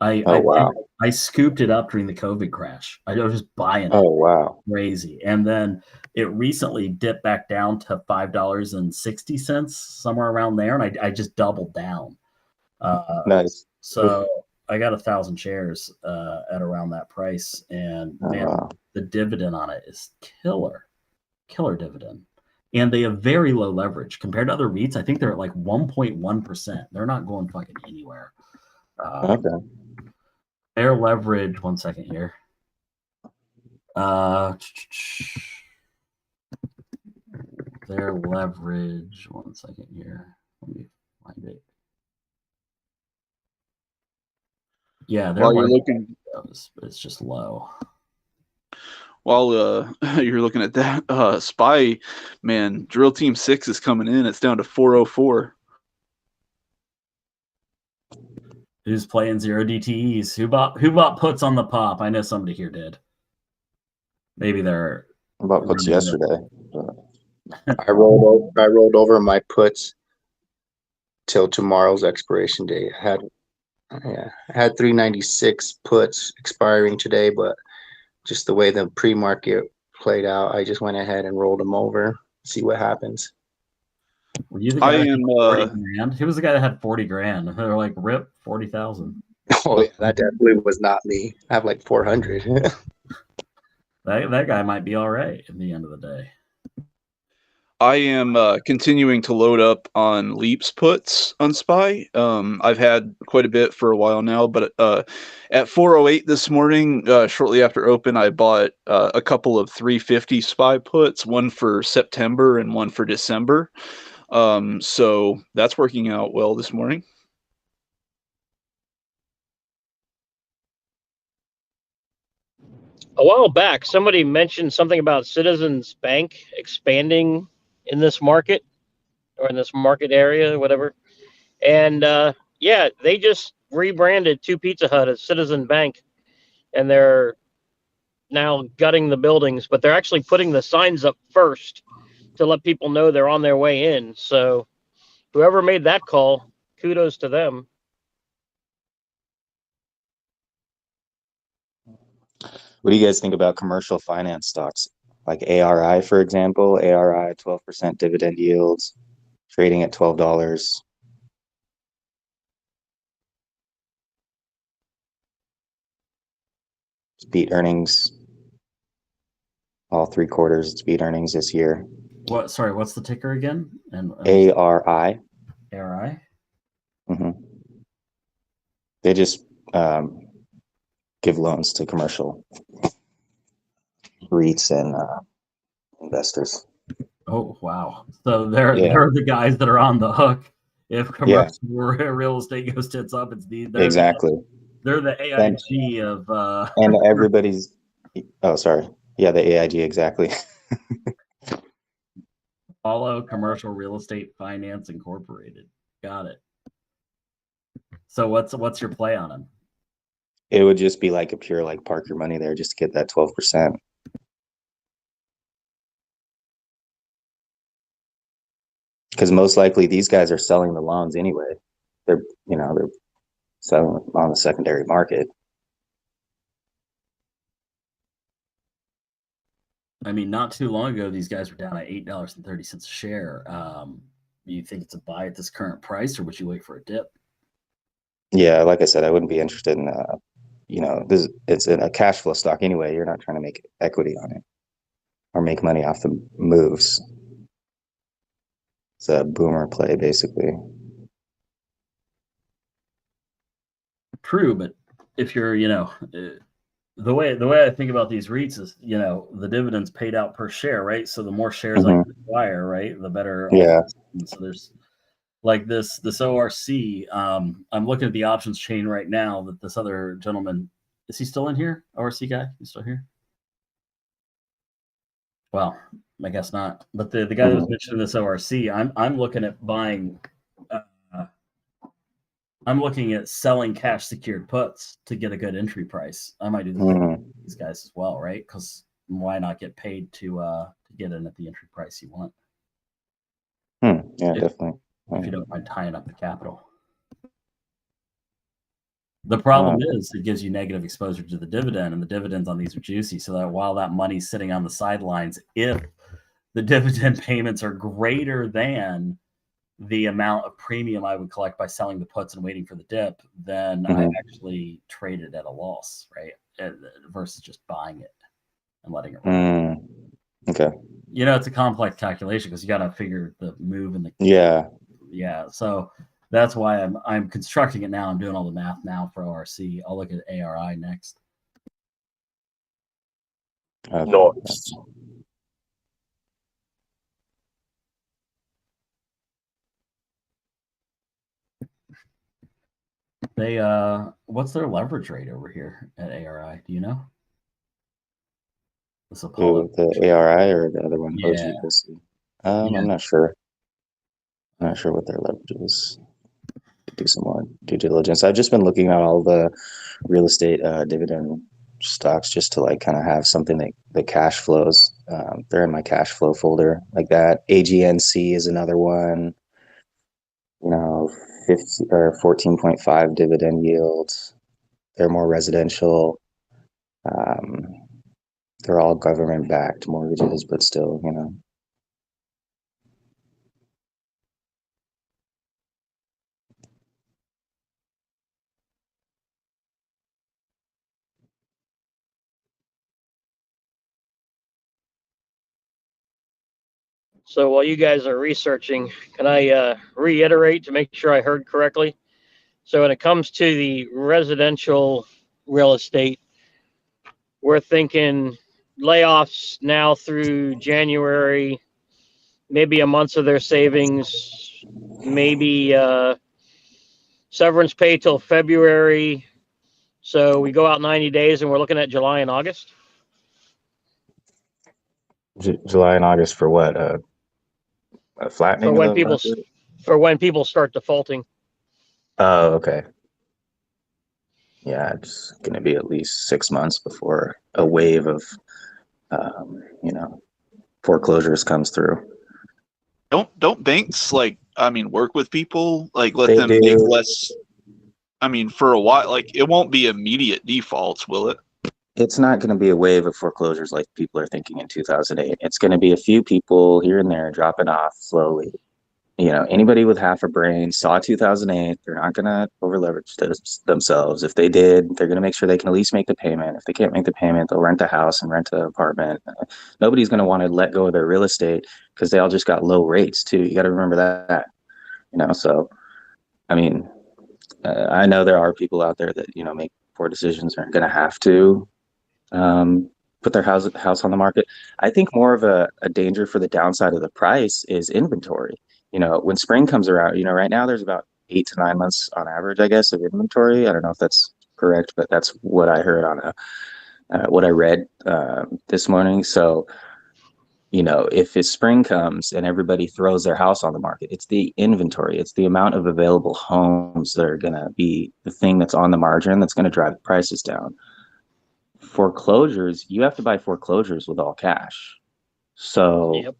Wow. I scooped it up during the COVID crash. I was just buying it. Oh, wow. Crazy. And then it recently dipped back down to $5.60, somewhere around there, and I just doubled down. Nice. So I got 1,000 shares at around that price, and man, the dividend on it is killer dividend. And they have very low leverage compared to other REITs. I think they're at like 1.1%. They're not going fucking anywhere. Okay. Their leverage, one second here. Their leverage, one second here. Let me find it. Yeah, their While you're leverage looking, is just low. while you're looking at that, Spy, man, Drill Team 6 is coming in. It's down to 404. Who's playing zero DTEs? Who bought puts on the pop? I know somebody here did. Maybe they're bought puts yesterday. I rolled over my puts till tomorrow's expiration date. I had 396 puts expiring today, but just the way the pre-market played out, I just went ahead and rolled them over. See what happens. Were you the guy that had 40 grand? He was the guy that had 40 grand. They're like, rip, 40,000. Oh yeah, that definitely was not me. I have like 400. that guy might be all right at the end of the day. I am continuing to load up on Leaps puts on Spy. I've had quite a bit for a while now, but at 408 this morning, shortly after open, I bought a couple of 350 Spy puts, one for September and one for December. So that's working out well this morning. A while back, somebody mentioned something about Citizens Bank expanding in this market or in this market area, whatever. And yeah, they just rebranded to Pizza Hut as Citizen Bank, and they're now gutting the buildings, but they're actually putting the signs up first to let people know they're on their way in. So whoever made that call, kudos to them. What do you guys think about commercial finance stocks like ARI, for example? ARI, 12% dividend yields, trading at $12. It's beat earnings. All 3 quarters, it's beat earnings this year. What? Sorry, what's the ticker again? ARI. ARI? Mm-hmm. They just give loans to commercial REITs and investors. Oh wow! So they're Yeah. they're the guys that are on the hook if Yeah. commercial real estate goes tits up. It's Exactly. they're the And AIG of and everybody's. Oh, sorry. Yeah, the AIG, exactly. Follow Commercial Real Estate Finance Incorporated. Got it. So what's your play on them? It would just be like a pure like park your money there just to get that 12%. Because most likely these guys are selling the loans anyway. They're selling on the secondary market. I mean, not too long ago, these guys were down at $8.30 a share. You think it's a buy at this current price, or would you wait for a dip? Yeah, like I said, I wouldn't be interested in it's in a cash flow stock anyway. You're not trying to make equity on it or make money off the moves. It's a boomer play, basically. True, but if you're, the way I think about these REITs is, the dividends paid out per share, right? So the more shares I acquire, right, the better. Yeah. So there's like this ORC. I'm looking at the options chain right now that this other gentleman, is he still in here? ORC guy, he's still here? Well, I guess not. But the guy that was mentioning this ORC, I'm looking at buying. I'm looking at selling cash secured puts to get a good entry price. I might do the same with these guys as well, right? Because why not get paid to get in at the entry price you want? Yeah, definitely. If you don't mind tying up the capital. The problem is it gives you negative exposure to the dividend, and the dividends on these are juicy. So that while that money's sitting on the sidelines, if the dividend payments are greater than the amount of premium I would collect by selling the puts and waiting for the dip, then I actually trade it at a loss, right? Versus just buying it and letting it run. Okay. It's a complex calculation because you got to figure the move and the yeah. So that's why I'm constructing it now. I'm doing all the math now for ORC. I'll look at ARI next. Nice. They what's their leverage rate over here at ARI? Do you know? This Apollo. The ARI or the other one? Yeah. I'm not sure. I'm not sure what their leverage is. Do some more due diligence. I've just been looking at all the real estate dividend stocks just to like kind of have something that cash flows. They're in my cash flow folder like that. AGNC is another one. 50 or 14.5 dividend yields. They're more residential. They're all government backed mortgages, but still, So while you guys are researching, can I reiterate to make sure I heard correctly? So when it comes to the residential real estate, we're thinking layoffs now through January, maybe a month of their savings, maybe severance pay till February. So we go out 90 days and we're looking at July and August. July and August for what? A flattening for of when the people market? for when people start defaulting. Oh, okay. Yeah, it's going to be at least 6 months before a wave of, foreclosures comes through. Don't banks work with people, like let They them make do. less? For a while, it won't be immediate defaults, will it? It's not going to be a wave of foreclosures like people are thinking in 2008. It's going to be a few people here and there dropping off slowly. Anybody with half a brain saw 2008. They're not going to over leverage themselves. If they did, they're going to make sure they can at least make the payment. If they can't make the payment, they'll rent a house and rent an apartment. Nobody's going to want to let go of their real estate because they all just got low rates too. You got to remember that. So I mean, I know there are people out there that make poor decisions, are going to have to put their house on the market. I think more of a danger for the downside of the price is inventory. When spring comes around, right now there's about 8 to 9 months on average, I guess, of inventory. I don't know if that's correct, but that's what I heard on what I read this morning. So, if it's spring comes and everybody throws their house on the market, it's the inventory, it's the amount of available homes that are going to be the thing that's on the margin that's going to drive the prices down. Foreclosures, you have to buy foreclosures with all cash. So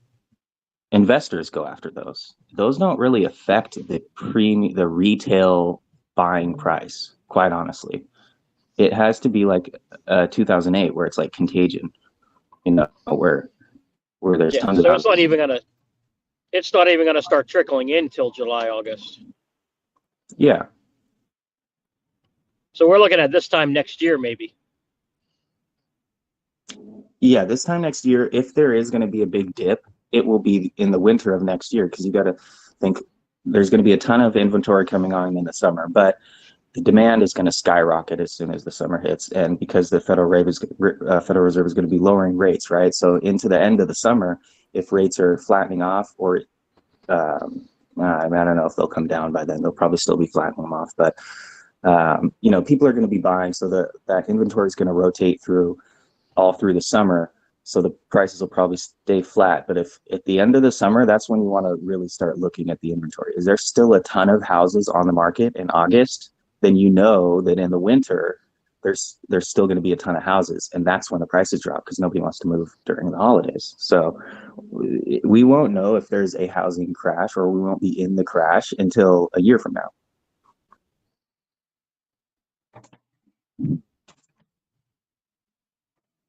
investors go after those. Those don't really affect the retail buying price, quite honestly. It has to be like 2008, where it's like Contagion, where there's tons of so houses. it's not even gonna start trickling in till July, August. Yeah. So we're looking at this time next year, maybe. Yeah, this time next year, if there is going to be a big dip, it will be in the winter of next year, because you got to think there's going to be a ton of inventory coming on in the summer, but the demand is going to skyrocket as soon as the summer hits, and because the Federal Reserve is going to be lowering rates, right? So into the end of the summer, if rates are flattening off, or I don't know if they'll come down by then. They'll probably still be flattening them off, but people are going to be buying, so that inventory is going to rotate all through the summer. So the prices will probably stay flat. But if at the end of the summer, that's when you want to really start looking at the inventory. Is there still a ton of houses on the market in August? Then that in the winter, there's still going to be a ton of houses. And that's when the prices drop, because nobody wants to move during the holidays. So we won't know if there's a housing crash, or we won't be in the crash until a year from now.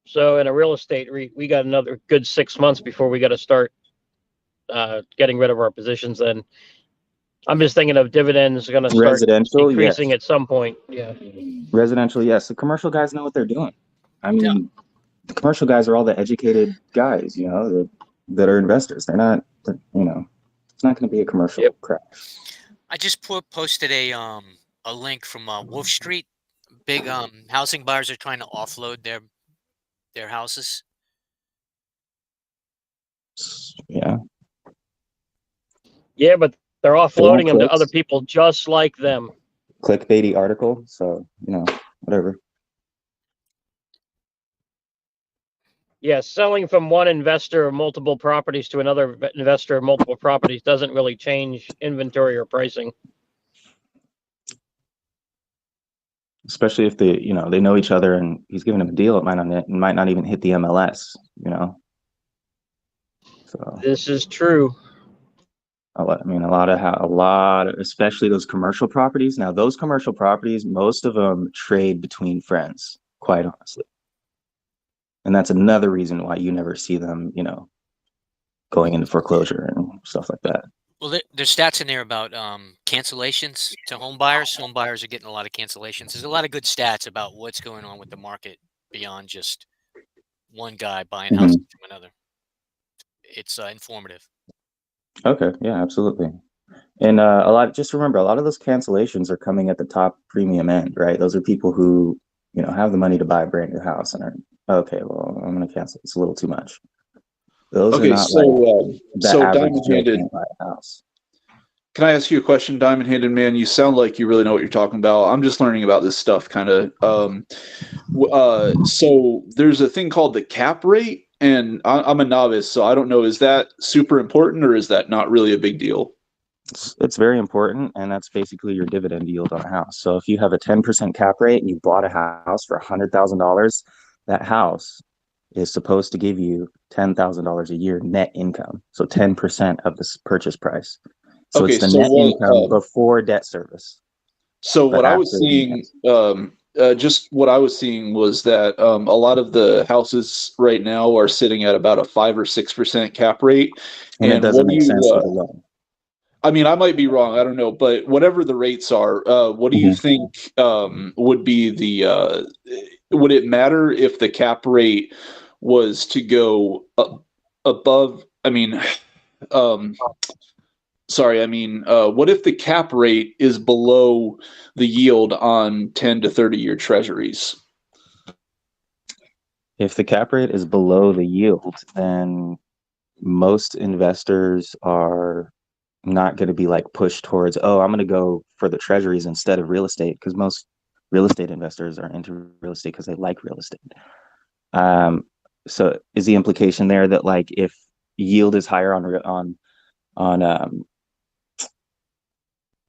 So in a real estate, we got another good 6 months before we got to start getting rid of our positions. Then I'm just thinking of dividends going to start increasing at some point. Yeah. Residential, yes. The commercial guys know what they're doing. I mean, the commercial guys are all the educated guys, that are investors. They're not, it's not going to be a commercial crash. I just posted a link from Wolf Street. Big housing buyers are trying to offload their houses. Yeah. Yeah, but they're offloading them to other people just like them. Clickbaity article, so whatever. Yeah, selling from one investor of multiple properties to another investor of multiple properties doesn't really change inventory or pricing. Especially if they know each other and he's giving them a deal, it might not even hit the MLS, So this is true. A lot, especially those commercial properties. Now, those commercial properties, most of them trade between friends, quite honestly. And that's another reason why you never see them, going into foreclosure and stuff like that. Well, there's stats in there about cancellations to home buyers. Home buyers are getting a lot of cancellations. There's a lot of good stats about what's going on with the market beyond just one guy buying houses from another. It's informative. Okay, yeah, absolutely. And just remember, a lot of those cancellations are coming at the top premium end, right? Those are people who, have the money to buy a brand new house and are, okay, well, I'm going to cancel. It's a little too much. Those are not Diamond-handed house. Can I ask you a question, Diamond-handed man? You sound like you really know what you're talking about. I'm just learning about this stuff, kind of. So there's a thing called the cap rate, and I'm a novice, so I don't know. Is that super important, or is that not really a big deal? It's very important, and that's basically your dividend yield on a house. So if you have a 10% cap rate and you bought a house for $100,000, that house is supposed to give you $10,000 a year net income. So 10% of the purchase price. So it's the net income before debt service. So what I was seeing, just what I was seeing was that a lot of the houses right now are sitting at about a 5 or 6% cap rate, and it doesn't make sense with a loan. I mean, I might be wrong. I don't know, but whatever the rates are, what do you think would be the? Would it matter if the cap rate was to go above? I mean, sorry. I mean, what if the cap rate is below the yield on 10 to 30-year treasuries? If the cap rate is below the yield, then most investors are not going to be like pushed towards, oh, I'm going to go for the treasuries instead of real estate, because most real estate investors are into real estate because they like real estate. So is the implication there that like if yield is higher on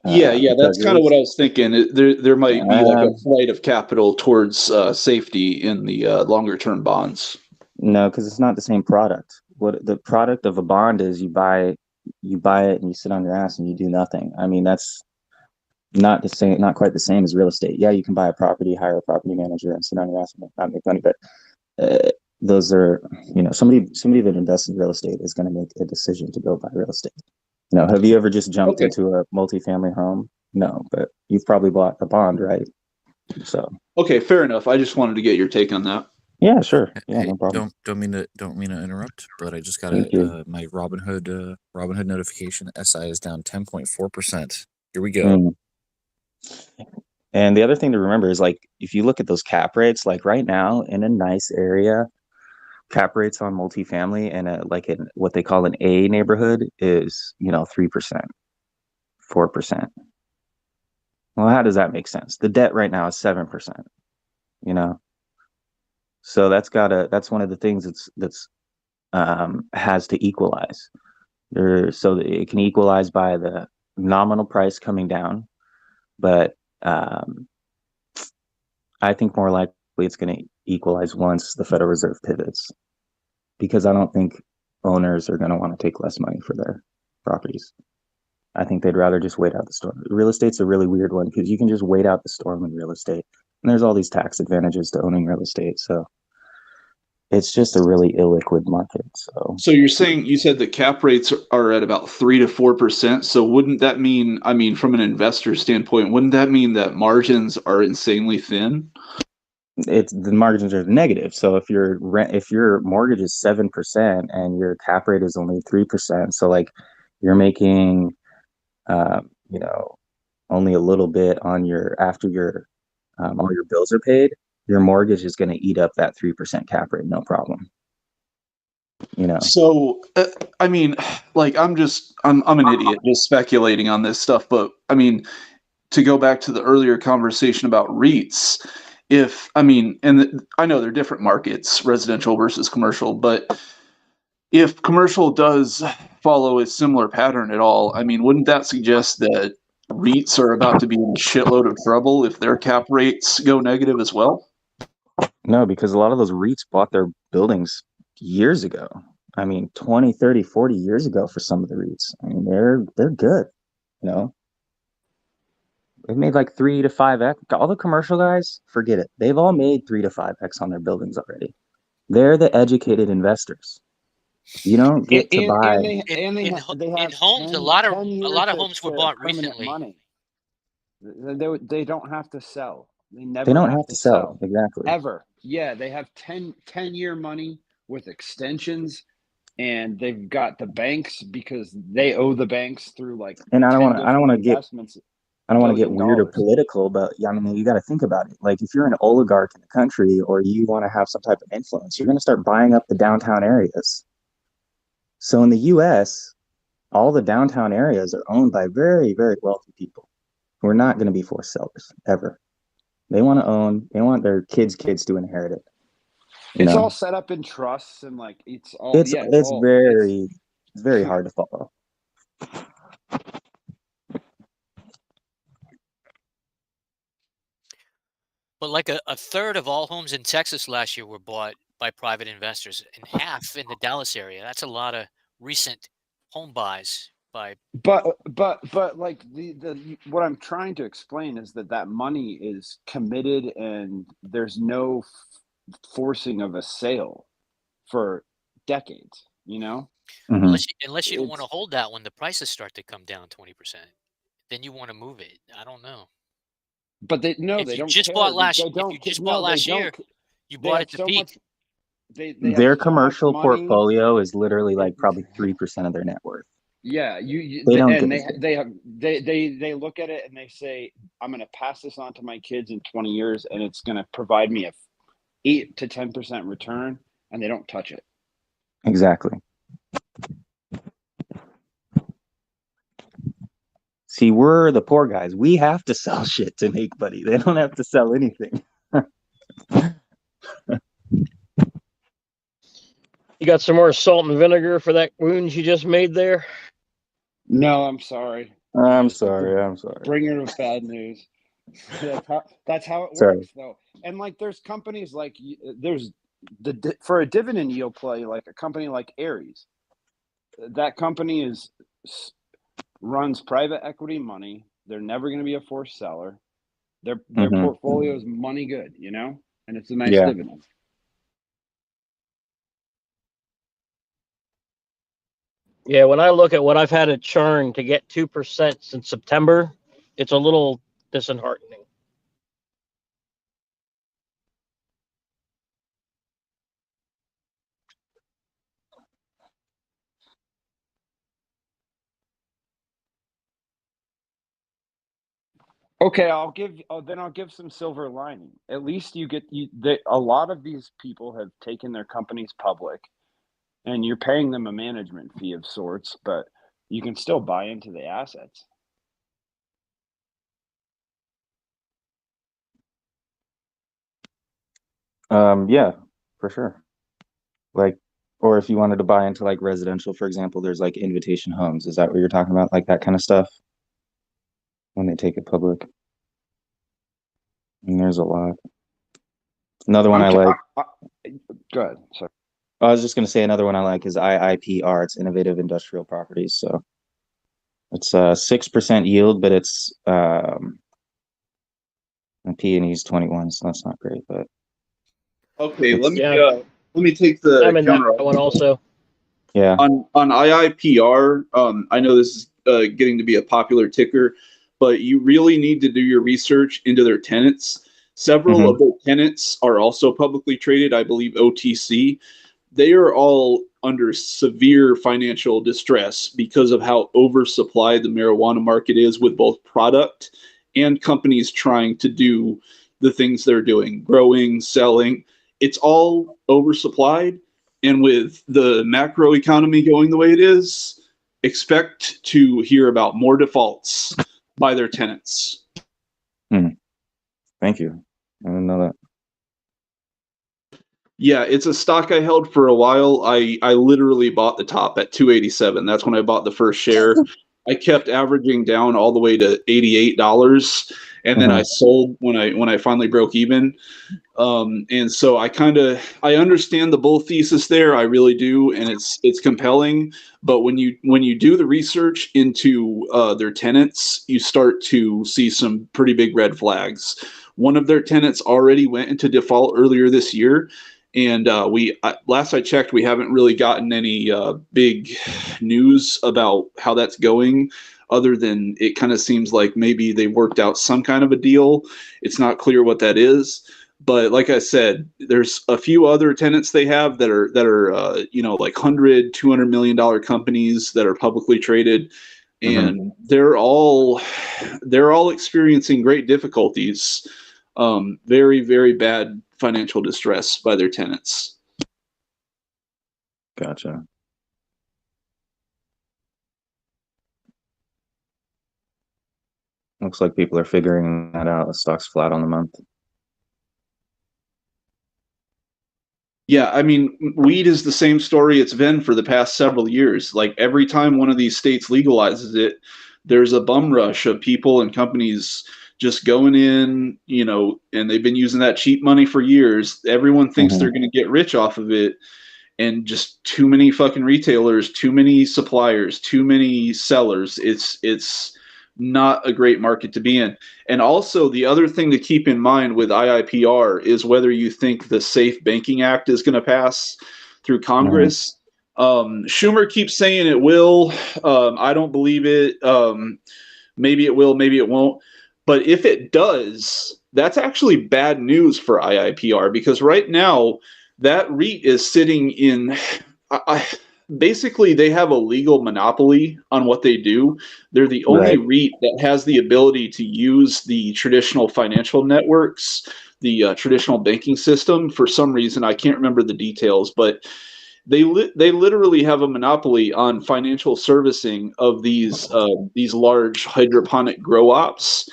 Yeah, that's kind of treasuries? what I was thinking. There might be like a flight of capital towards safety in the longer term bonds. No, because it's not the same product. What the product of a bond is, you buy it and you sit on your ass and you do nothing. I mean, that's not the same, not quite the same as real estate. Yeah, you can buy a property, hire a property manager, and sit on your ass and not make money. But those are, somebody that invests in real estate is going to make a decision to go buy real estate. Have you ever just jumped into a multifamily home? No, but you've probably bought a bond, right? So okay, fair enough. I just wanted to get your take on that. Yeah, sure. Yeah, Hey, no problem. don't mean to interrupt, but I just got Thank you. my Robinhood notification. SI is down 10.4%. Here we go. And the other thing to remember is, like, if you look at those cap rates, like right now in a nice area, cap rates on multifamily and in what they call an A neighborhood is 3%, 4%. Well, how does that make sense? The debt right now is 7%. So that's one of the things that's has to equalize. So it can equalize by the nominal price coming down, but I think more likely it's going to equalize once the Federal Reserve pivots, because I don't think owners are going to want to take less money for their properties. I think they'd rather just wait out the storm. Real estate's a really weird one because you can just wait out the storm in real estate, and there's all these tax advantages to owning real estate. So it's just a really illiquid market. So you said the cap rates are at about 3 to 4%. So wouldn't that mean, from an investor standpoint, wouldn't that mean that margins are insanely thin? The margins are negative. So if your mortgage is 7% and your cap rate is only 3%, so like you're making only a little bit on after all your bills are paid, your mortgage is going to eat up that 3% cap rate, no problem. So I'm an idiot just speculating on this stuff, but to go back to the earlier conversation about REITs, I know they're different markets, residential versus commercial, but if commercial does follow a similar pattern at all, wouldn't that suggest that REITs are about to be in a shitload of trouble if their cap rates go negative as well? No, because a lot of those REITs bought their buildings years ago. 20, 30, 40 years ago for some of the REITs. They're good. They've made like 3 to 5x. All the commercial guys, forget it. They've all made 3 to 5x on their buildings already. They're the educated investors. You don't get to buy. In homes, a lot of homes were bought recently. Money. They don't have to sell. They never They don't have to sell. Exactly. Ever. Yeah, they have 10-year money with extensions, and they've got the banks because they owe the banks through like. And I don't want to get weird or $billion. political, but you got to think about it. Like, if you're an oligarch in the country or you want to have some type of influence, you're going to start buying up the downtown areas. So in the U.S., all the downtown areas are owned by very, very wealthy people who are not going to be forced sellers ever. They want to own. They want their kids to inherit it. It's all set up in trusts and like it's all. It's very hard to follow. But like a third of all homes in Texas last year were bought by private investors, and half in the Dallas area. That's a lot of recent home buys by. But like the what I'm trying to explain is that money is committed and there's no forcing of a sale for decades. Unless you don't want to hold that when the prices start to come down 20%, then you want to move it. I don't know. But they don't. If you just bought last year, you bought it to peak. Their commercial portfolio is literally like probably 3% of their net worth. Yeah, they look at it and they say, I'm going to pass this on to my kids in 20 years, and it's going to provide me 8 to 10% return, and they don't touch it. Exactly. See, we're the poor guys. We have to sell shit to make money. They don't have to sell anything. You got some more salt and vinegar for that wound you just made there? No, I'm sorry. I'm sorry. Bringer of bad news. That's how it Sorry. works, though. And like, there's companies like for a dividend yield play, like a company like Ares. That company runs private equity money. They're never going to be a forced seller. Their portfolio is money good, and it's a nice Yeah. dividend. Yeah, when I look at what I've had to churn to get 2% since September, it's a little disheartening. Okay, I'll give some silver lining. At least a lot of these people have taken their companies public, and you're paying them a management fee of sorts, but you can still buy into the assets. Yeah, for sure. Like, or if you wanted to buy into like residential, for example, there's like Invitation Homes. Is that what you're talking about? Like that kind of stuff when they take it public? And there's a lot. Another one I like. Go ahead. Sorry. I was just going to say another one I like is IIPR. It's Innovative Industrial Properties. So it's a 6% yield, but it's and P&E's 21, so that's not great. But okay, let me take the I'm in counter that one also. Yeah. On IIPR, I know this is getting to be a popular ticker, but you really need to do your research into their tenants. Several of their tenants are also publicly traded, I believe OTC. They are all under severe financial distress because of how oversupplied the marijuana market is, with both product and companies trying to do the things they're doing, growing, selling. It's all oversupplied. And with the macro economy going the way it is, expect to hear about more defaults by their tenants. Thank you. I didn't know that. Yeah, it's a stock I held for a while. I literally bought the top at 287. That's when I bought the first share. I kept averaging down all the way to $88, and then I sold when I finally broke even. And so I understand the bull thesis there. I really do, and it's compelling. But when you do the research into their tenants, you start to see some pretty big red flags. One of their tenants already went into default earlier this year. And last I checked, we haven't really gotten any big news about how that's going, other than it kind of seems like maybe they worked out some kind of a deal. It's not clear what that is. But like I said, there's a few other tenants they have that are like $100-200 million companies that are publicly traded, and they're all experiencing great difficulties. Very, very bad financial distress by their tenants. Gotcha. Looks like people are figuring that out. The stock's flat on the month. Yeah, I mean, weed is the same story it's been for the past several years. Like every time one of these states legalizes it, there's a bum rush of people and companies just going in, and they've been using that cheap money for years. Everyone thinks they're going to get rich off of it, and just too many fucking retailers, too many suppliers, too many sellers. It's not a great market to be in. And also, the other thing to keep in mind with IIPR is whether you think the Safe Banking Act is going to pass through Congress. Schumer keeps saying it will. I don't believe it. Maybe it will, maybe it won't. But if it does, that's actually bad news for IIPR, because right now that REIT is sitting in basically they have a legal monopoly on what they do. They're the only REIT that has the ability to use the traditional financial networks the traditional banking system for some reason. I can't remember the details, but they literally have a monopoly on financial servicing of these large hydroponic grow ops.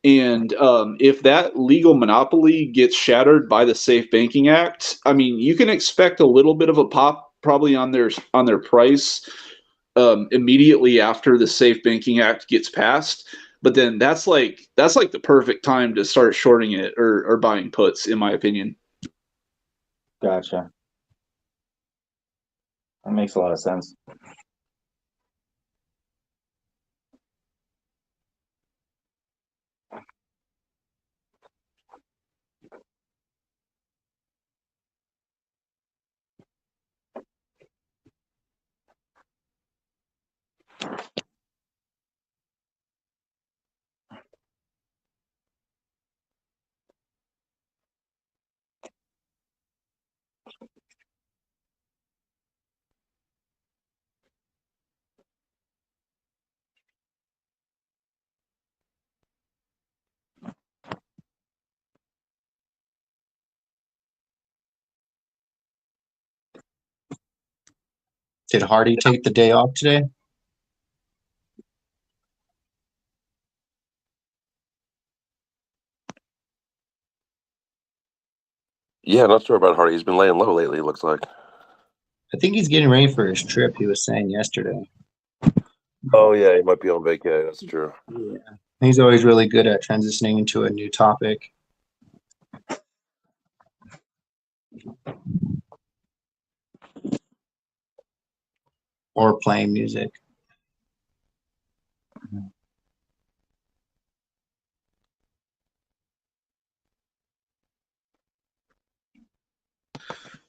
And if that legal monopoly gets shattered by the Safe Banking Act, I mean, you can expect a little bit of a pop probably on their price immediately after the Safe Banking Act gets passed. But then that's like the perfect time to start shorting it or buying puts, in my opinion. Gotcha. That makes a lot of sense. Did Hardy take the day off today? Yeah, not sure about Hardy. He's been laying low lately, it looks like. I think he's getting ready for his trip, he was saying yesterday. Oh, yeah, he might be on vacay. That's true. Yeah. He's always really good at transitioning into a new topic. Or playing music.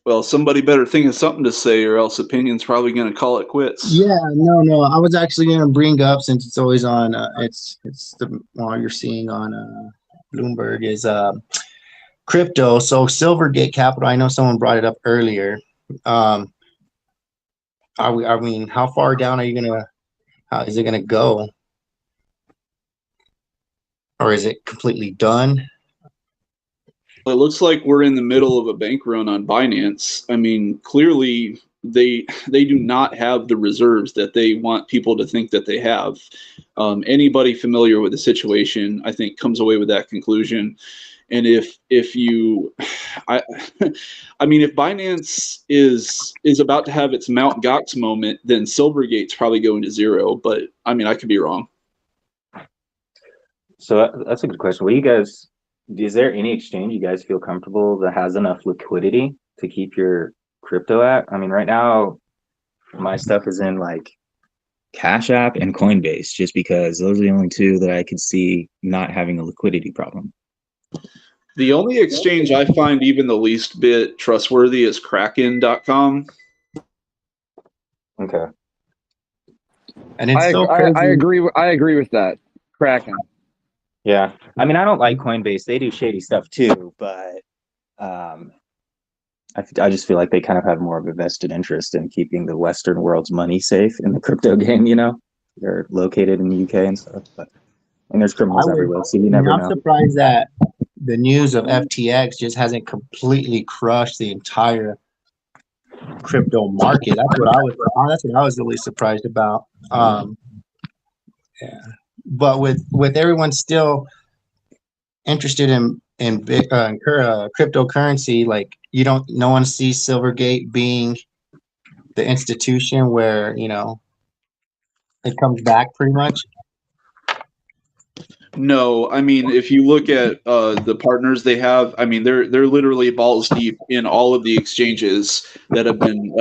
Well, somebody better think of something to say, or else Opinion's probably going to call it quits. Yeah, no. I was actually going to bring up, since it's always on, it's the one you're seeing on Bloomberg is crypto. So Silvergate Capital, I know someone brought it up earlier. I mean, how far down are you gonna? How is it gonna go? Or is it completely done? It looks like we're in the middle of a bank run on Binance. I mean, clearly they do not have the reserves that they want people to think that they have. Anybody familiar with the situation, I think, comes away with that conclusion. And if you, I mean, if Binance is about to have its Mount Gox moment, then Silvergate's probably going to zero. But I mean, I could be wrong. So that's a good question. What do you guys? Is there any exchange you guys feel comfortable that has enough liquidity to keep your crypto at? I mean, right now, my stuff is in like Cash App and Coinbase, just because those are the only two that I could see not having a liquidity problem. The only exchange I find even the least bit trustworthy is Kraken.com. Okay. And it's so crazy. I agree with that. Kraken. Yeah. I mean, I don't like Coinbase. They do shady stuff too, but I just feel like they kind of have more of a vested interest in keeping the Western world's money safe in the crypto game, you know? They're located in the UK and stuff, but and there's criminals everywhere, so you never know. I'm surprised that the news of FTX just hasn't completely crushed the entire crypto market. That's what I was really surprised about. Yeah. But with everyone still interested in cryptocurrency, like no one sees Silvergate being the institution where it comes back pretty much. No, I mean, if you look at the partners they have, I mean, they're literally balls deep in all of the exchanges that have been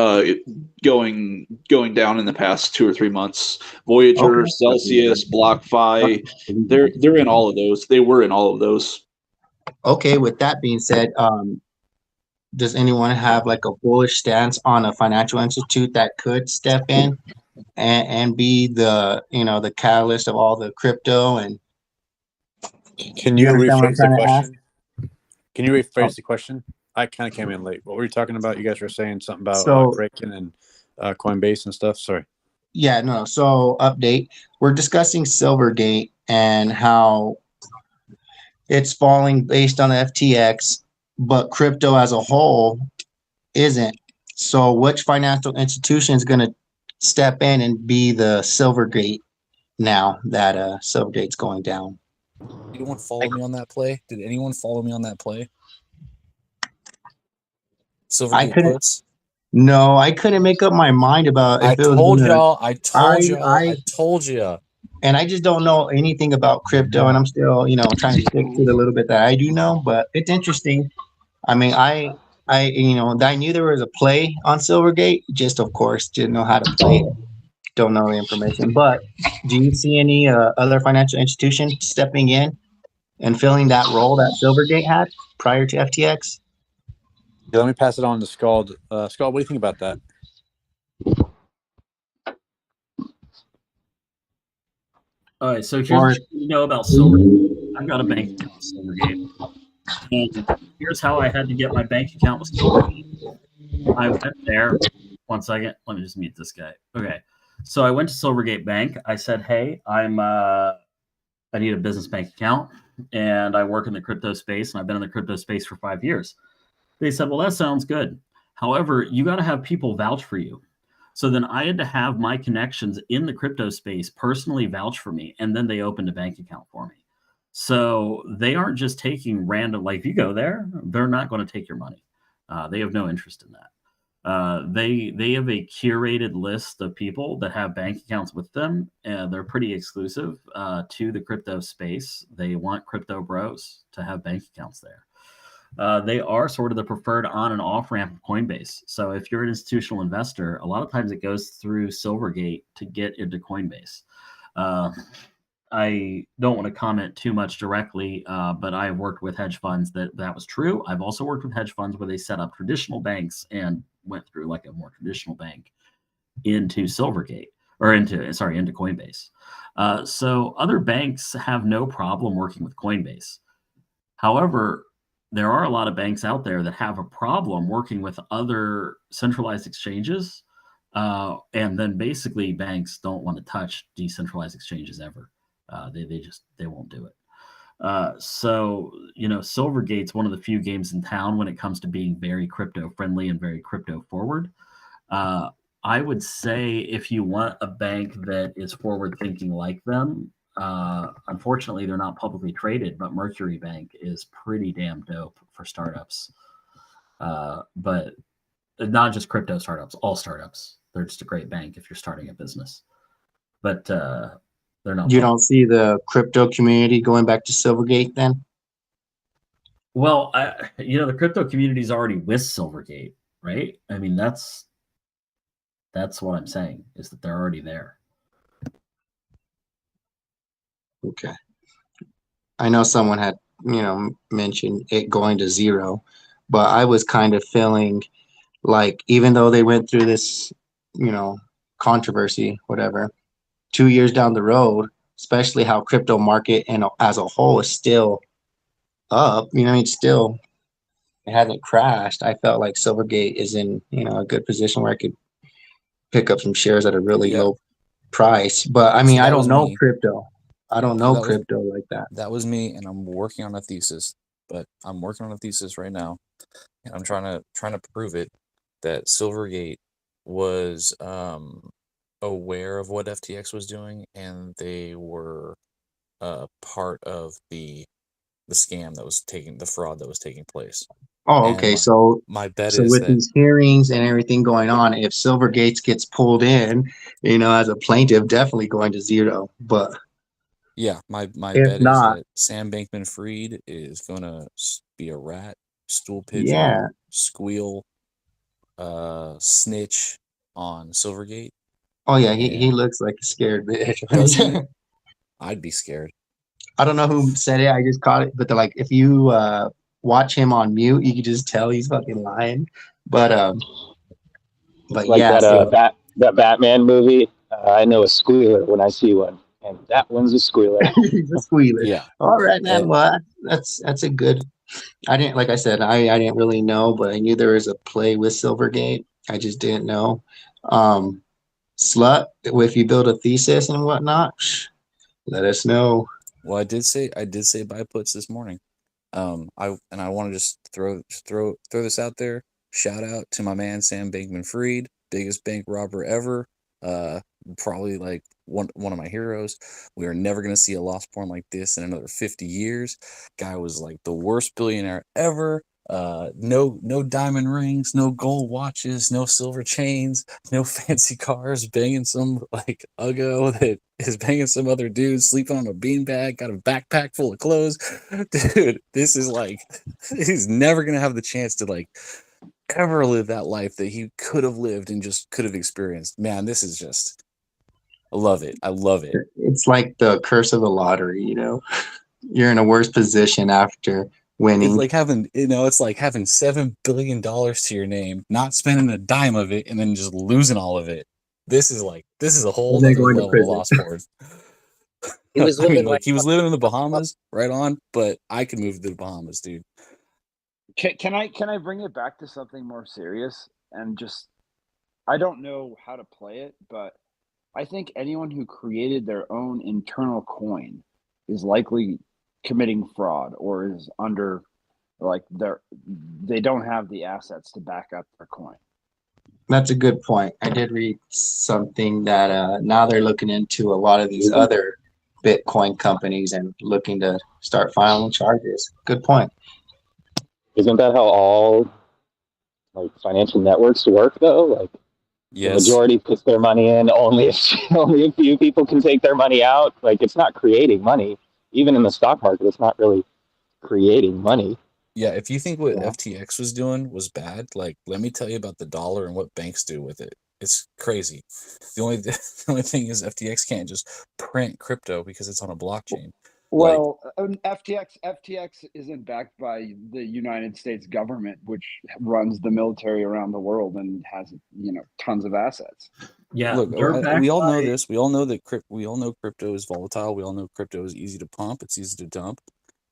going down in the past 2 or 3 months. Voyager, Celsius, BlockFi, they're in all of those. They were in all of those. Okay, with that being said, does anyone have like a bullish stance on a financial institute that could step in and be the the catalyst of all the crypto? And can you rephrase the question? Can you rephrase the question? I kind of came in late. What were you talking about? You guys were saying something about Kraken and Coinbase and stuff. Sorry. Yeah, no. So update. We're discussing Silvergate and how it's falling based on the FTX, but crypto as a whole isn't. So which financial institution is going to step in and be the Silvergate now that Silvergate's going down? Anyone follow me on that play? Did anyone follow me on that play? I Silvergate couldn't. puts. No, I couldn't make up my mind about I if it was told gonna. y'all. I told y'all. I told you. And I just don't know anything about crypto, and I'm still, trying to stick to the little bit that I do know. But it's interesting. I mean, I knew there was a play on Silvergate, just of course didn't know how to play it. Don't know the information. But do you see any other financial institution stepping in and filling that role that Silvergate had prior to FTX? Yeah, let me pass it on to Scald. Scald, what do you think about that? All right, so here's what you know about Silvergate. I've got a bank account with Silvergate. And here's how I had to get my bank account with Silvergate. I went there. One second. Let me just mute this guy. Okay. So I went to Silvergate Bank. I said, hey, I need a business bank account, and I work in the crypto space, and I've been in the crypto space for 5 years. They said, well, that sounds good. However, you got to have people vouch for you. So then I had to have my connections in the crypto space personally vouch for me, and then they opened a bank account for me. So they aren't just taking random, like if you go there, they're not going to take your money. They have no interest in that. They have a curated list of people that have bank accounts with them, and they're pretty exclusive to the crypto space. They want crypto bros to have bank accounts there. They are sort of the preferred on and off ramp of Coinbase. So if you're an institutional investor, a lot of times it goes through Silvergate to get into Coinbase. I don't want to comment too much directly, but I've worked with hedge funds that was true. I've also worked with hedge funds where they set up traditional banks and went through like a more traditional bank into Silvergate or into Coinbase. So other banks have no problem working with Coinbase. However, there are a lot of banks out there that have a problem working with other centralized exchanges. And then basically banks don't want to touch decentralized exchanges ever. They won't do it. So, Silvergate's one of the few games in town when it comes to being very crypto friendly and very crypto forward. I would say if you want a bank that is forward thinking like them, unfortunately, they're not publicly traded, but Mercury Bank is pretty damn dope for startups. But not just crypto startups, all startups. They're just a great bank if you're starting a business. But they're not. You don't see the crypto community going back to Silvergate then? Well, the crypto community is already with Silvergate, right? I mean, that's what I'm saying, is that they're already there. Okay. I know someone had, mentioned it going to zero, but I was kind of feeling like even though they went through this, controversy, whatever, 2 years down the road, especially how crypto market and as a whole is still up, it hasn't crashed. I felt like Silvergate is in, a good position where I could pick up some shares at a really low price. But I mean, I don't know crypto. I don't know crypto like that. That was me, and I'm working on a thesis. But I'm working on a thesis right now, and I'm trying to prove it that Silvergate was aware of what FTX was doing, and they were part of the scam that was the fraud that was taking place. Oh, okay. So my bet so is with that these hearings and everything going on, if Silvergate gets pulled in, as a plaintiff, definitely going to zero. But my if bet is not, that Sam Bankman-Fried is gonna be a rat, stool pigeon, yeah. squeal, snitch on Silvergate. Oh yeah, he looks like a scared bitch. Does he? I'd be scared. I don't know who said it. I just caught it, but they're like, if you watch him on mute, you can just tell he's fucking lying. But like yeah, that that Batman movie. I know a squealer when I see one, and that one's a squealer. he's a squealer. Yeah. All right, man. Well, that's a good. I didn't, like I said, I didn't really know, but I knew there was a play with Silvergate. I just didn't know. Slut, if you build a thesis and whatnot, let us know. Well, I did say buy puts this morning. I want to just throw this out there. Shout out to my man Sam Bankman-Fried, biggest bank robber ever. Probably like one of my heroes. We are never gonna see a loss porn like this in another 50 years. Guy was like the worst billionaire ever. No diamond rings, no gold watches, no silver chains, no fancy cars, banging some like Uggo that is banging some other dude, sleeping on a beanbag, got a backpack full of clothes. Dude, this is like, he's never gonna have the chance to like ever live that life that he could have lived and just could have experienced. Man, this is just, I love it. I love it. It's like the curse of the lottery, you know. You're in a worse position after winning. It's like having, it's like having $7 billion to your name, not spending a dime of it, and then just losing all of it. This is a whole And then other going to level of prison. lost sport. He was I mean, living like like he was living in the Bahamas, right on, but I could move to the Bahamas, dude. Can I bring it back to something more serious and just I don't know how to play it, but I think anyone who created their own internal coin is likely committing fraud or is under like they don't have the assets to back up their coin. That's a good point. I did read something that now they're looking into a lot of these other Bitcoin companies and looking to start filing charges. Good point. Isn't that how all like financial networks work though? Like the Yes. majority puts their money in, only a few people can take their money out. Like it's not creating money. Even in the stock market, it's not really creating money. Yeah, if you think what Yeah. FTX was doing was bad, like let me tell you about the dollar and what banks do with it. It's crazy. The only thing is FTX can't just print crypto because it's on a blockchain. Like, Well, FTX isn't backed by the United States government, which runs the military around the world and has tons of assets. Yeah, look, they're we backed all know by this. We all know that crypto is volatile. We all know crypto is easy to pump. It's easy to dump,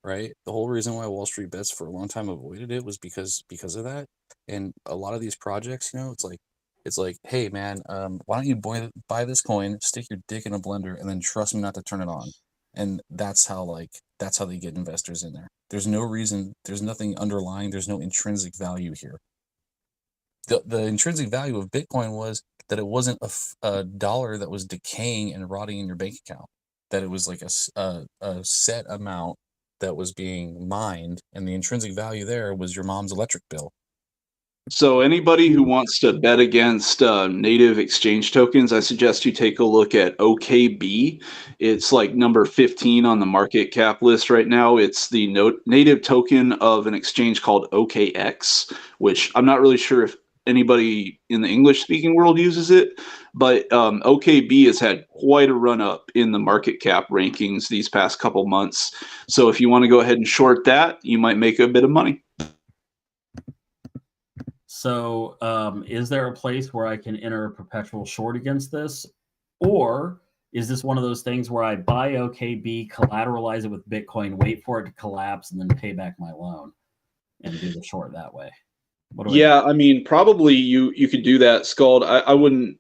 right? The whole reason why WallStreetBets for a long time avoided it was because of that. And a lot of these projects, it's like, hey man, why don't you buy this coin, stick your dick in a blender, and then trust me not to turn it on. And that's how they get investors in there. There's no reason. There's nothing underlying. There's no intrinsic value here. The intrinsic value of Bitcoin was that it wasn't a dollar that was decaying and rotting in your bank account, that it was like a set amount that was being mined, and the intrinsic value there was your mom's electric bill. So anybody who wants to bet against native exchange tokens, I suggest you take a look at OKB. It's like number 15 on the market cap list right now. It's the native token of an exchange called OKX, which I'm not really sure if anybody in the English speaking world uses it, but OKB has had quite a run up in the market cap rankings these past couple months. So if you want to go ahead and short that, you might make a bit of money. So, is there a place where I can enter a perpetual short against this? Or is this one of those things where I buy OKB, collateralize it with Bitcoin, wait for it to collapse, and then pay back my loan and do the short that way? Yeah, I mean, probably you could do that, Scald. I wouldn't.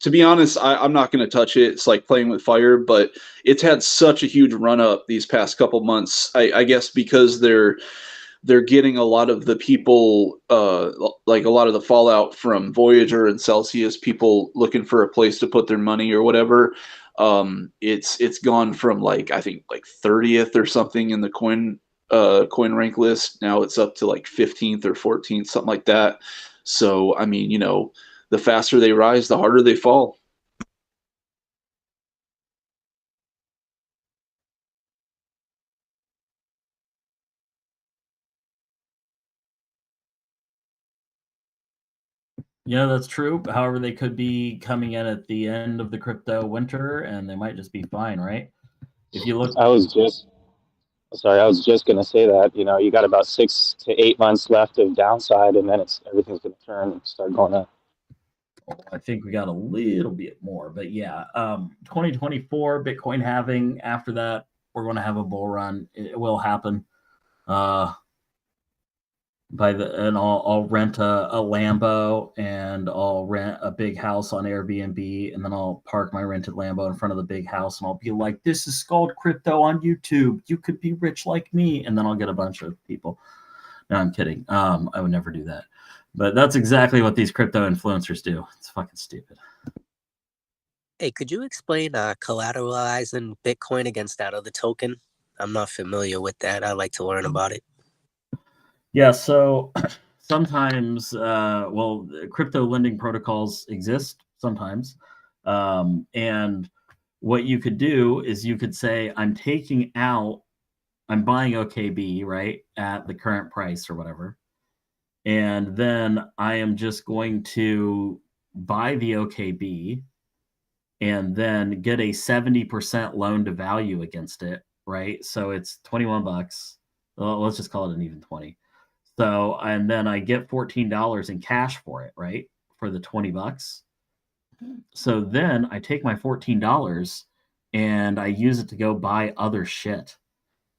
To be honest, I'm not going to touch it. It's like playing with fire, but it's had such a huge run up these past couple months. I guess because they're getting a lot of the people, like a lot of the fallout from Voyager and Celsius, people looking for a place to put their money or whatever. It's gone from like I think like 30th or something in the coin rank list. Now it's up to like 15th or 14th, something like that. So I mean, the faster they rise, the harder they fall. Yeah, that's true. However, they could be coming in at the end of the crypto winter, and they might just be fine, right? If you look, I was just gonna say that you got about 6 to 8 months left of downside, and then everything's gonna turn and start going up. I think we got a little bit more, but yeah, 2024 Bitcoin halving. After that, we're going to have a bull run. It will happen. and I'll rent a Lambo, and I'll rent a big house on Airbnb, and then I'll park my rented Lambo in front of the big house, and I'll be like, "This is called crypto on YouTube. You could be rich like me," and then I'll get a bunch of people. No, I'm kidding. I would never do that, but that's exactly what these crypto influencers do. It's fucking stupid. Hey, could you explain collateralizing Bitcoin against that other token? I'm not familiar with that. I'd like to learn about it. Yeah, so sometimes, crypto lending protocols exist sometimes. And what you could do is you could say, I'm buying OKB, right, at the current price or whatever. And then I am just going to buy the OKB and then get a 70% loan to value against it, right? So it's $21. Well, let's just call it an even 20. So, and then I get $14 in cash for it, right? For the $20. So then I take my $14 and I use it to go buy other shit.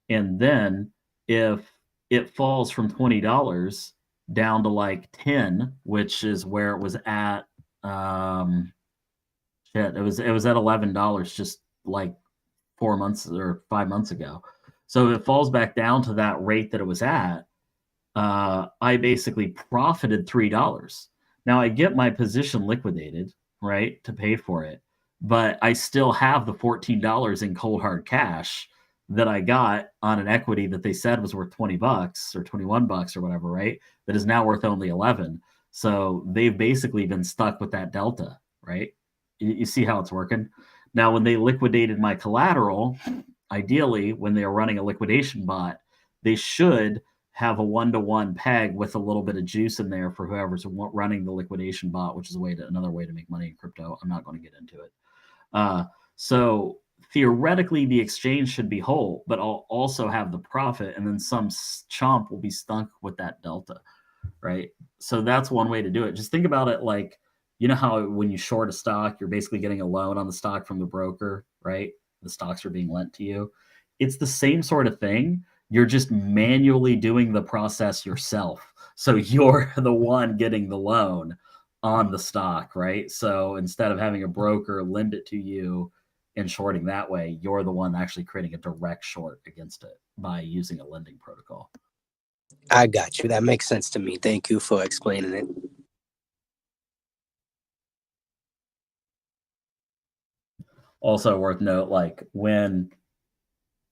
And then if it falls from $20 down to like 10, which is where it was at, it was at $11 just like 4 months or 5 months ago. So if it falls back down to that rate that it was at, I basically profited $3. Now I get my position liquidated, right, to pay for it, but I still have the $14 in cold hard cash that I got on an equity that they said was worth $20 or $21 or whatever, right? That is now worth only 11. So they've basically been stuck with that delta, right? You see how it's working? Now, when they liquidated my collateral, ideally, when they are running a liquidation bot, they should have a 1-to-1 peg with a little bit of juice in there for whoever's running the liquidation bot, which is another way to make money in crypto. I'm not going to get into it. So theoretically, the exchange should be whole, but I'll also have the profit, and then some chomp will be stuck with that delta, right? So that's one way to do it. Just think about it like, you know how when you short a stock, you're basically getting a loan on the stock from the broker, right? The stocks are being lent to you. It's the same sort of thing. You're just manually doing the process yourself. So you're the one getting the loan on the stock, right? So instead of having a broker lend it to you and shorting that way, you're the one actually creating a direct short against it by using a lending protocol. I got you. That makes sense to me. Thank you for explaining it. Also worth note, like when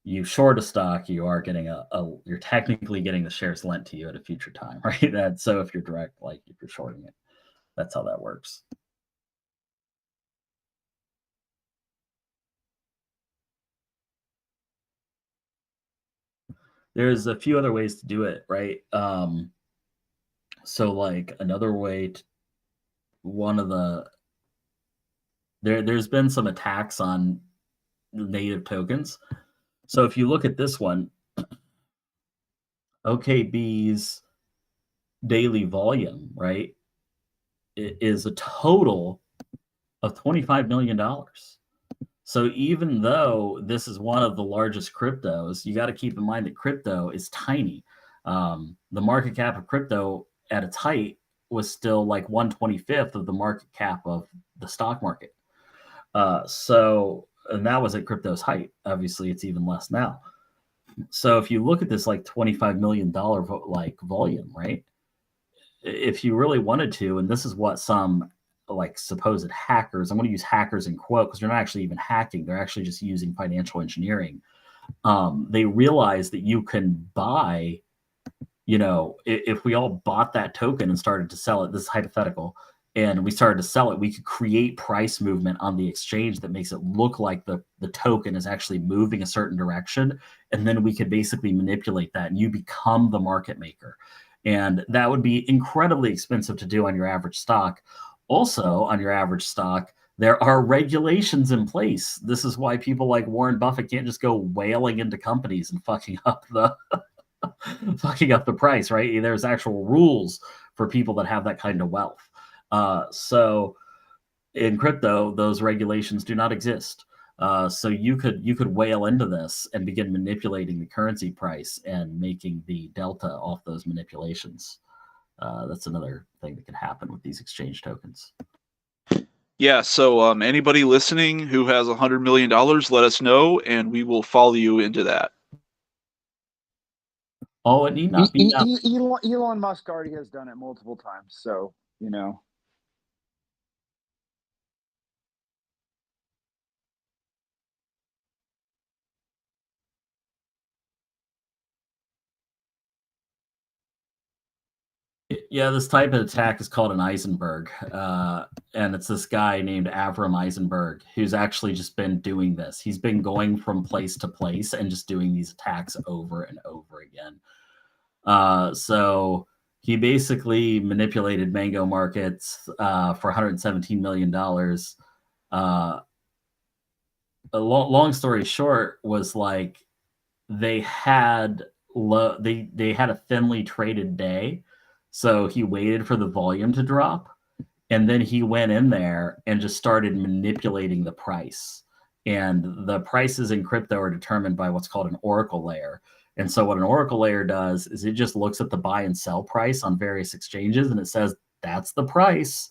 you short a stock, you are getting you're technically getting the shares lent to you at a future time, right? So if you're direct, like if you're shorting it, that's how that works. There's a few other ways to do it, right? So like another way there's been some attacks on native tokens. So if you look at this one, OKB's daily volume, right, it is a total of $25 million. So even though this is one of the largest cryptos, you got to keep in mind that crypto is tiny. The market cap of crypto at its height was still like 1/25 of the market cap of the stock market. And that was at crypto's height. Obviously, it's even less now. So if you look at this like $25 million like volume, right? If you really wanted to, and this is what some like supposed hackers, I'm going to use hackers in quote because they're not actually even hacking. They're actually just using financial engineering. They realize that you can buy, if we all bought that token and started to sell it, this is hypothetical, and we started to sell it, we could create price movement on the exchange that makes it look like the token is actually moving a certain direction. And then we could basically manipulate that and you become the market maker. And that would be incredibly expensive to do on your average stock. Also, on your average stock, there are regulations in place. This is why people like Warren Buffett can't just go whaling into companies and fucking up the price, right? There's actual rules for people that have that kind of wealth. So in crypto, those regulations do not exist. So you could whale into this and begin manipulating the currency price and making the delta off those manipulations. That's another thing that can happen with these exchange tokens. Yeah, so anybody listening who has $100 million, let us know, and we will follow you into that. Oh, it need not be. Elon Musk already has done it multiple times, so you know. Yeah, this type of attack is called an Eisenberg, and it's this guy named Avram Eisenberg who's actually just been doing this. He's been going from place to place and just doing these attacks over and over again. So he basically manipulated mango markets for $117 million. A long story short was like they had they had a thinly traded day, so he waited for the volume to drop, and then he went in there and just started manipulating the price. And the prices in crypto are determined by what's called an oracle layer. And so what an oracle layer does is it just looks at the buy and sell price on various exchanges and it says that's the price.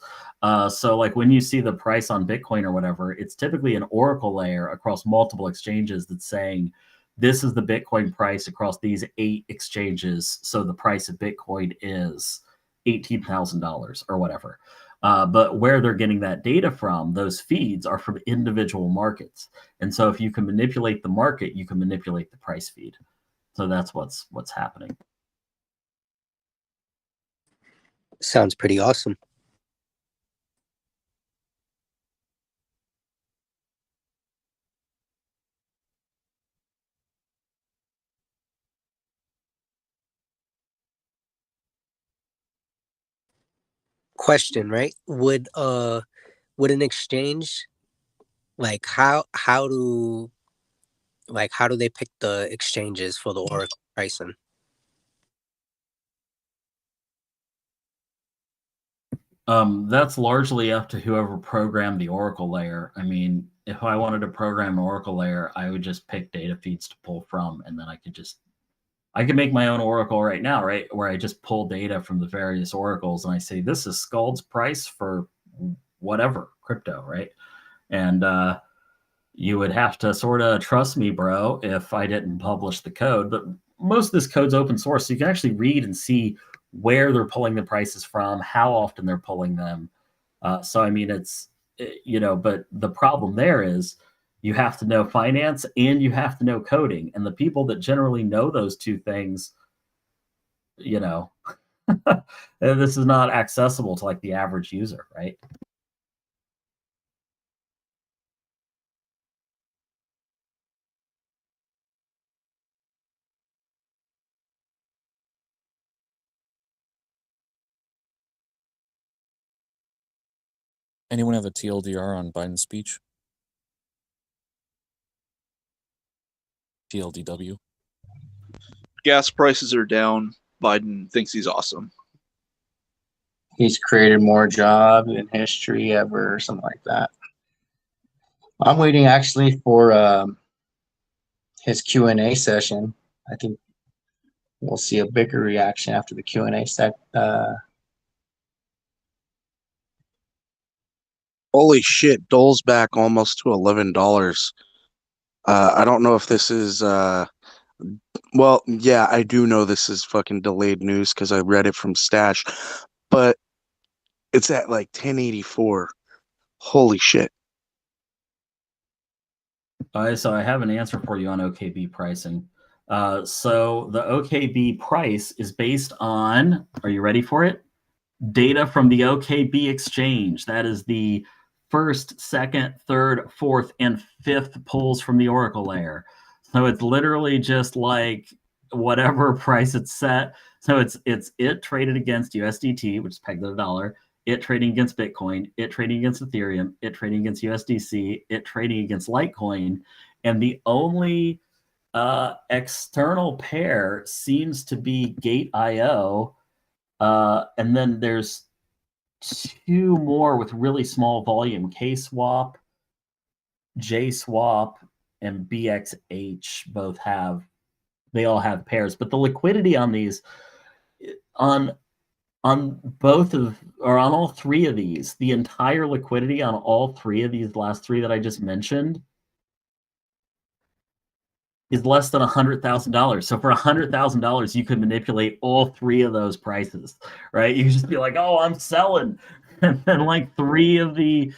So like when you see the price on Bitcoin or whatever, it's typically an oracle layer across multiple exchanges that's saying this is the Bitcoin price across these 8 exchanges. So the price of Bitcoin is $18,000 or whatever. But where they're getting that data from, those feeds are from individual markets. And so if you can manipulate the market, you can manipulate the price feed. So that's what's happening. Sounds pretty awesome. Question, right? Would an exchange, like how do they pick the exchanges for the oracle pricing? That's largely up to whoever programmed the oracle layer. I mean, if I wanted to program an oracle layer, I would just pick data feeds to pull from, and then I could make my own oracle right now, right? Where I just pull data from the various oracles and I say, this is Scald's price for whatever crypto, right? And you would have to sort of trust me, bro, if I didn't publish the code. But most of this code's open source, so you can actually read and see where they're pulling the prices from, how often they're pulling them. So, I mean, but the problem there is you have to know finance and you have to know coding. And the people that generally know those two things, this is not accessible to like the average user, right? Anyone have a TLDR on Biden's speech? TLDW. Gas prices are down. Biden thinks he's awesome. He's created more jobs in history ever, or something like that. I'm waiting actually for his Q&A session. I think we'll see a bigger reaction after the Q&A set. Holy shit, Dole's back almost to $11. I don't know if this is well, yeah, I do know this is fucking delayed news because I read it from Stash, but it's at like 1084. Holy shit. All right, so I have an answer for you on OKB pricing. So the OKB price is based on, are you ready for it? Data from the OKB exchange. That is the first, second, third, fourth, and fifth pulls from the oracle layer. So it's literally just like whatever price it's set. So it's it traded against USDT, which is pegged to the dollar, it trading against Bitcoin, it trading against Ethereum, it trading against USDC, it trading against Litecoin, and the only external pair seems to be Gate.io, and then there's 2 more with really small volume, K-Swap JSwap and BXH both have, they all have pairs, but the liquidity on these, on both of, or on all three of these, the entire liquidity on all three of these last three that I just mentioned is less than $100,000. So for $100,000, you could manipulate all three of those prices, right? You just be like, oh, I'm selling. And then like three of the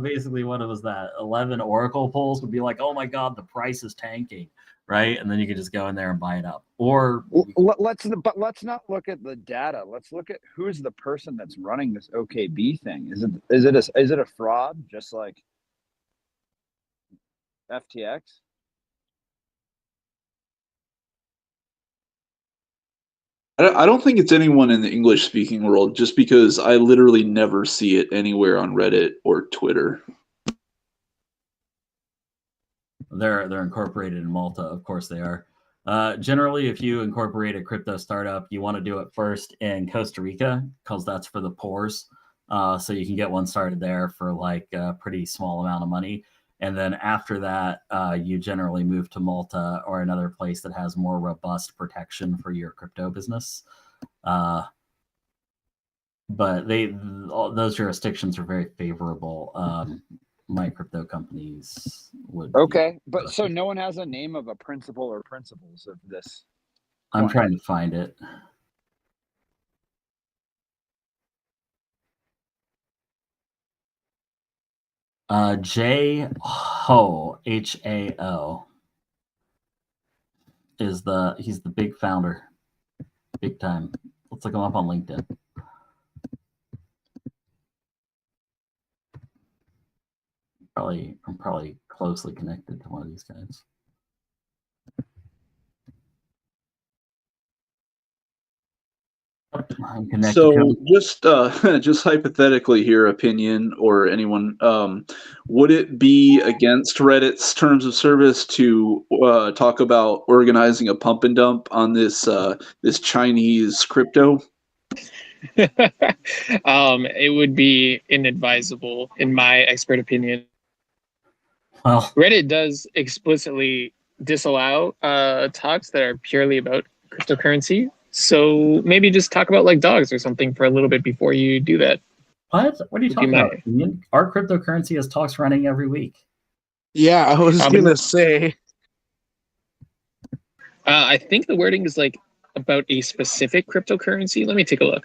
basically what was that, 11 Oracle pulls would be like, oh my God, the price is tanking, right? And then you could just go in there and buy it up. Or let's not look at the data. Let's look at who's the person that's running this OKB thing. Is it a fraud, just like FTX? I don't think it's anyone in the English speaking world, just because I literally never see it anywhere on Reddit or Twitter. They're incorporated in Malta, of course they are. Generally, if you incorporate a crypto startup, you want to do it first in Costa Rica because that's for the poors. So you can get one started there for like a pretty small amount of money. And then after that, you generally move to Malta or another place that has more robust protection for your crypto business. But those jurisdictions are very favorable. My crypto companies would. Okay, but so no one has a name of a principal or principals of this. I'm trying to find it. Jay Ho, H-A-O, he's the big founder, big time. Let's look him up on LinkedIn. I'm probably closely connected to one of these guys. So just hypothetically here, opinion or anyone, would it be against Reddit's terms of service to talk about organizing a pump and dump on this this Chinese crypto? It would be inadvisable, in my expert opinion. Well, Reddit does explicitly disallow talks that are purely about cryptocurrency. So maybe just talk about like dogs or something for a little bit before you do that. What are you talking about? Our cryptocurrency has talks running every week. Yeah, I was gonna say. I think the wording is like about a specific cryptocurrency. Let me take a look.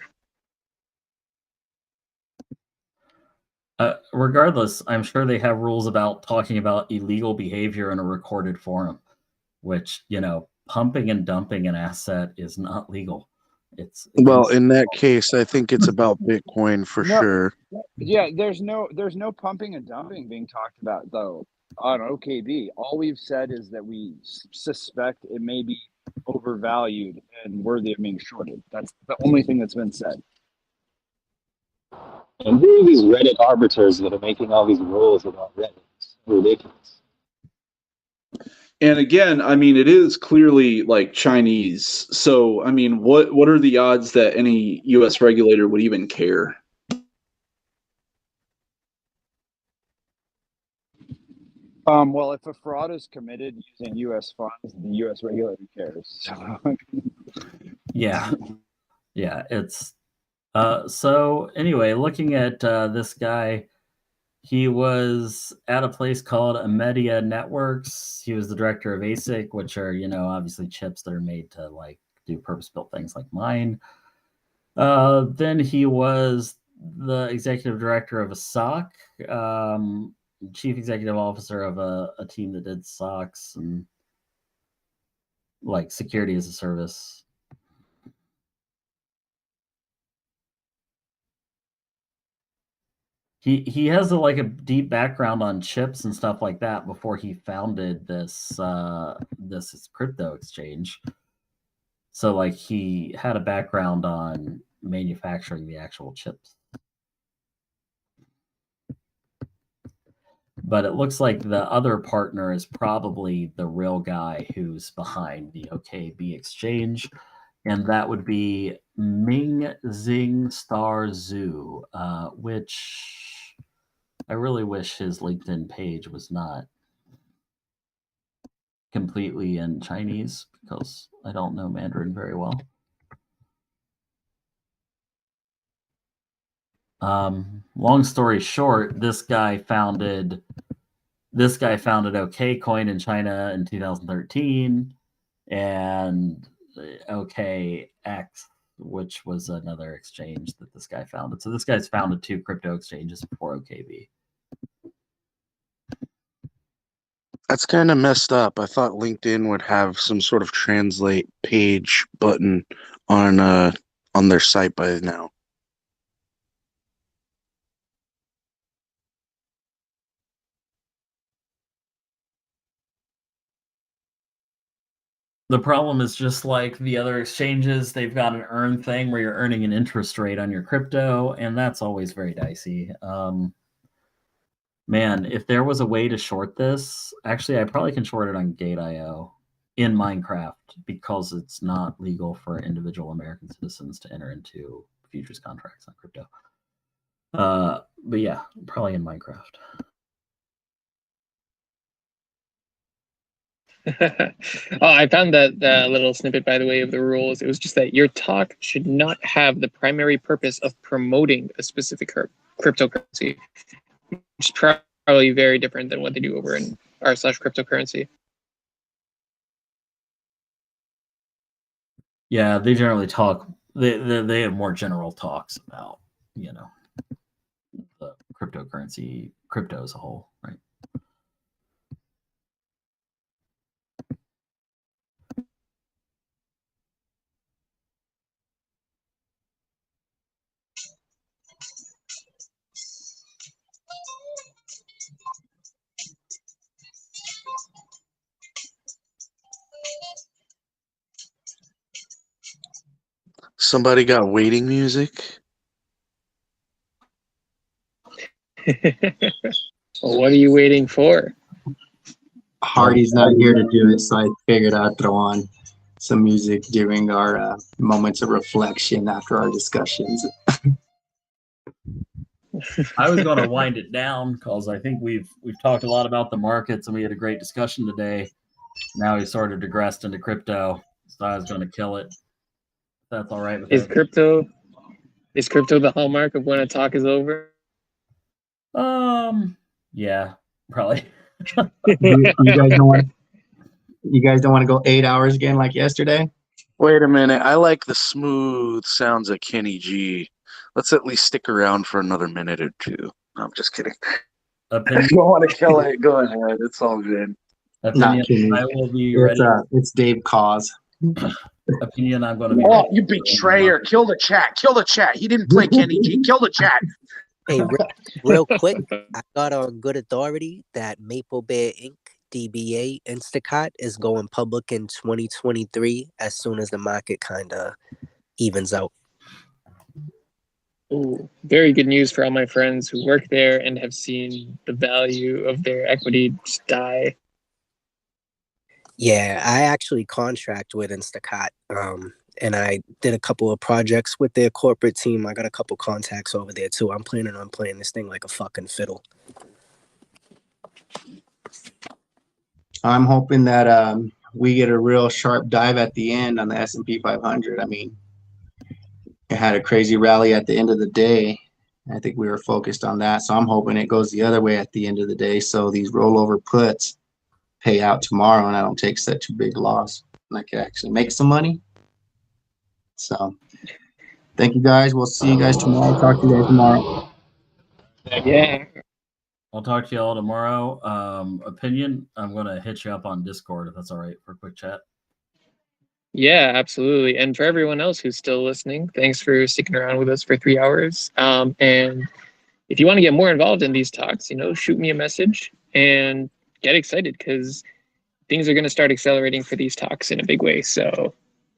Regardless, I'm sure they have rules about talking about illegal behavior in a recorded forum, which, pumping and dumping an asset is not legal. Well, in that case, I think it's about Bitcoin for sure. Yeah, there's no pumping and dumping being talked about though on OKB. All we've said is that we suspect it may be overvalued and worthy of being shorted. That's the only thing that's been said. And who are these Reddit arbiters that are making all these rules about Reddit? It's ridiculous. And again, I mean, it is clearly like Chinese. So, I mean, what are the odds that any U.S. regulator would even care? Well, if a fraud is committed using U.S. funds, the U.S. regulator cares. So. Yeah, it's so anyway, looking at this guy, he was at a place called Amedia Networks. He was the director of ASIC, which are, obviously chips that are made to like do purpose-built things like mine. Then he was the executive director of a SOC, chief executive officer of a team that did SOCs and like security as a service. He has a deep background on chips and stuff like that before he founded this crypto exchange. So like he had a background on manufacturing the actual chips. But it looks like the other partner is probably the real guy who's behind the OKB exchange, and that would be Ming Zing Star Zhu, which I really wish his LinkedIn page was not completely in Chinese because I don't know Mandarin very well. Long story short, this guy founded OKCoin in China in 2013 and OKX, which was another exchange that this guy founded. So this guy's founded 2 crypto exchanges before OKB. That's kind of messed up. I thought LinkedIn would have some sort of translate page button on their site by now. The problem is just like the other exchanges, they've got an earn thing where you're earning an interest rate on your crypto, and that's always very dicey. Man, if there was a way to short this, actually, I probably can short it on Gate.io in Minecraft because it's not legal for individual American citizens to enter into futures contracts on crypto. But yeah, probably in Minecraft. I found that little snippet, by the way, of the rules. It was just that your talk should not have the primary purpose of promoting a specific cryptocurrency, which is probably very different than what they do over in r/cryptocurrency. Yeah, they generally talk. They have more general talks about the cryptocurrency, crypto as a whole, right? Somebody got waiting music. Well, what are you waiting for? Hardy's not here to do it, so I figured I'd throw on some music during our moments of reflection after our discussions. I was going to wind it down because I think we've talked a lot about the markets and we had a great discussion today. Now we sort of digressed into crypto, so I was going to kill it. If that's all right with Is crypto the hallmark of when a talk is over? Yeah, probably. You guys don't want to go 8 hours again like yesterday? Wait a minute. I like the smooth sounds of Kenny G. Let's at least stick around for another minute or two. No, I'm just kidding. If you want to kill it, go ahead. It's all good. Not Kenny. I will be It's, ready. It's Dave Cause. Opinion, I'm going to be Oh, you betrayer. Kill the chat. Kill the chat. He didn't play Kenny G. Kill the chat. Hey, real quick, I got on good authority that Maple Bear Inc., DBA, Instacart is going public in 2023 as soon as the market kind of evens out. Ooh, very good news for all my friends who work there and have seen the value of their equity just die. Yeah, I actually contract with Instacart, and I did a couple of projects with their corporate team. I got a couple contacts over there too. I'm planning on playing this thing like a fucking fiddle. I'm hoping that we get a real sharp dive at the end on the S&P 500. I mean, it had a crazy rally at the end of the day. I think we were focused on that. So I'm hoping it goes the other way at the end of the day. So these rollover puts pay out tomorrow and I don't take such a big loss. And I can actually make some money. So thank you guys. We'll see you guys tomorrow. Talk to you guys tomorrow. Yeah. I'll talk to you all tomorrow. Opinion, I'm going to hit you up on Discord if that's all right for a quick chat. Yeah, absolutely. And for everyone else who's still listening, thanks for sticking around with us for 3 hours. And if you want to get more involved in these talks, shoot me a message and get excited because things are going to start accelerating for these talks in a big way. So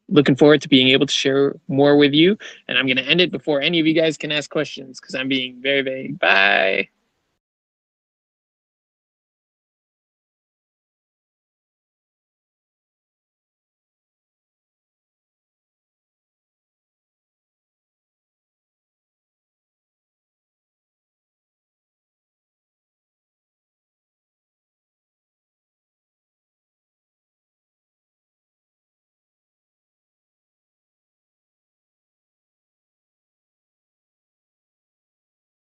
looking forward to being able to share more with you. And I'm going to end it before any of you guys can ask questions because I'm being very vague. Bye.